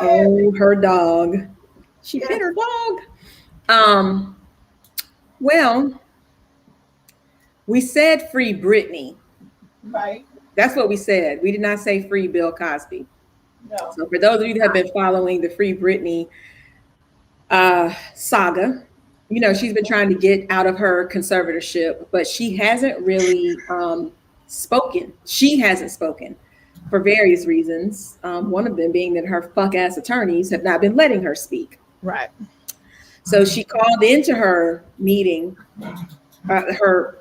Speaker 1: Oh, her dog. She bit her dog. Well, we said free Britney.
Speaker 2: Right.
Speaker 1: That's what we said. We did not say free Bill Cosby.
Speaker 2: No.
Speaker 1: So for those of you that have been following the free Britney saga, she's been trying to get out of her conservatorship, but she hasn't really spoken. She hasn't spoken. for various reasons. One of them being that her fuck ass attorneys have not been letting her speak.
Speaker 2: Right.
Speaker 1: So she called into her meeting, her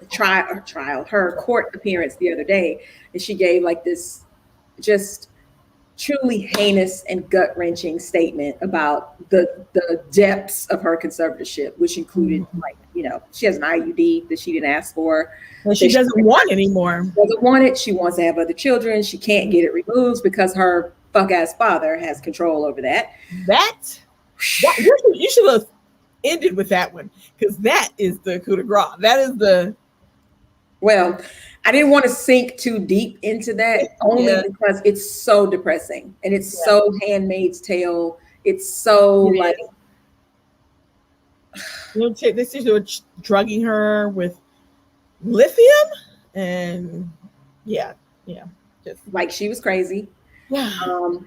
Speaker 1: court appearance the other day, and she gave like this just truly heinous and gut-wrenching statement about the depths of her conservatorship, which included like, she has an IUD that she didn't ask for.
Speaker 2: And she doesn't want anymore.
Speaker 1: Doesn't want it. She wants to have other children. She can't get it removed because her fuck ass father has control over that.
Speaker 2: You should have ended with that one, because that is the coup de grace. That is the.
Speaker 1: Well, I didn't want to sink too deep into that only because it's so depressing and it's so Handmaid's Tale. It's so like.
Speaker 2: This is drugging her with lithium and just
Speaker 1: like she was crazy. And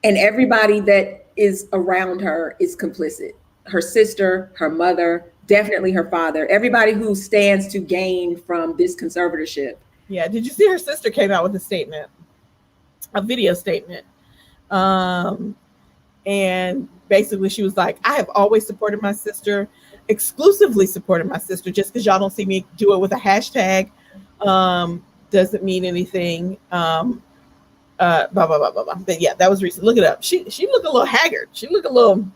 Speaker 1: everybody that is around her is complicit. Her sister, her mother, definitely her father, everybody who stands to gain from this conservatorship.
Speaker 2: Yeah. Did you see her sister came out with a video statement? And basically she was like, I have always supported my sister, exclusively supported my sister. Just because y'all don't see me do it with a hashtag doesn't mean anything. Blah, blah, blah, blah, blah. But yeah, that was recent. Look it up. She looked a little haggard. She looked a little,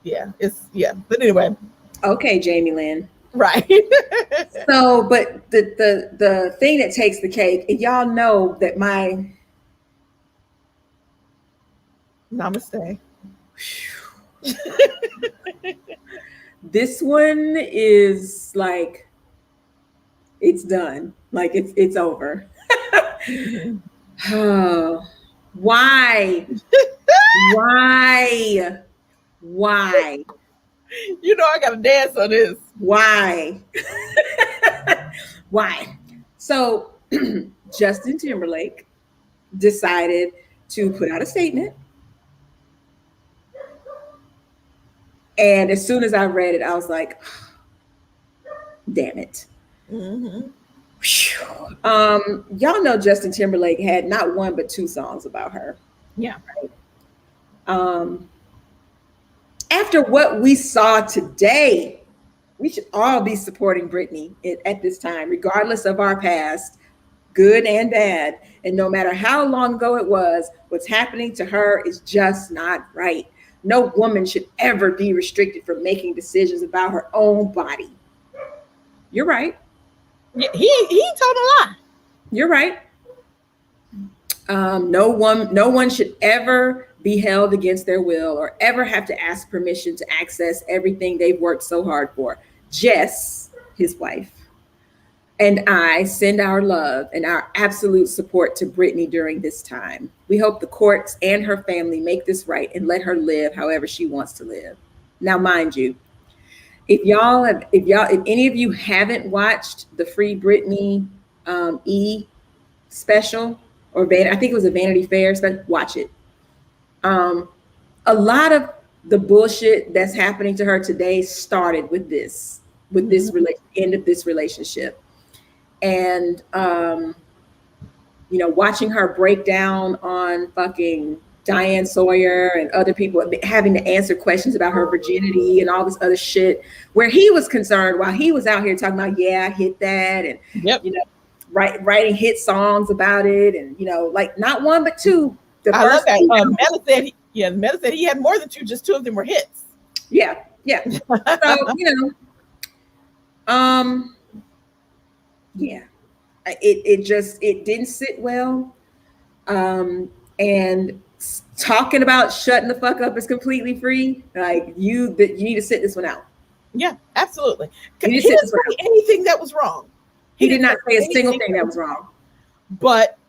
Speaker 2: but anyway.
Speaker 1: Okay, Jamie Lynn.
Speaker 2: Right.
Speaker 1: So, but the thing that takes the cake, and y'all know that my
Speaker 2: namaste.
Speaker 1: This one is like, it's done. Like it's over. Oh, why? Why?
Speaker 2: You know I gotta dance on this.
Speaker 1: Why? Why? So Justin Timberlake decided to put out a statement. And as soon as I read it, I was like, damn it.
Speaker 2: Mm-hmm.
Speaker 1: Y'all know Justin Timberlake had not one but two songs about her.
Speaker 2: Yeah.
Speaker 1: Right. After what we saw today, we should all be supporting Britney at this time, regardless of our past, good and bad. And no matter how long ago it was, what's happening to her is just not right. No woman should ever be restricted from making decisions about her own body. You're right.
Speaker 2: Yeah, he told a lie.
Speaker 1: You're right. No one should ever be held against their will or ever have to ask permission to access everything they've worked so hard for. Jess, his wife, and I send our love and our absolute support to Britney during this time. We hope the courts and her family make this right and let her live however she wants to live. Now, mind you, if any of you haven't watched the Free Britney special, or I think it was a Vanity Fair special, watch it. A lot of the bullshit that's happening to her today started with this end of this relationship. And watching her break down on fucking Diane Sawyer and other people having to answer questions about her virginity and all this other shit, where he was concerned while he was out here talking about, I hit that, and writing hit songs about it, and like not one but two.
Speaker 2: I love that. Meta said he had more than two, just two of them were hits.
Speaker 1: Yeah. So it didn't sit well. And talking about shutting the fuck up is completely free. Like you need to sit this one out.
Speaker 2: Yeah, absolutely. He didn't say anything that was wrong.
Speaker 1: He did not say a single thing that was wrong.
Speaker 2: But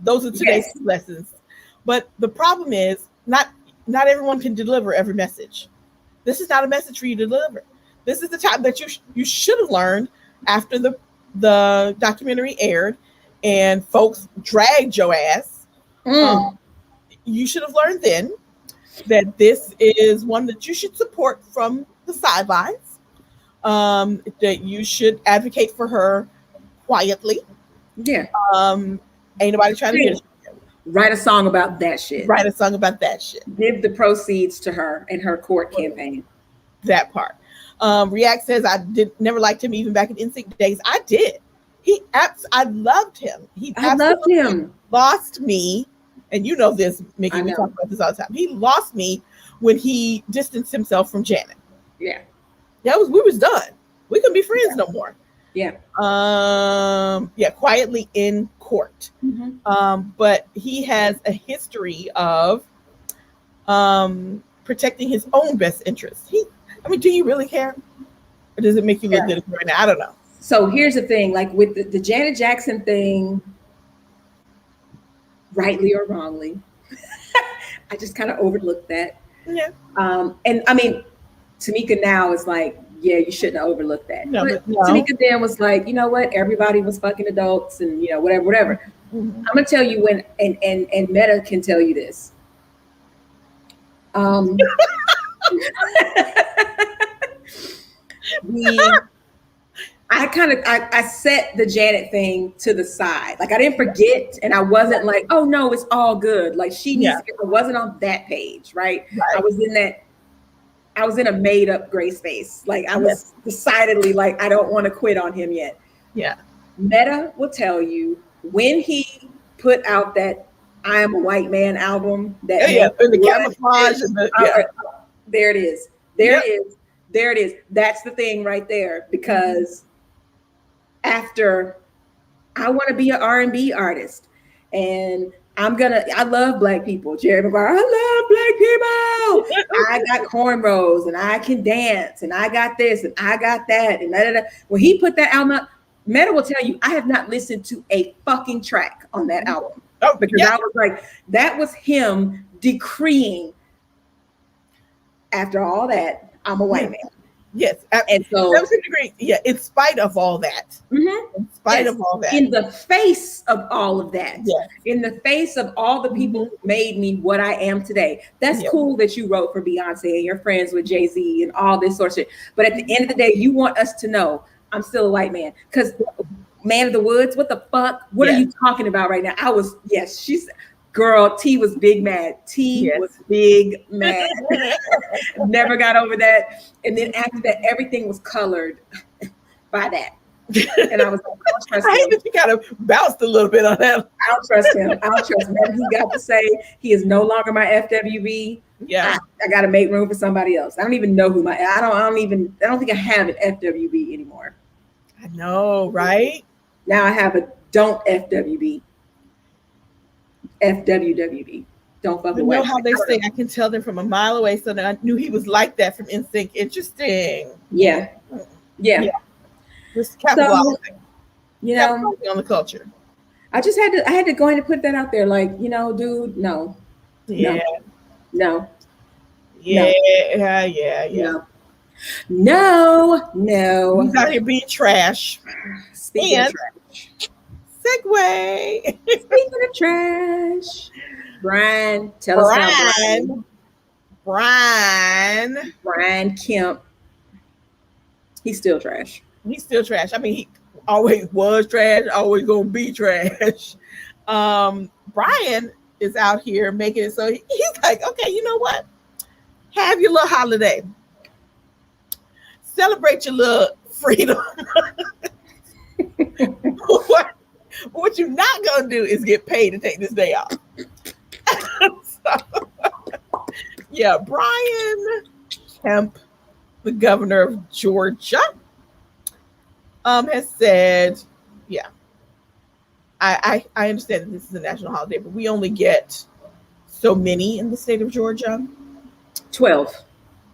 Speaker 2: those are today's lessons. But the problem is not everyone can deliver every message. This is not a message for you to deliver. This is the time that you should have learned after the documentary aired and folks dragged your ass. You should have learned then that this is one that you should support from the sidelines, that you should advocate for her quietly,
Speaker 1: Yeah.
Speaker 2: Ain't nobody trying to hear.
Speaker 1: Write a song about that shit.
Speaker 2: Write a song about that shit.
Speaker 1: Give the proceeds to her and her court campaign.
Speaker 2: That part. React says I never liked him even back in NSYNC days. I did. I loved him.
Speaker 1: I loved him.
Speaker 2: Lost me, and you know this, Mickey. We talk about this all the time. He lost me when he distanced himself from Janet.
Speaker 1: Yeah.
Speaker 2: We was done. We couldn't be friends no more.
Speaker 1: Yeah.
Speaker 2: Quietly in court.
Speaker 1: Mm-hmm.
Speaker 2: But he has a history of protecting his own best interests. Do you really care? Or does it make you look good right now? I don't know.
Speaker 1: So here's the thing, like with the Janet Jackson thing, rightly or wrongly, I just kind of overlooked that.
Speaker 2: Yeah.
Speaker 1: And I mean, Tamika now is like, yeah, you shouldn't have overlooked that.
Speaker 2: No,
Speaker 1: but Tamika then was like, you know what? Everybody was fucking adults and, you know, whatever. Mm-hmm. I'm going to tell you when, and Meta can tell you this. I set the Janet thing to the side. Like I didn't forget, and I wasn't like, oh no, it's all good. Like she needs to, I wasn't on that page, right? I was in a made up gray space. Like I was decidedly like, I don't want to quit on him yet. Yeah. Meta will tell you when he put out that I Am a White Man album, that
Speaker 2: and the camouflage and
Speaker 1: there it is. There it is. That's the thing right there. Because after I want to be an R&B artist and I love Black people. Jerry Maguire, I love Black people. I got cornrows and I can dance and I got this and I got that and da. When he put that album up, Meta will tell you I have not listened to a fucking track on that album. Oh, because I was like, that was him decreeing after all that, I'm a white man.
Speaker 2: Yes. And so, in spite of all that. Mm-hmm. In spite of all that.
Speaker 1: In the face of all of that. Yes. In the face of all the people who made me what I am today. That's cool that you wrote for Beyonce and you're friends with Jay-Z and all this sort of shit. But at the end of the day, you want us to know I'm still a white man. Because Man of the Woods, what the fuck? What are you talking about right now? She's... Girl, T was big mad. T was big mad. Never got over that. And then after that, everything was colored by that. And I was like, I don't trust him.
Speaker 2: I hate that you kind of bounced a little bit on that.
Speaker 1: I don't trust him. I don't trust him. He got to say he is no longer my FWB.
Speaker 2: Yeah.
Speaker 1: I got to make room for somebody else. I don't even know who I don't think I have an FWB anymore.
Speaker 2: I know, right?
Speaker 1: Now I have a don't FWB. FWWB. Don't fuck with.
Speaker 2: You know how they say I can tell them from a mile away, so I knew he was like that from NSYNC. Interesting.
Speaker 1: Yeah.
Speaker 2: Just capitalizing.
Speaker 1: You know,
Speaker 2: on the culture.
Speaker 1: I had to go ahead and put that out there. Like, you know, dude, no.
Speaker 2: Yeah.
Speaker 1: No.
Speaker 2: Yeah.
Speaker 1: No.
Speaker 2: He's out here being trash.
Speaker 1: Speaking of trash.
Speaker 2: Segue.
Speaker 1: Speaking of trash, Brian, tell us about Brian Kemp. He's still trash.
Speaker 2: I mean, he always was trash, always gonna be trash. Brian is out here making it so he's like, okay, you know what? Have your little holiday. Celebrate your little freedom. What you're not gonna do is get paid to take this day off. Brian Kemp, the governor of Georgia, has said, I understand that this is a national holiday, but we only get so many in the state of Georgia.
Speaker 1: 12.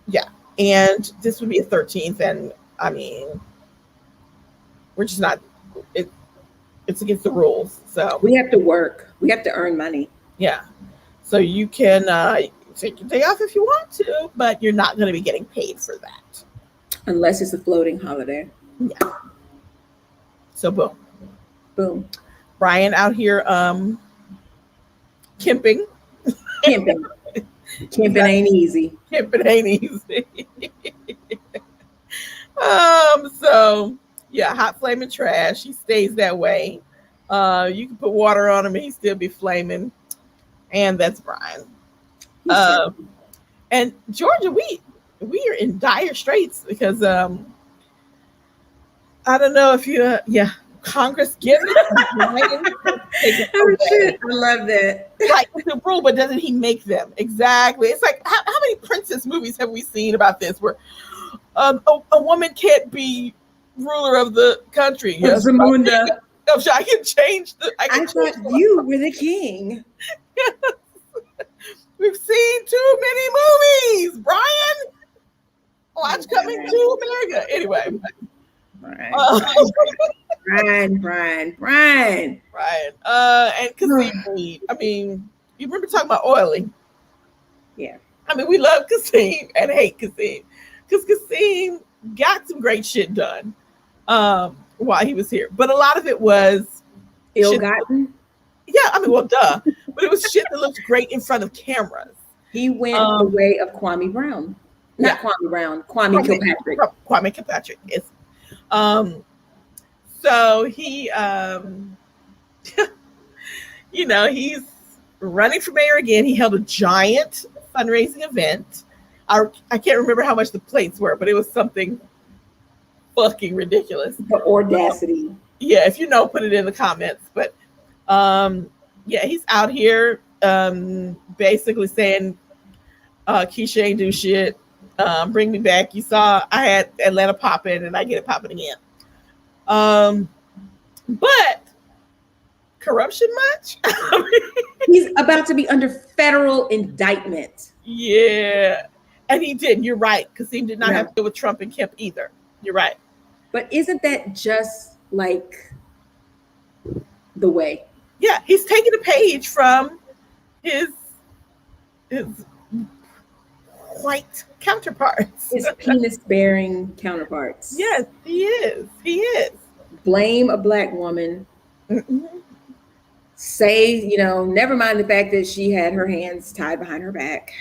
Speaker 2: Yeah, and this would be a 13th, and I mean, we're just not. It's against the rules. So
Speaker 1: we have to work. We have to earn money.
Speaker 2: Yeah. So you can take your day off if you want to, but you're not going to be getting paid for that.
Speaker 1: Unless it's a floating holiday.
Speaker 2: Yeah. So
Speaker 1: boom.
Speaker 2: Brian out here Kemping.
Speaker 1: Kemping ain't easy.
Speaker 2: Kemping ain't easy. Hot flaming trash. He stays that way. You can put water on him and he'd still be flaming. And that's Brian. And Georgia, we are in dire straits because I don't know if you Congress gives it.
Speaker 1: Oh shit! I love that.
Speaker 2: Like the rule, but doesn't he make them? Exactly. It's like how many princess movies have we seen about this where a woman can't be ruler of the country? Yes,
Speaker 1: Zamunda.
Speaker 2: I can change the.
Speaker 1: I thought you were the king.
Speaker 2: We've seen too many movies, Brian. Watch Coming to America. Anyway.
Speaker 1: Brian.
Speaker 2: And Kasim Reed. I mean, you remember talking about Oily?
Speaker 1: Yeah.
Speaker 2: I mean, we love Kasim and hate Kasim because Kasim got some great shit done while he was here, but a lot of it was
Speaker 1: ill-gotten.
Speaker 2: Yeah, I mean, well, duh, but it was shit that looked great in front of cameras.
Speaker 1: He went the way of Kwame Brown. Not Kwame Brown, Kwame Kilpatrick.
Speaker 2: Kwame Kilpatrick, yes. So he, he's running for mayor again. He held a giant fundraising event. I can't remember how much the plates were, but it was something fucking ridiculous.
Speaker 1: The audacity.
Speaker 2: Yeah, if you know, put it in the comments. But he's out here basically saying Keisha ain't do shit. Bring me back. You saw I had Atlanta popping and I get it popping again. But corruption much?
Speaker 1: He's about to be under federal indictment.
Speaker 2: Yeah. And he did. You're right. Because he did not have to deal with Trump and Kemp either. You're right.
Speaker 1: But isn't that just like the way?
Speaker 2: Yeah. He's taking a page from his white counterparts.
Speaker 1: His penis-bearing counterparts.
Speaker 2: Yes, he is. He is.
Speaker 1: Blame a black woman. Mm-hmm. Say, never mind the fact that she had her hands tied behind her back.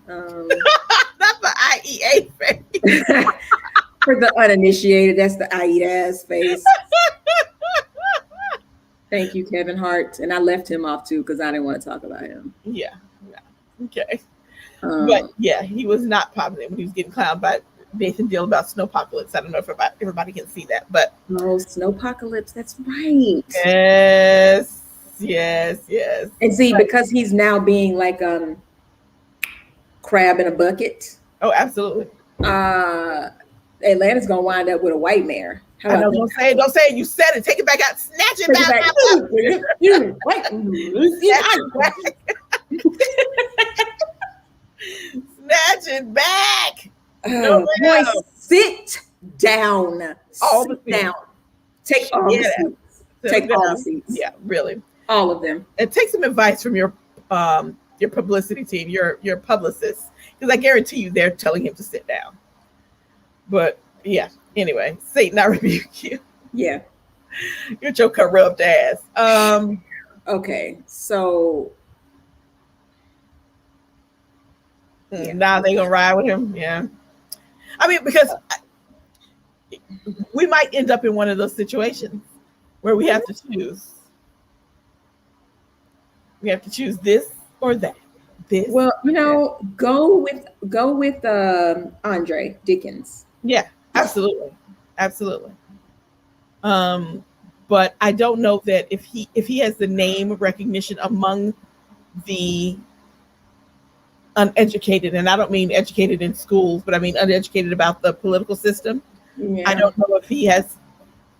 Speaker 2: That's the IEA face.
Speaker 1: For the uninitiated, that's the I eat ass face. Thank you, Kevin Hart. And I left him off too because I didn't want to talk about him.
Speaker 2: Yeah. Okay. But yeah, he was not popular when he was getting clowned by Nathan Deal about Snowpocalypse. I don't know if everybody can see that, but
Speaker 1: Snowpocalypse, that's right.
Speaker 2: Yes.
Speaker 1: And see, because he's now being like crab in a bucket.
Speaker 2: Oh, absolutely.
Speaker 1: Atlanta's gonna wind up with a white mayor.
Speaker 2: Don't say it. You said it. Take it back out. Snatch it back out. Snatch it back.
Speaker 1: Boy, sit down.
Speaker 2: Sit
Speaker 1: down. Take all the seats. Take all the seats.
Speaker 2: Yeah, really.
Speaker 1: All of them.
Speaker 2: And take some advice from your publicity team, your publicists, because I guarantee you they're telling him to sit down. But yeah, anyway, Satan, I rebuke you.
Speaker 1: Yeah.
Speaker 2: You're your corrupt ass.
Speaker 1: Okay, so
Speaker 2: now they're gonna ride with him. Yeah. I mean, because we might end up in one of those situations where we have to choose. We have to choose this or that. This.
Speaker 1: Well, go with Andre Dickens.
Speaker 2: Yeah, absolutely. But I don't know that if he has the name recognition among the uneducated, and I don't mean educated in schools, but I mean uneducated about the political system. Yeah. I don't know if he has,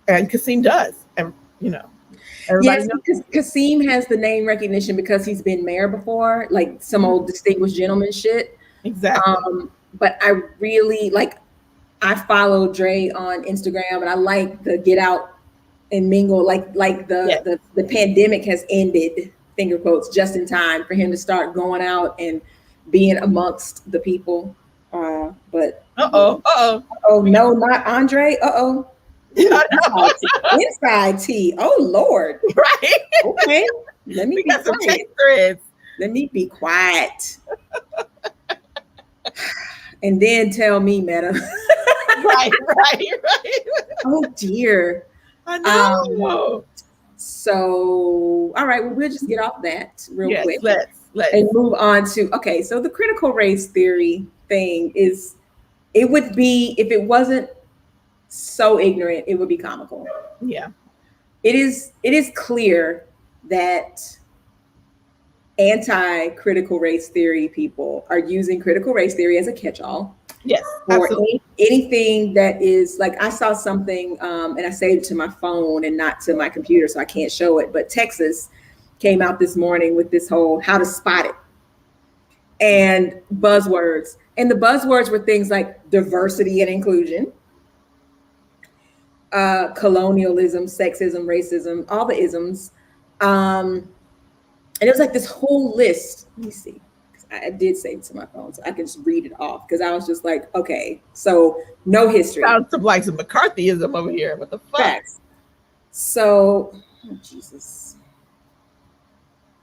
Speaker 2: and Kasim does, and
Speaker 1: yes, because Kasim has the name recognition because he's been mayor before, like some old distinguished gentleman shit.
Speaker 2: Exactly.
Speaker 1: But I really I follow Dre on Instagram, and I like the get out and mingle, like the pandemic has ended, finger quotes, just in time for him to start going out and being amongst the people. But no, not Andre. Inside tea. Oh Lord.
Speaker 2: Right.
Speaker 1: Okay. Let me be quiet. Let me be quiet. And then tell me, Meta.
Speaker 2: Right.
Speaker 1: Oh dear.
Speaker 2: I know.
Speaker 1: So, all right, well, we'll just get off that real quick.
Speaker 2: Let's
Speaker 1: and move on to, okay, so the critical race theory thing is, it would be, if it wasn't so ignorant, it would be comical.
Speaker 2: Yeah.
Speaker 1: It is clear that anti-critical race theory people are using critical race theory as a catch-all.
Speaker 2: Yes,
Speaker 1: or anything that is like, I saw something and I saved it to my phone and not to my computer, so I can't show it, but Texas came out this morning with this whole how to spot it and buzzwords, and the buzzwords were things like diversity and inclusion, colonialism, sexism, racism, all the isms, and it was like this whole list. Let me see, I did save it to my phone so I can just read it off, because I was just like, okay, so no history.
Speaker 2: Sounds like some McCarthyism over here. What the fuck? Facts.
Speaker 1: So, oh, Jesus,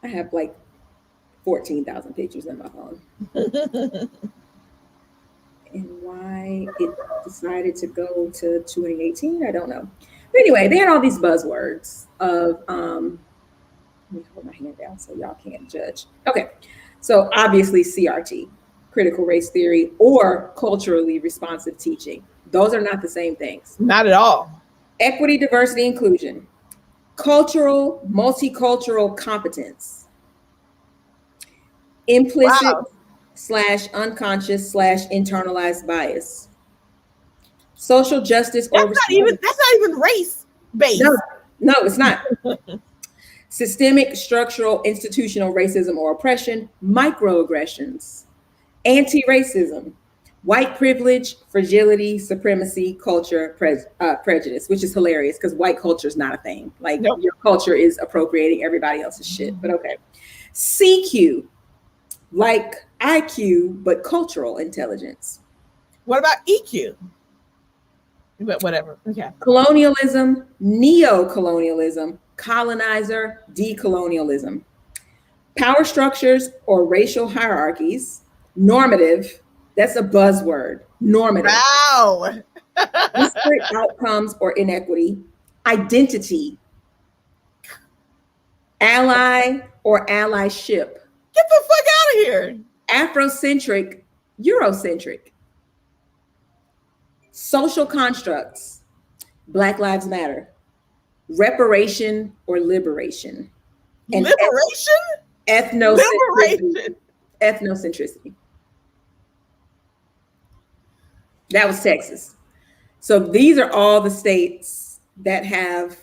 Speaker 1: I have like 14,000 pictures in my phone. And why it decided to go to 2018, I don't know. But anyway, they had all these buzzwords of, let me hold my hand down so y'all can't judge. Okay. So obviously CRT, critical race theory, or culturally responsive teaching. Those are not the same things.
Speaker 2: Not at all.
Speaker 1: Equity, diversity, inclusion, cultural, multicultural competence, implicit / unconscious / internalized bias, social justice.
Speaker 2: That's not even race based.
Speaker 1: No, it's not. Systemic, structural, institutional racism or oppression, microaggressions, anti-racism, white privilege, fragility, supremacy, culture, prejudice, which is hilarious because white culture is not a thing. Like, your culture is appropriating everybody else's shit, but okay. CQ, like IQ, but cultural intelligence.
Speaker 2: What about EQ? But whatever. Okay.
Speaker 1: Colonialism, neo-colonialism, colonizer, decolonialism, power structures or racial hierarchies, normative, that's a buzzword, normative.
Speaker 2: Wow.
Speaker 1: Disparate outcomes or inequity, identity, ally or allyship.
Speaker 2: Get the fuck out of here.
Speaker 1: Afrocentric, Eurocentric, social constructs, Black Lives Matter, reparation or liberation, and ethnocentricity. That was Texas. So these are all the states that have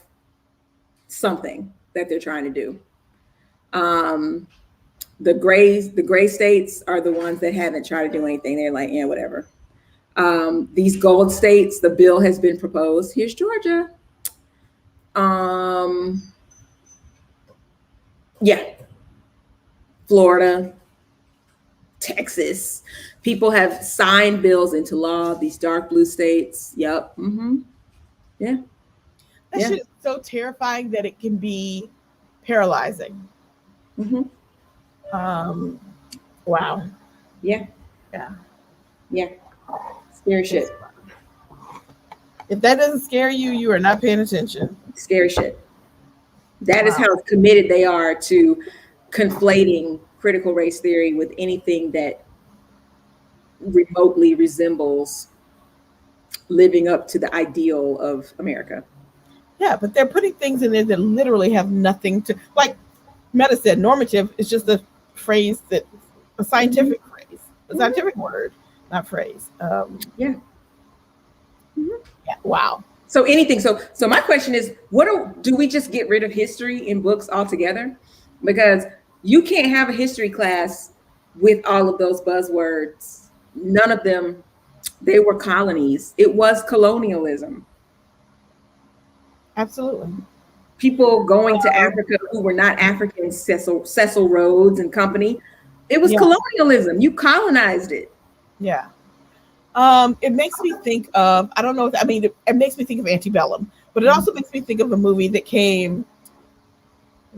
Speaker 1: something that they're trying to do. The gray states are the ones that haven't tried to do anything. They're like, yeah, whatever. These gold states, the bill has been proposed. Here's Georgia. Florida, Texas. People have signed bills into law. These dark blue states. Yep. Mm-hmm. Yeah.
Speaker 2: That shit is so terrifying that it can be paralyzing.
Speaker 1: Mm-hmm.
Speaker 2: Wow.
Speaker 1: Yeah.
Speaker 2: Yeah.
Speaker 1: Yeah. Scary shit.
Speaker 2: If that doesn't scare you, you are not paying attention.
Speaker 1: Scary shit. That is how committed they are to conflating critical race theory with anything that remotely resembles living up to the ideal of America.
Speaker 2: Yeah, but they're putting things in there that literally have nothing to, like Meta said, normative is just a phrase that, a scientific phrase, a scientific word, not phrase.
Speaker 1: Yeah.
Speaker 2: Wow.
Speaker 1: So anything. So my question is, do we just get rid of history in books altogether? Because you can't have a history class with all of those buzzwords. None of them, they were colonies. It was colonialism.
Speaker 2: Absolutely.
Speaker 1: People going to Africa who were not Africans, Cecil Rhodes and company. It was colonialism. You colonized it.
Speaker 2: Yeah. It makes me think of, I don't know, it makes me think of Antebellum, but it also makes me think of a movie that came,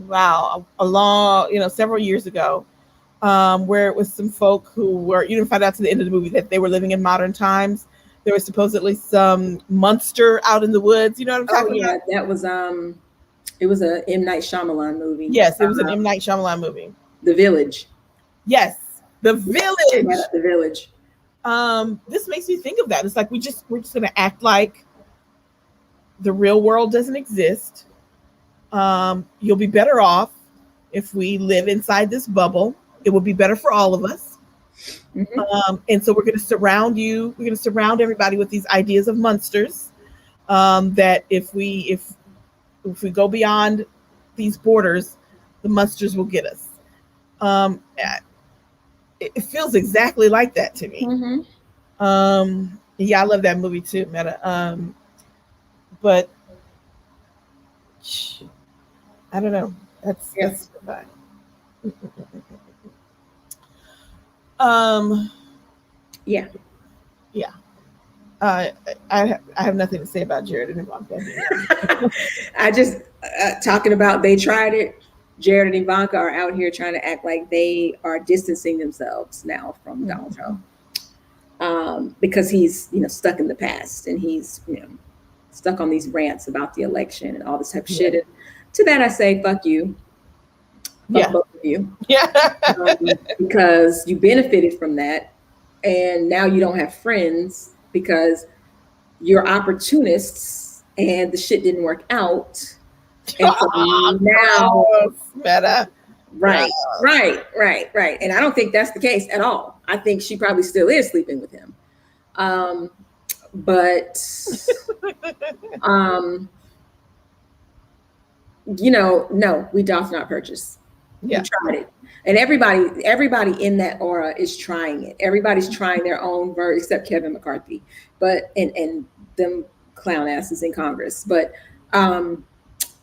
Speaker 2: several years ago, where it was some folk who were, you didn't find out to the end of the movie that they were living in modern times. There was supposedly some monster out in the woods. You know what I'm talking about?
Speaker 1: That was, It was a M. Night Shyamalan movie.
Speaker 2: Yes, it was an M. Night Shyamalan movie.
Speaker 1: The Village.
Speaker 2: Yes, The Village.
Speaker 1: The Village.
Speaker 2: This makes me think of that. It's like we're just gonna act like the real world doesn't exist. You'll be better off if we live inside this bubble. It will be better for all of us. Mm-hmm. And so we're going to surround you. We're going to surround everybody with these ideas of monsters. That if we go beyond these borders, the monsters will get us. It feels exactly like that to me. Mm-hmm. Yeah, I love that movie too, Meta. But I don't know. That's fine.
Speaker 1: Yeah.
Speaker 2: I have nothing to say about Jared and Ivanka.
Speaker 1: I just talking about they tried it. Jared and Ivanka are out here trying to act like they are distancing themselves now from Donald Trump, because he's stuck in the past and he's stuck on these rants about the election and all this type of shit. And to that I say, fuck you. Fuck both of you. Yeah. Because you benefited from that, and now you don't have friends because you're opportunists and the shit didn't work out. And so now,
Speaker 2: Meta.
Speaker 1: Right. And I don't think that's the case at all. I think she probably still is sleeping with him. But no, we doth not purchase. Yeah. We tried it. And everybody in that aura is trying it. Everybody's trying their own version, except Kevin McCarthy, but and them clown asses in Congress. But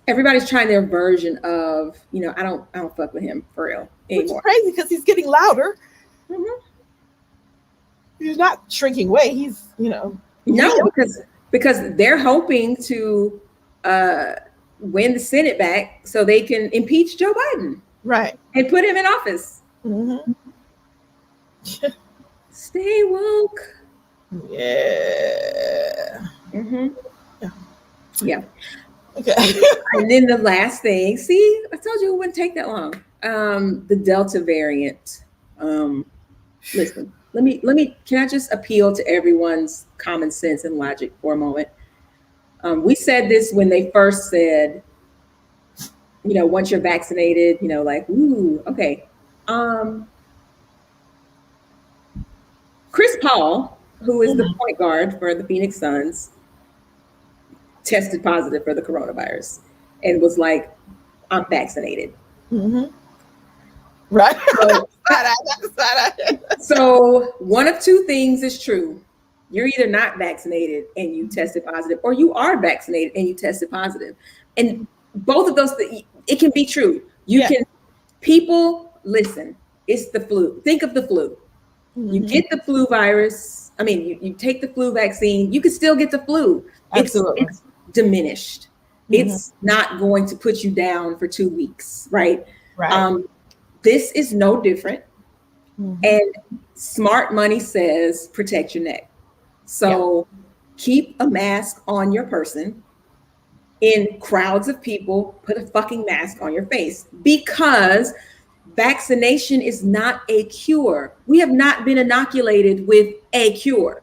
Speaker 1: everybody's trying their version of, I don't fuck with him for real anymore.
Speaker 2: Which is crazy because he's getting louder. Mm-hmm. He's not shrinking away. He's,
Speaker 1: No, because they're hoping to win the Senate back so they can impeach Joe Biden.
Speaker 2: Right.
Speaker 1: And put him in office. Mm-hmm. Stay woke.
Speaker 2: Yeah.
Speaker 1: Mm-hmm. Yeah. Okay. And then the last thing, see, I told you it wouldn't take that long. The Delta variant. Listen, let me, can I just appeal to everyone's common sense and logic for a moment? We said this when they first said, once you're vaccinated, like, ooh, okay. Chris Paul, who is the point guard for the Phoenix Suns, tested positive for the coronavirus and was like, I'm vaccinated. Mm-hmm.
Speaker 2: Right.
Speaker 1: So one of two things is true. You're either not vaccinated and you tested positive, or you are vaccinated and you tested positive. And both of those things, it can be true. People, listen, it's the flu. Think of the flu. Mm-hmm. You get the flu virus. I mean, you take the flu vaccine, you can still get the flu.
Speaker 2: Absolutely.
Speaker 1: It's diminished. Mm-hmm. It's not going to put you down for 2 weeks, right?
Speaker 2: Right.
Speaker 1: This is no different. Mm-hmm. And smart money says protect your neck. So keep a mask on your person. In crowds of people, put a fucking mask on your face, because vaccination is not a cure. We have not been inoculated with a cure.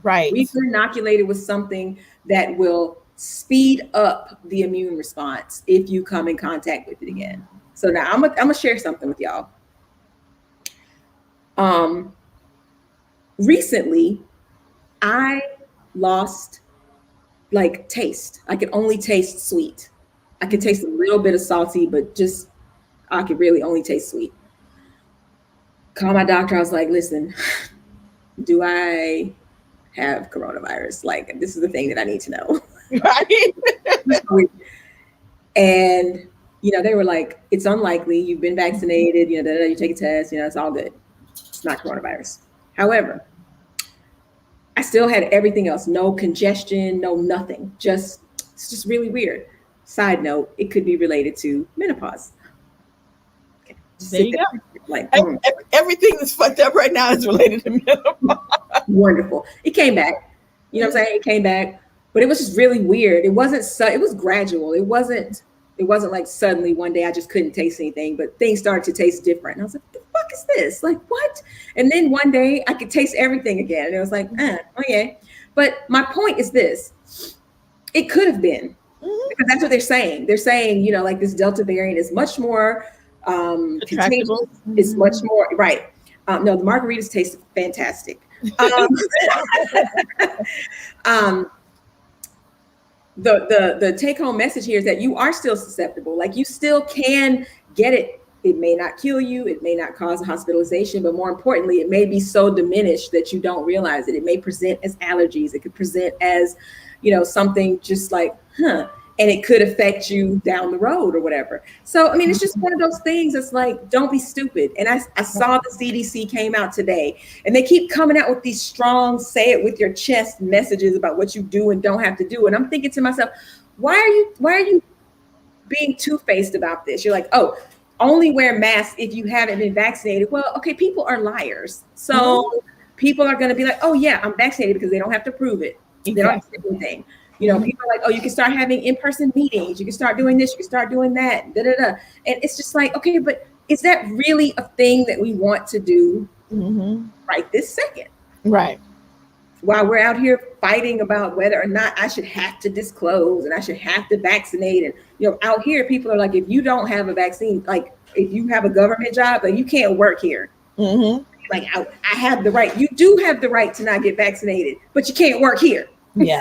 Speaker 2: Right.
Speaker 1: We've been inoculated with something that will speed up the immune response if you come in contact with it again. So now I'm gonna share something with y'all. Recently, I lost taste. I could only taste sweet. I could taste a little bit of salty, but I could really only taste sweet. Call my doctor. I was like, listen, do I have coronavirus? Like, this is the thing that I need to know. Right. And, they were like, it's unlikely. You've been vaccinated, you take a test, it's all good. It's not coronavirus. However, I still had everything else. No congestion, no nothing. It's just really weird. Side note, it could be related to menopause. Okay.
Speaker 2: There you go. Everything that's fucked up right now is related to menopause.
Speaker 1: Wonderful. It came back. You know what I'm saying? It came back, but it was just really weird. It wasn't it was gradual. It wasn't It wasn't like suddenly one day I just couldn't taste anything, but things started to taste different. And I was like, what the fuck is this? Like, what? And then one day I could taste everything again. And it was like, okay. But my point is this. It could have been, because that's what they're saying. They're saying, like this Delta variant is much more contagious. It's much more, right. No, the margaritas taste fantastic. The take home message here is that you are still susceptible. Like you still can get it. It may not kill you. It may not cause a hospitalization, but more importantly, it may be so diminished that you don't realize it. It may present as allergies. It could present as, something just like, and it could affect you down the road or whatever. So, I mean, it's just one of those things that's like, don't be stupid. And I saw the CDC came out today and they keep coming out with these strong, say it with your chest messages about what you do and don't have to do. And I'm thinking to myself, why are you being two-faced about this? You're like, oh, only wear masks if you haven't been vaccinated. Well, okay, people are liars. So people are going to be like, oh yeah, I'm vaccinated because they don't have to prove it. Exactly. They don't have to do anything. People are like, oh, you can start having in-person meetings. You can start doing this. You can start doing that. Da, da, da. And it's just like, okay, but is that really a thing that we want to do right this second?
Speaker 2: Right.
Speaker 1: While we're out here fighting about whether or not I should have to disclose and I should have to vaccinate. And, out here, people are like, if you don't have a vaccine, like if you have a government job, like you can't work here. Like I have the right. You do have the right to not get vaccinated, but you can't work here.
Speaker 2: Yeah.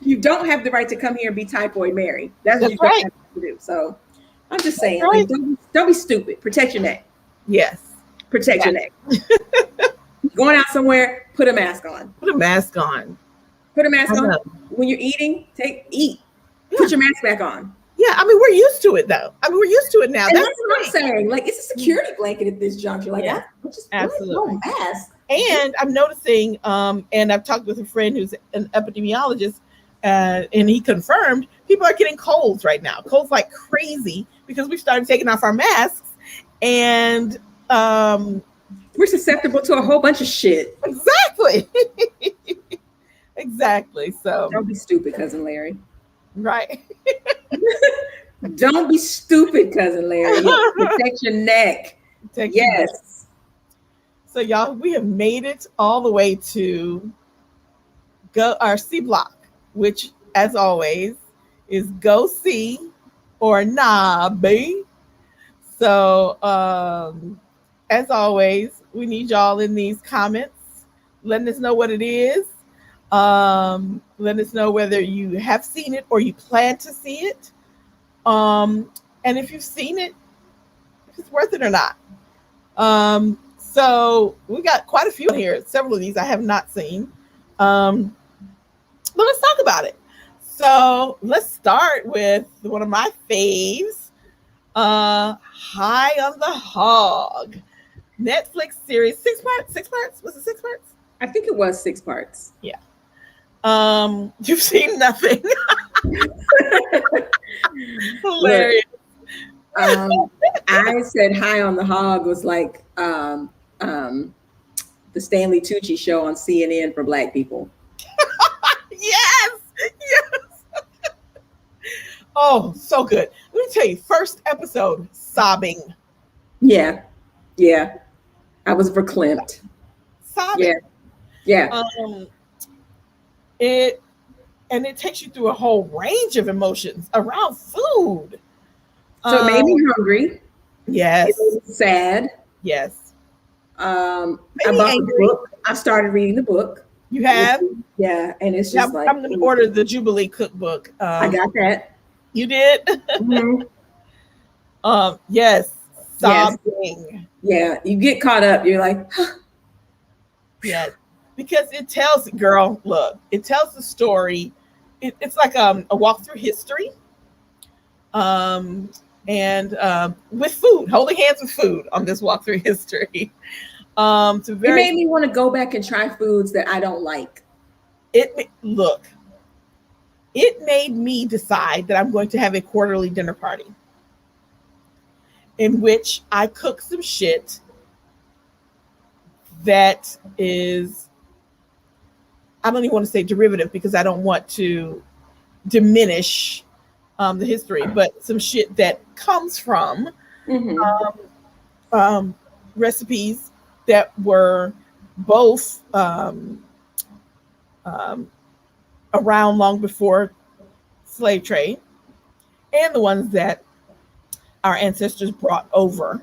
Speaker 1: You don't have the right to come here and be typhoid Mary. That's what you
Speaker 2: right.
Speaker 1: don't have to do. So I'm just saying, like, don't be stupid. Protect your neck.
Speaker 2: Yes.
Speaker 1: Protect your neck. Going out somewhere, put a mask on.
Speaker 2: Put a mask on.
Speaker 1: Put a mask on. When you're eating, eat. Yeah. Put your mask back on.
Speaker 2: Yeah, I mean, we're used to it though. I mean, we're used to it now.
Speaker 1: And that's what I'm saying. Like, it's a security blanket at this juncture. Like, I just
Speaker 2: absolutely.
Speaker 1: No mask.
Speaker 2: And I'm noticing, and I've talked with a friend who's an epidemiologist, and he confirmed people are getting colds right now. Colds like crazy because we started taking off our masks, and
Speaker 1: we're susceptible to a whole bunch of shit.
Speaker 2: Exactly. Exactly. So
Speaker 1: don't be stupid, Cousin Larry.
Speaker 2: Right.
Speaker 1: Don't be stupid, Cousin Larry. Protect your neck.
Speaker 2: Protect your neck. So y'all, we have made it all the way to our C block, which as always is go see or nah, B. So as always, we need y'all in these comments, letting us know what it is. Let us know whether you have seen it or you plan to see it. And if you've seen it, if it's worth it or not. So we got quite a few here. Several of these I have not seen. But let's talk about it. So let's start with one of my faves, High on the Hog. Netflix series, 6 parts? 6 parts? Was it 6 parts?
Speaker 1: I think it was 6 parts.
Speaker 2: Yeah. You've seen nothing. Hilarious.
Speaker 1: I said High on the Hog was like the Stanley Tucci show on CNN for Black people.
Speaker 2: Yes. Oh, so good. Let me tell you, first episode, sobbing.
Speaker 1: Yeah. I was verklempt.
Speaker 2: Sobbing.
Speaker 1: Yeah.
Speaker 2: It takes you through a whole range of emotions around food.
Speaker 1: So it made me hungry.
Speaker 2: Yes.
Speaker 1: It made me sad.
Speaker 2: Yes.
Speaker 1: I bought the book. I started reading the book.
Speaker 2: You have?
Speaker 1: Yeah. And it's just like
Speaker 2: I'm gonna order the Jubilee cookbook.
Speaker 1: I got that.
Speaker 2: You did?
Speaker 1: Mm-hmm.
Speaker 2: Yes. Sobbing.
Speaker 1: Yeah. You get caught up. You're like,
Speaker 2: yeah. Because it tells, girl, look, it tells the story. It's like a walk through history. And with food, holding hands with food on this walk through history.
Speaker 1: It made me want to go back and try foods that I don't like.
Speaker 2: It made me decide that I'm going to have a quarterly dinner party in which I cook some shit that is, I don't even want to say derivative because I don't want to diminish the history, but some shit that comes from recipes that were both around long before slave trade, and the ones that our ancestors brought over,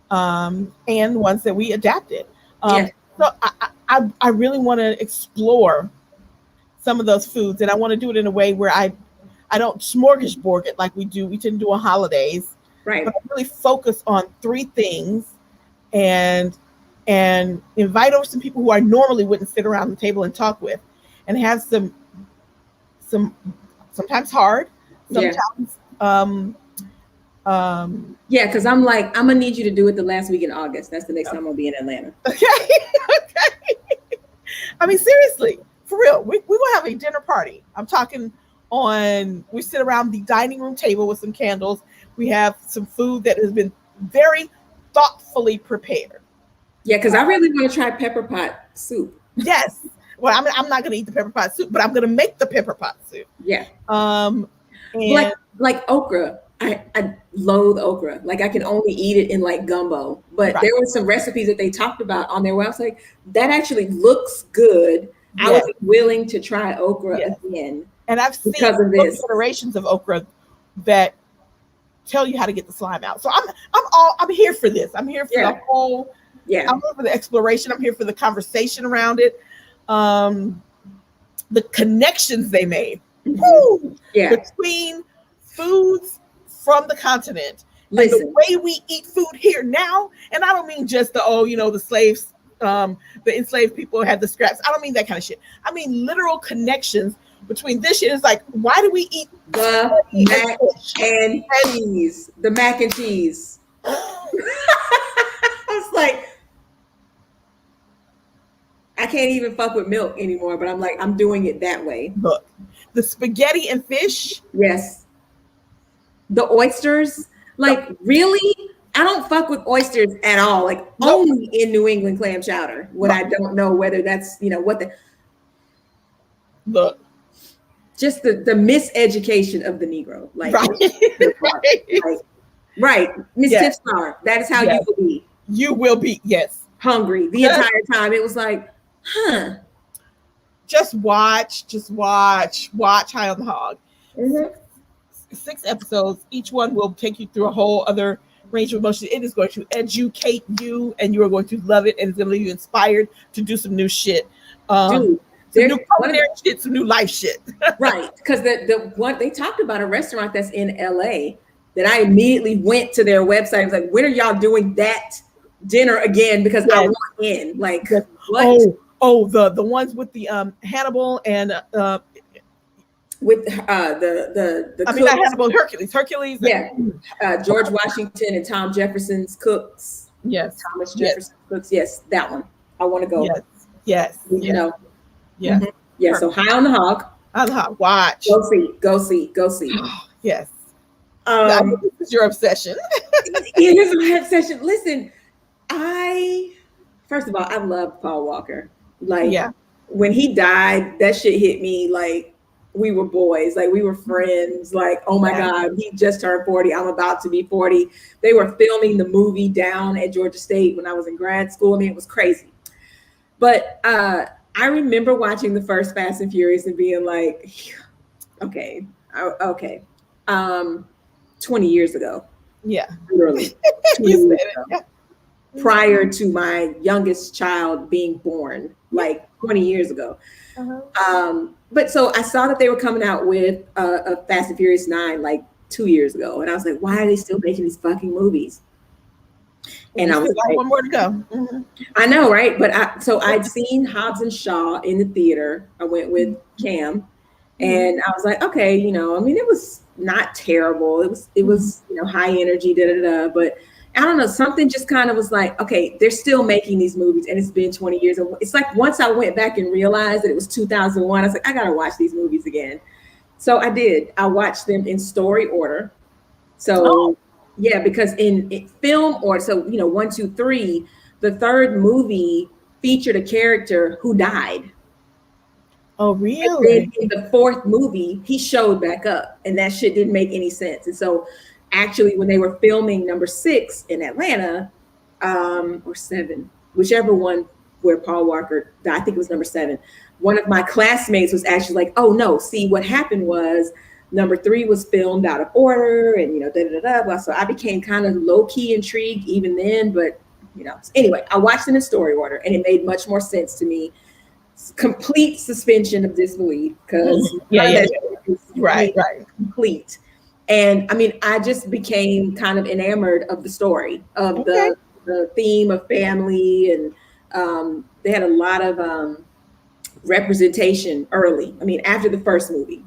Speaker 2: and the ones that we adapted. So I really want to explore some of those foods, and I want to do it in a way where I don't smorgasbord it like we tend to do on holidays.
Speaker 1: Right.
Speaker 2: But I really focus on 3 things and invite over some people who I normally wouldn't sit around the table and talk with, and have some sometimes hard, sometimes
Speaker 1: because I'm like, I'm gonna need you to do it the last week in August. That's the next time I'll be in Atlanta.
Speaker 2: Okay. I mean, seriously, for real, we will have a dinner party. I'm talking we sit around the dining room table with some candles. We have some food that has been very thoughtfully prepared.
Speaker 1: Yeah, because I really want to try pepper pot soup.
Speaker 2: Yes. Well, I'm not going to eat the pepper pot soup, but I'm going to make the pepper pot soup.
Speaker 1: Yeah.
Speaker 2: And
Speaker 1: like okra. I loathe okra. Like, I can only eat it in like gumbo. But there were some recipes that they talked about on their website that actually looks good. I was willing to try okra again.
Speaker 2: And I've seen iterations of okra that tell you how to get the slime out. So I'm here for this. I'm here for the whole. Yeah. I'm here for the exploration. I'm here for the conversation around it. The connections they made between foods from the continent. Listen, and the way we eat food here now, and I don't mean just the slaves, the enslaved people had the scraps. I don't mean that kind of shit. I mean literal connections between this shit. It's like, why do we eat
Speaker 1: the mac and cheese? The mac and cheese. I was like, I can't even fuck with milk anymore, but I'm like, I'm doing it that way.
Speaker 2: Look, the spaghetti and fish.
Speaker 1: Yes. The oysters. Like, really? I don't fuck with oysters at all. Like, only in New England clam chowder. I don't know whether that's, what the.
Speaker 2: Look.
Speaker 1: Just the miseducation of the Negro. Like, right. Miss Tipstar. That is how you will be.
Speaker 2: You will be, yes.
Speaker 1: Hungry the entire time. It was like,
Speaker 2: Just watch High on the Hog. 6 episodes. Each one will take you through a whole other range of emotions. It is going to educate you, and you are going to love it, and it's going to leave you inspired to do some new shit. Dude, some new culinary shit, some new life shit.
Speaker 1: Right, because the one they talked about a restaurant that's in LA that I immediately went to their website. I was like, when are y'all doing that dinner again? Because I want in. Like, what?
Speaker 2: The ones with the Hannibal and
Speaker 1: with the
Speaker 2: I mean, not Hannibal, Hercules.
Speaker 1: George Washington and Tom Jefferson's cooks.
Speaker 2: Yes.
Speaker 1: Thomas Jefferson's cooks. Yes, that one. I want to go.
Speaker 2: Yes.
Speaker 1: Yeah.
Speaker 2: Perfect.
Speaker 1: So High on the Hog.
Speaker 2: High on the Hog. Watch.
Speaker 1: Go see.
Speaker 2: Yes. This is your obsession.
Speaker 1: It is my obsession. Listen, first of all, I love Paul Walker. Like, when he died, that shit hit me like we were boys, like we were friends. Like, oh my God, he just turned 40. I'm about to be 40. They were filming the movie down at Georgia State when I was in grad school. I mean, it was crazy. But I remember watching the first Fast and Furious and being like, okay. 20 years ago.
Speaker 2: Yeah.
Speaker 1: Literally. Prior to my youngest child being born, like 20 years ago. But so I saw that they were coming out with a Fast and Furious 9 like 2 years ago. And I was like, why are they still making these fucking movies? And I was like,
Speaker 2: one more to go.
Speaker 1: I know, right? But I'd seen Hobbs and Shaw in the theater. I went with Cam, and I was like, okay, I mean, it was not terrible. It was high energy, but I don't know, something just kind of was like, okay, they're still making these movies, and it's been 20 years. And it's like, once I went back and realized that it was 2001, I was like, I gotta watch these movies again. So I did. I watched them in story order. So because in film order, so 1, 2, 3, the third movie featured a character who died.
Speaker 2: Oh,
Speaker 1: And
Speaker 2: really?
Speaker 1: then in the fourth movie, he showed back up, and that shit didn't make any sense. And so, actually, when they were filming number 6 in Atlanta, or 7, whichever one where Paul Walker died, I think it was number 7. One of my classmates was actually like, "Oh no, see what happened was number 3 was filmed out of order, and da da da da." So I became kind of low key intrigued even then, but anyway, I watched it in story order, and it made much more sense to me. Complete suspension of disbelief because
Speaker 2: right.
Speaker 1: complete. And I mean, I just became kind of enamored of the story of the theme of family, and they had a lot of representation early. I mean, after the first movie,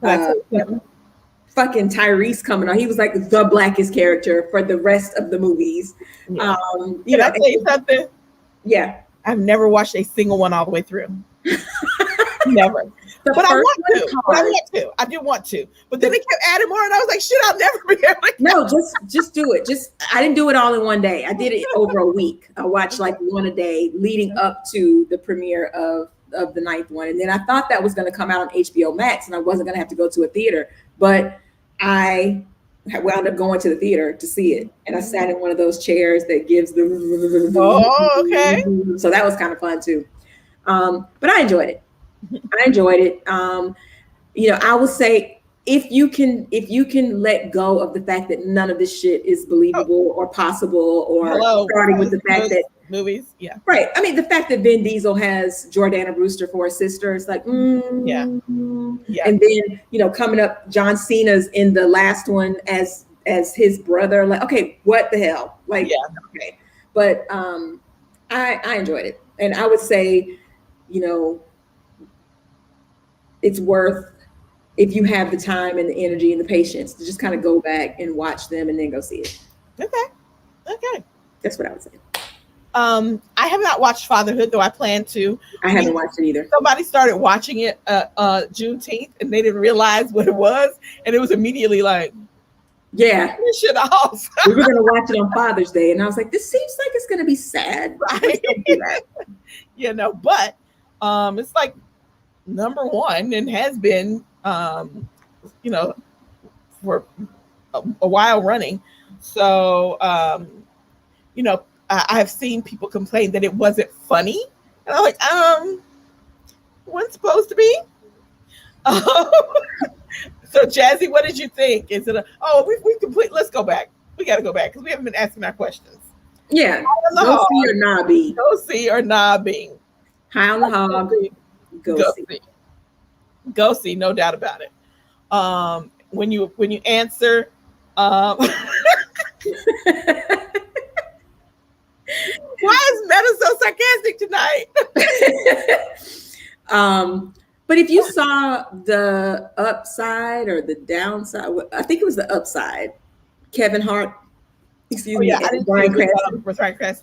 Speaker 1: fucking Tyrese coming on, he was like the blackest character for the rest of the movies.
Speaker 2: Yeah. Can I tell you something?
Speaker 1: Yeah.
Speaker 2: I've never watched a single one all the way through. Never. But I want to. I did want to. But then they kept adding more, and I was like, shit, I'll never be able to.
Speaker 1: No, just do it. I didn't do it all in one day. I did it over a week. I watched like one a day leading up to the premiere of the 9th one. And then I thought that was going to come out on HBO Max, and I wasn't going to have to go to a theater. But I wound up going to the theater to see it. And I sat in one of those chairs that gives the...
Speaker 2: Oh, okay.
Speaker 1: So that was kind of fun too. But I enjoyed it. I would say if you can let go of the fact that none of this shit is believable or possible, or starting with the fact that
Speaker 2: movies, yeah,
Speaker 1: right. I mean, the fact that Vin Diesel has Jordana Brewster for a sister, it's like,
Speaker 2: yeah.
Speaker 1: And then coming up, John Cena's in the last one as his brother. Like, okay, what the hell? Like, okay, but I enjoyed it, and I would say, it's worth, if you have the time and the energy and the patience, to just kind of go back and watch them and then go see it.
Speaker 2: Okay.
Speaker 1: That's what I would say.
Speaker 2: I have not watched Fatherhood, though I plan to.
Speaker 1: I haven't watched it either.
Speaker 2: Somebody started watching it Juneteenth, and they didn't realize what it was, and it was immediately like,
Speaker 1: yeah,
Speaker 2: this shit off.
Speaker 1: We were gonna watch it on Father's Day, and I was like, this seems like it's gonna be sad.
Speaker 2: Right. But it's like number 1 and has been for a while running. So I have seen people complain that it wasn't funny, and I'm like, wasn't supposed to be. So Jazzy, what did you think? Is it we complete? Let's go back. We got to go back because we haven't been asking our questions.
Speaker 1: Yeah, go see or not be.
Speaker 2: Go see or not be.
Speaker 1: High on the hog. Go see.
Speaker 2: Go see, no doubt about it. When you answer, why is Meta so sarcastic tonight?
Speaker 1: But if you saw the upside or the downside, I think it was the upside. Kevin Hart,
Speaker 2: I didn't Bryan Cranston.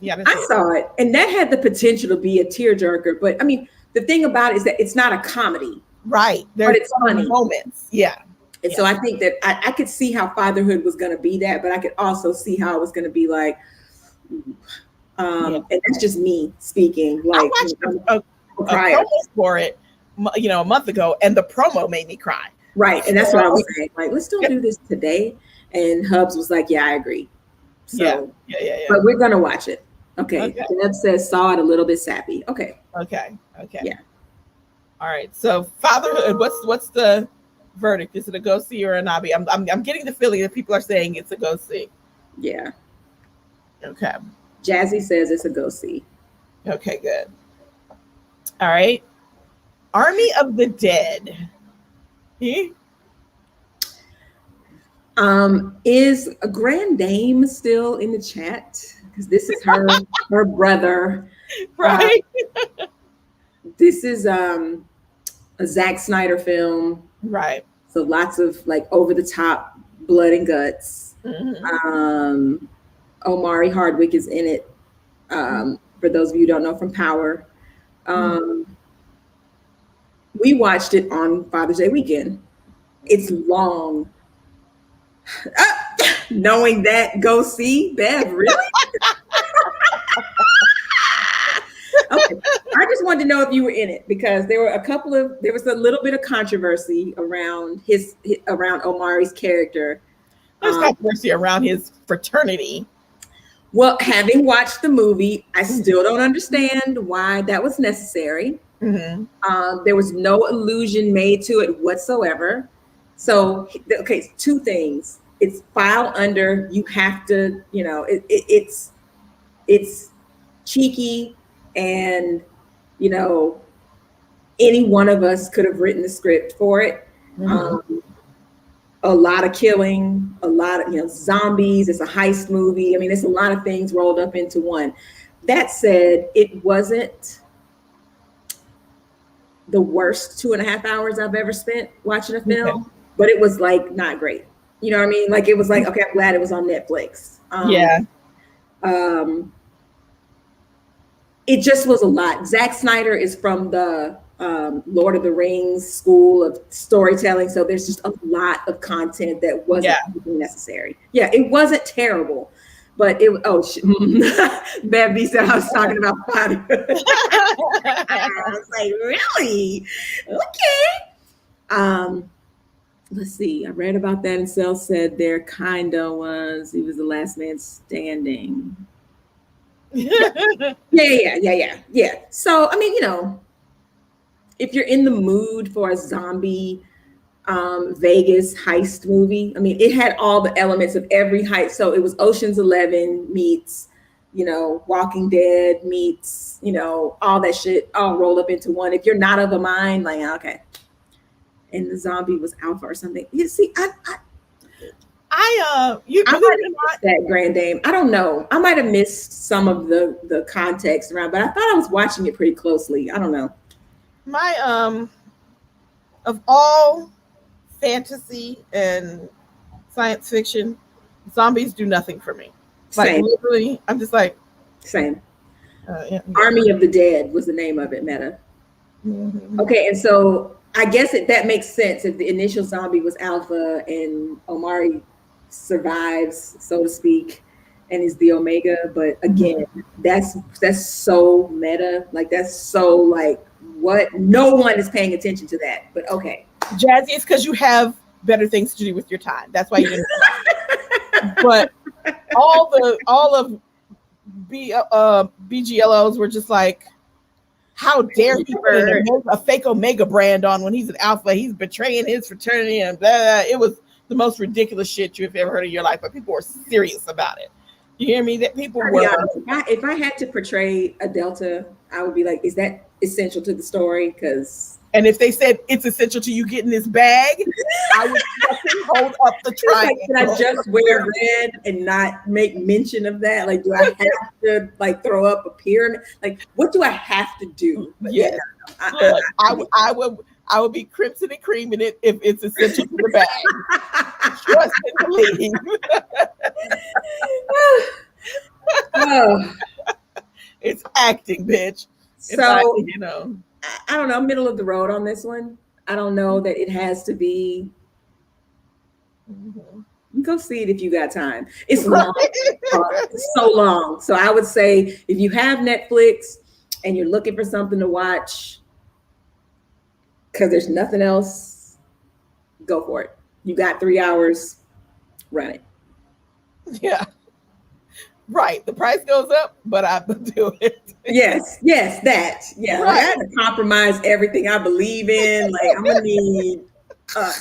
Speaker 2: Yeah,
Speaker 1: I saw it, and that had the potential to be a tearjerker. But I mean, the thing about it is that it's not a comedy,
Speaker 2: right?
Speaker 1: But it's funny
Speaker 2: moments, yeah.
Speaker 1: And so I think that I could see how Fatherhood was going to be that, but I could also see how it was going to be like, and that's just me speaking. Like,
Speaker 2: I watched a promo for it, a month ago, and the promo made me cry.
Speaker 1: Right, and that's what I was saying. Like, let's don't do this today. And Hubs was like, "Yeah, I agree." So,
Speaker 2: yeah.
Speaker 1: But we're gonna watch it. Okay. Deb says saw it a little bit sappy. Okay.
Speaker 2: Yeah. All right. So Fatherhood. What's the verdict? Is it a go see or a not be? I'm getting the feeling that people are saying it's a go see.
Speaker 1: Yeah.
Speaker 2: Okay.
Speaker 1: Jazzy says it's a go see.
Speaker 2: Okay, good. All right. Army of the Dead.
Speaker 1: Is a Grand Dame still in the chat? Because this is her brother.
Speaker 2: Right.
Speaker 1: This is a Zack Snyder film.
Speaker 2: Right.
Speaker 1: So lots of like over the top blood and guts.
Speaker 2: Mm-hmm.
Speaker 1: Omari Hardwick is in it. For those of you who don't know, from Power. We watched it on Father's Day weekend. It's long. Knowing that, go see Bev. Really? Okay. I just wanted to know if you were in it because there was a little bit of controversy around around Omari's character.
Speaker 2: There's controversy around his fraternity.
Speaker 1: Well, having watched the movie, I still don't understand why that was necessary. There was no allusion made to it whatsoever. So, okay, two things. It's filed under, you have to, it's cheeky and, any one of us could have written the script for it. A lot of killing, a lot of, zombies. It's a heist movie. I mean, it's a lot of things rolled up into one. That said, it wasn't the worst 2.5 hours I've ever spent watching a film, but it was like not great. You know what I mean? Like it was like, okay, I'm glad it was on Netflix. It just was a lot. Zack Snyder is from the Lord of the Rings school of storytelling. So there's just a lot of content that wasn't necessary. Yeah, it wasn't terrible, but Bevy said I was talking about fatherhood. I was like, really? Okay. Let's see. I read about that, and Cell said there kinda was. He was the last man standing. Yeah. So I mean, if you're in the mood for a zombie Vegas heist movie, I mean, it had all the elements of every heist. So it was Ocean's 11 meets, Walking Dead meets, all that shit all rolled up into one. If you're not of a mind, like, okay. And the zombie was alpha or something. You see, I might have missed that, Grand Dame. I don't know. I might have missed some of the context around, but I thought I was watching it pretty closely. I don't know.
Speaker 2: My of all fantasy and science fiction, zombies do nothing for me. Like same. Literally, I'm just like
Speaker 1: same. Army of the Dead was the name of it. Meta. Okay, and so I guess that makes sense if the initial zombie was alpha and Omari survives, so to speak, and is the omega. But again, that's so meta. Like that's so like what? No one is paying attention to that. But okay,
Speaker 2: Jazzy, it's because you have better things to do with your time. That's why you didn't. But all of BGLOs were just like, how dare he put a fake Omega brand on when he's an alpha? He's betraying his fraternity and blah, blah. It was the most ridiculous shit you've ever heard in your life, but people were serious about it. You hear me? That people were.
Speaker 1: If I had to portray a Delta, I would be like, is that essential to the story?
Speaker 2: And if they said it's essential to you getting this bag, I would hold up the triangle.
Speaker 1: Can I just wear red and not make mention of that? Like, do I have to like throw up a pyramid? Like, what do I have to do?
Speaker 2: Yeah, I would be crimson and creaming it if it's essential to the bag. Trust and believe. It's acting, bitch.
Speaker 1: So acting, I don't know, middle of the road on this one. I don't know that it has to be. Go see it if you got time. It's long. It's so long. So I would say if you have Netflix and you're looking for something to watch because there's nothing else, go for it. You got 3 hours, run it.
Speaker 2: Yeah. Right. The price goes up, but I do it.
Speaker 1: Yes, that. Yeah. Right. Like I had to compromise everything I believe in. Like I'm gonna need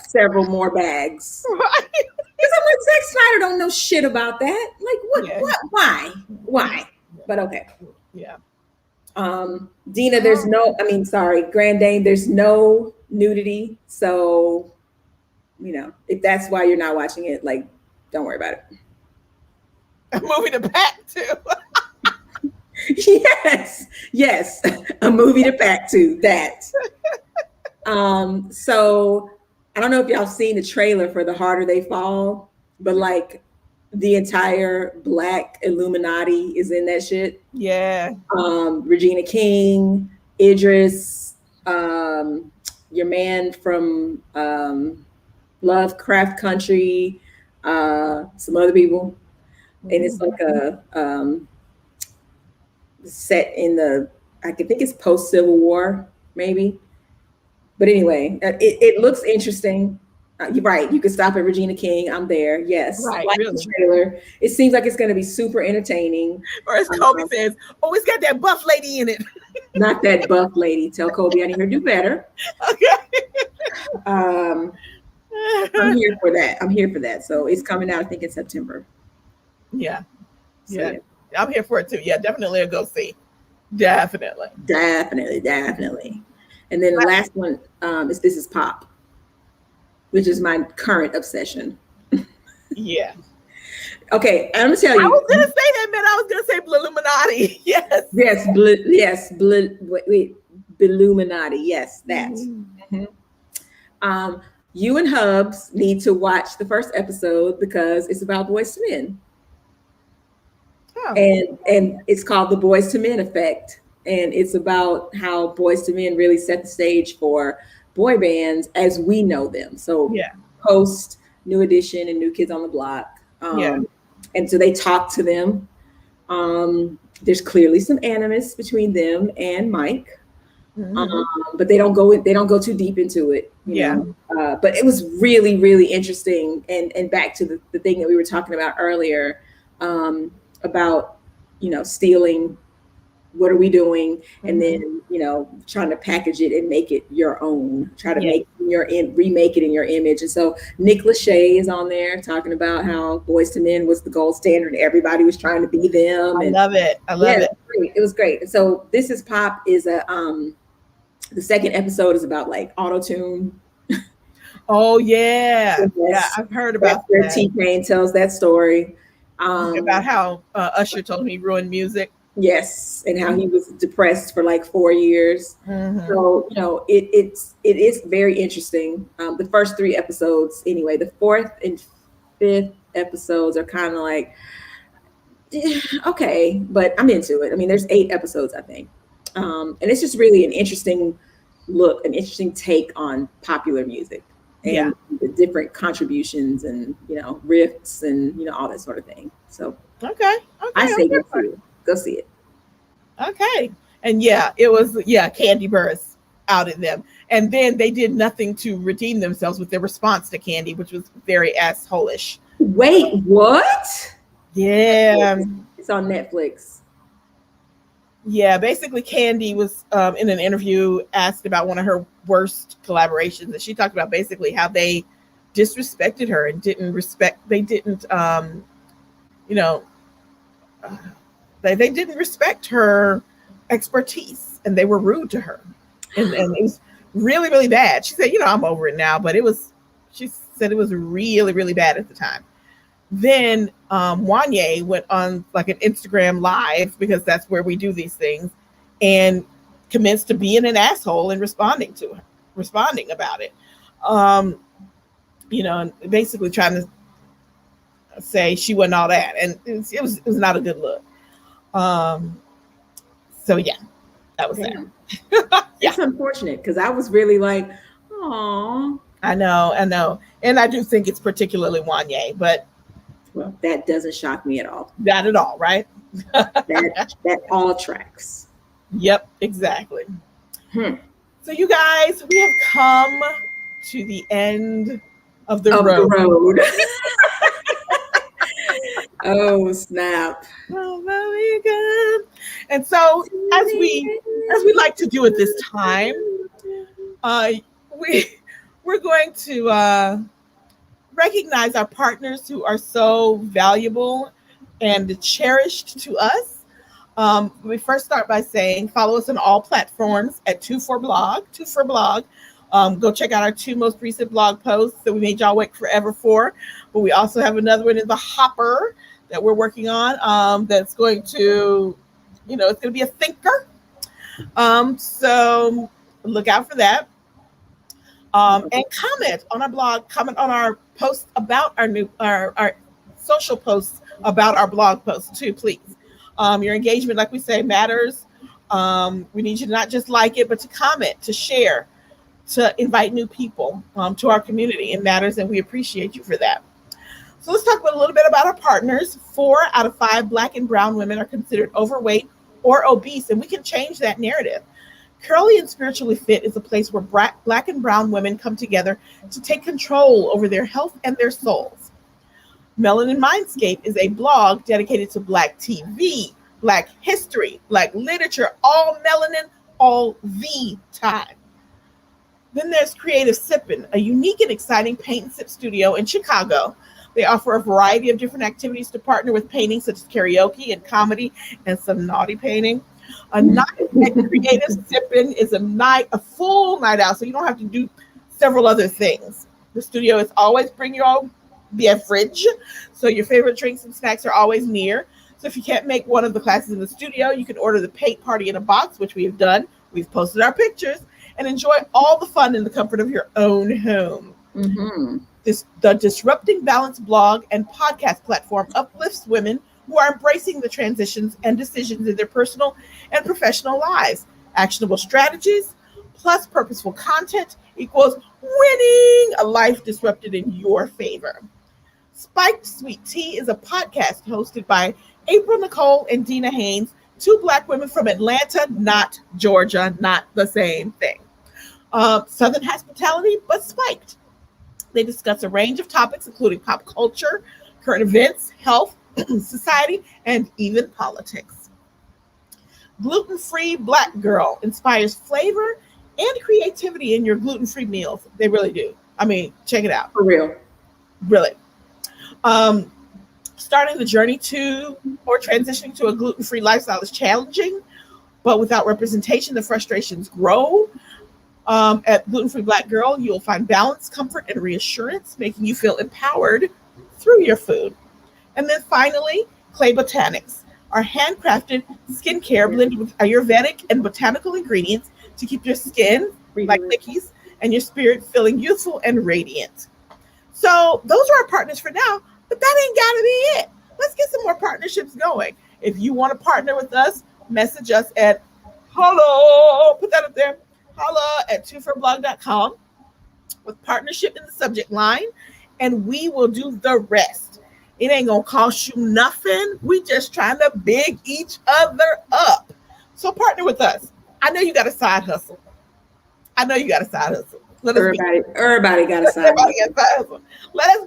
Speaker 1: several more bags. Right. Because I'm like, Zack Snyder don't know shit about that. Like what? Yeah. What? Why? But okay.
Speaker 2: Yeah.
Speaker 1: Dina, Grand Dame, there's no nudity. So, if that's why you're not watching it, like, don't worry about it.
Speaker 2: A movie to pack to.
Speaker 1: Yes, a movie to pack to. That. So I don't know if y'all seen the trailer for The Harder They Fall, but like the entire Black Illuminati is in that shit.
Speaker 2: Yeah.
Speaker 1: Regina King, Idris, your man from Lovecraft Country, some other people. And it's like a set in the I think it's post Civil War, maybe. But anyway, it looks interesting. You're right. You can stop at Regina King. I'm there. Yes.
Speaker 2: Right,
Speaker 1: Like
Speaker 2: really.
Speaker 1: the trailer. It seems like it's going to be super entertaining.
Speaker 2: Or as Kobe says, oh, it's got that buff lady in it.
Speaker 1: Not that buff lady. Tell Kobe I need her to do better.
Speaker 2: Okay.
Speaker 1: I'm here for that. I'm here for that. So it's coming out, I think, in September.
Speaker 2: Yeah.
Speaker 1: So,
Speaker 2: Yeah. I'm here for it too. Yeah, definitely a go see. Definitely.
Speaker 1: Definitely. And then the last one is This Is Pop, which is my current obsession.
Speaker 2: Yeah.
Speaker 1: Okay, I'm gonna tell you.
Speaker 2: I was gonna say that, man. I was gonna say Illuminati. Yes.
Speaker 1: Yes, Illuminati. Yes, that. Mm-hmm. You and Hubs need to watch the first episode because it's about Boys to Men. Oh. And it's called the Boys to Men Effect. And it's about how Boys to Men really set the stage for boy bands as we know them. So post New Edition and New Kids on the Block. And so they talk to them. There's clearly some animus between them and Mike. Mm-hmm. But they don't go too deep into it. You know? But it was really, really interesting. And back to the thing that we were talking about earlier, about, you know, stealing. What are we doing? And then, you know, trying to package it and make it your own, try to remake it in your image. And so Nick Lachey is on there talking about how Boys to Men was the gold standard. Everybody was trying to be them.
Speaker 2: I love it.
Speaker 1: It was great. And so This Is Pop is the second episode is about like auto-tune.
Speaker 2: Oh yeah. Yeah, I've heard about that.
Speaker 1: T-Pain tells that story.
Speaker 2: About how Usher told him he ruined music.
Speaker 1: Yes, and how he was depressed for like 4 years. Mm-hmm. So, you know, it is very interesting. The first 3 episodes, anyway, the 4th and 5th episodes are kind of like, okay, but I'm into it. I mean, there's 8 episodes, I think. And it's just really an interesting look, an interesting take on popular music and the different contributions and, you know, riffs and, you know, all that sort of thing. So, I say go see it.
Speaker 2: Okay. And it was, Candy burst out at them. And then they did nothing to redeem themselves with their response to Candy, which was very asshole-ish.
Speaker 1: Wait, what?
Speaker 2: Yeah.
Speaker 1: It's on Netflix.
Speaker 2: Yeah, basically Candy was in an interview asked about one of her worst collaborations. And she talked about basically how they disrespected her and they didn't respect her expertise and they were rude to her. And it was really, really bad. She said, you know, I'm over it now, but she said it was really, really bad at the time. Then Wanye went on like an Instagram live, because that's where we do these things, and commenced to being an asshole and responding about it. You know, and basically trying to say she wasn't all that. And it was not a good look. So that was that.
Speaker 1: It's unfortunate because I was really like, oh,
Speaker 2: I know. And I do think it's particularly Wanye, but
Speaker 1: well, that doesn't shock me at all.
Speaker 2: Not at all, right?
Speaker 1: that all tracks.
Speaker 2: Yep, exactly. So you guys, we have come to the end of the road.
Speaker 1: Oh
Speaker 2: Oh
Speaker 1: snap!
Speaker 2: my God! And so, as we like to do at this time, we're going to recognize our partners who are so valuable and cherished to us. We first start by saying follow us on all platforms at Twofer Blog. Go check out our 2 most recent blog posts that we made y'all wait forever for. But we also have another one in the hopper that we're working on that's going to, it's going to be a thinker. So look out for that. And comment on our blog, comment on our posts about our social posts about our blog posts too, please. Your engagement, like we say, matters. We need you to not just like it, but to comment, to share, to invite new people to our community. It matters, and we appreciate you for that. So let's talk a little bit about our partners. 4 out of 5 Black and brown women are considered overweight or obese, and we can change that narrative. Curly and Spiritually Fit is a place where Black and brown women come together to take control over their health and their souls. Melanin Mindscape is a blog dedicated to Black TV, Black history, Black literature, all melanin, all the time. Then there's Creative Sippin', a unique and exciting paint and sip studio in Chicago. They offer a variety of different activities to partner with painting, such as karaoke and comedy and some naughty painting. A night at Creative Sippin' is a full night out, so you don't have to do several other things. The studio is always bring your own beverage, so your favorite drinks and snacks are always near. So if you can't make one of the classes in the studio, you can order the paint party in a box, which we have done. We've posted our pictures, and enjoy all the fun in the comfort of your own home.
Speaker 1: Mm-hmm.
Speaker 2: The Disrupting Balance blog and podcast platform uplifts women who are embracing the transitions and decisions in their personal and professional lives. Actionable strategies plus purposeful content equals winning a life disrupted in your favor. Spiked Sweet Tea is a podcast hosted by April Nicole and Dina Haynes, two Black women from Atlanta, not Georgia, not the same thing. Southern hospitality, but spiked. They discuss a range of topics, including pop culture, current events, health, society, and even politics. Gluten-Free Black Girl inspires flavor and creativity in your gluten-free meals. They really do. I mean, check it out.
Speaker 1: For real.
Speaker 2: Really. Starting the journey to or transitioning to a gluten-free lifestyle is challenging, but without representation, the frustrations grow. At Gluten-Free Black Girl, you'll find balance, comfort, and reassurance, making you feel empowered through your food. And then finally, Clay Botanics, our handcrafted skincare blended with Ayurvedic and botanical ingredients to keep your skin like Nicky's and your spirit feeling youthful and radiant. So those are our partners for now, but that ain't gotta be it. Let's get some more partnerships going. If you want to partner with us, message us at hello, put that up there, holla at twoferblog.com with partnership in the subject line, and we will do the rest. It ain't gonna cost you nothing. We just trying to big each other up. So partner with us. I know you got a side hustle. Everybody got a side hustle. Let us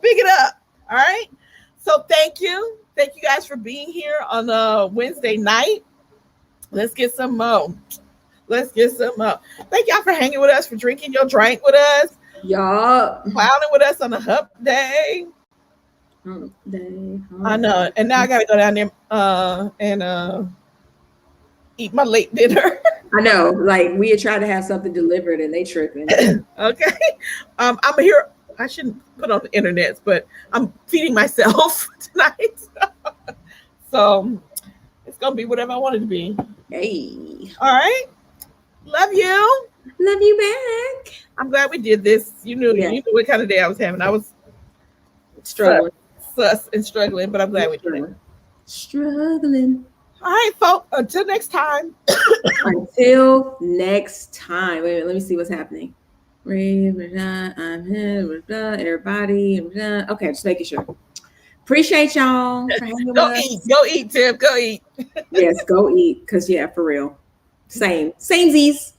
Speaker 2: big it up. All right. So thank you. Thank you guys for being here on a Wednesday night. Let's get some more. Thank y'all for hanging with us, for drinking your drink with us.
Speaker 1: Y'all
Speaker 2: clowning with us on a hump day. I know. And now I gotta go down there and eat my late dinner.
Speaker 1: I know. Like, we had tried to have something delivered and they tripping.
Speaker 2: Okay. I'm here. I shouldn't put on the internet, but I'm feeding myself tonight. So it's gonna be whatever I want it to be.
Speaker 1: Hey.
Speaker 2: All right. Love you.
Speaker 1: Love you back.
Speaker 2: I'm glad we did this. You knew what kind of day I was having. I was
Speaker 1: struggling.
Speaker 2: Sus and struggling, but I'm glad we did it.
Speaker 1: Struggling.
Speaker 2: All right, folks. Until next time.
Speaker 1: Until next time. Wait a minute, let me see what's happening. I'm here. Everybody. Okay, just making sure. Appreciate y'all for hanging with us.
Speaker 2: Go eat, Tim. Go eat.
Speaker 1: Yes, go eat. Because, yeah, for real. Samesies.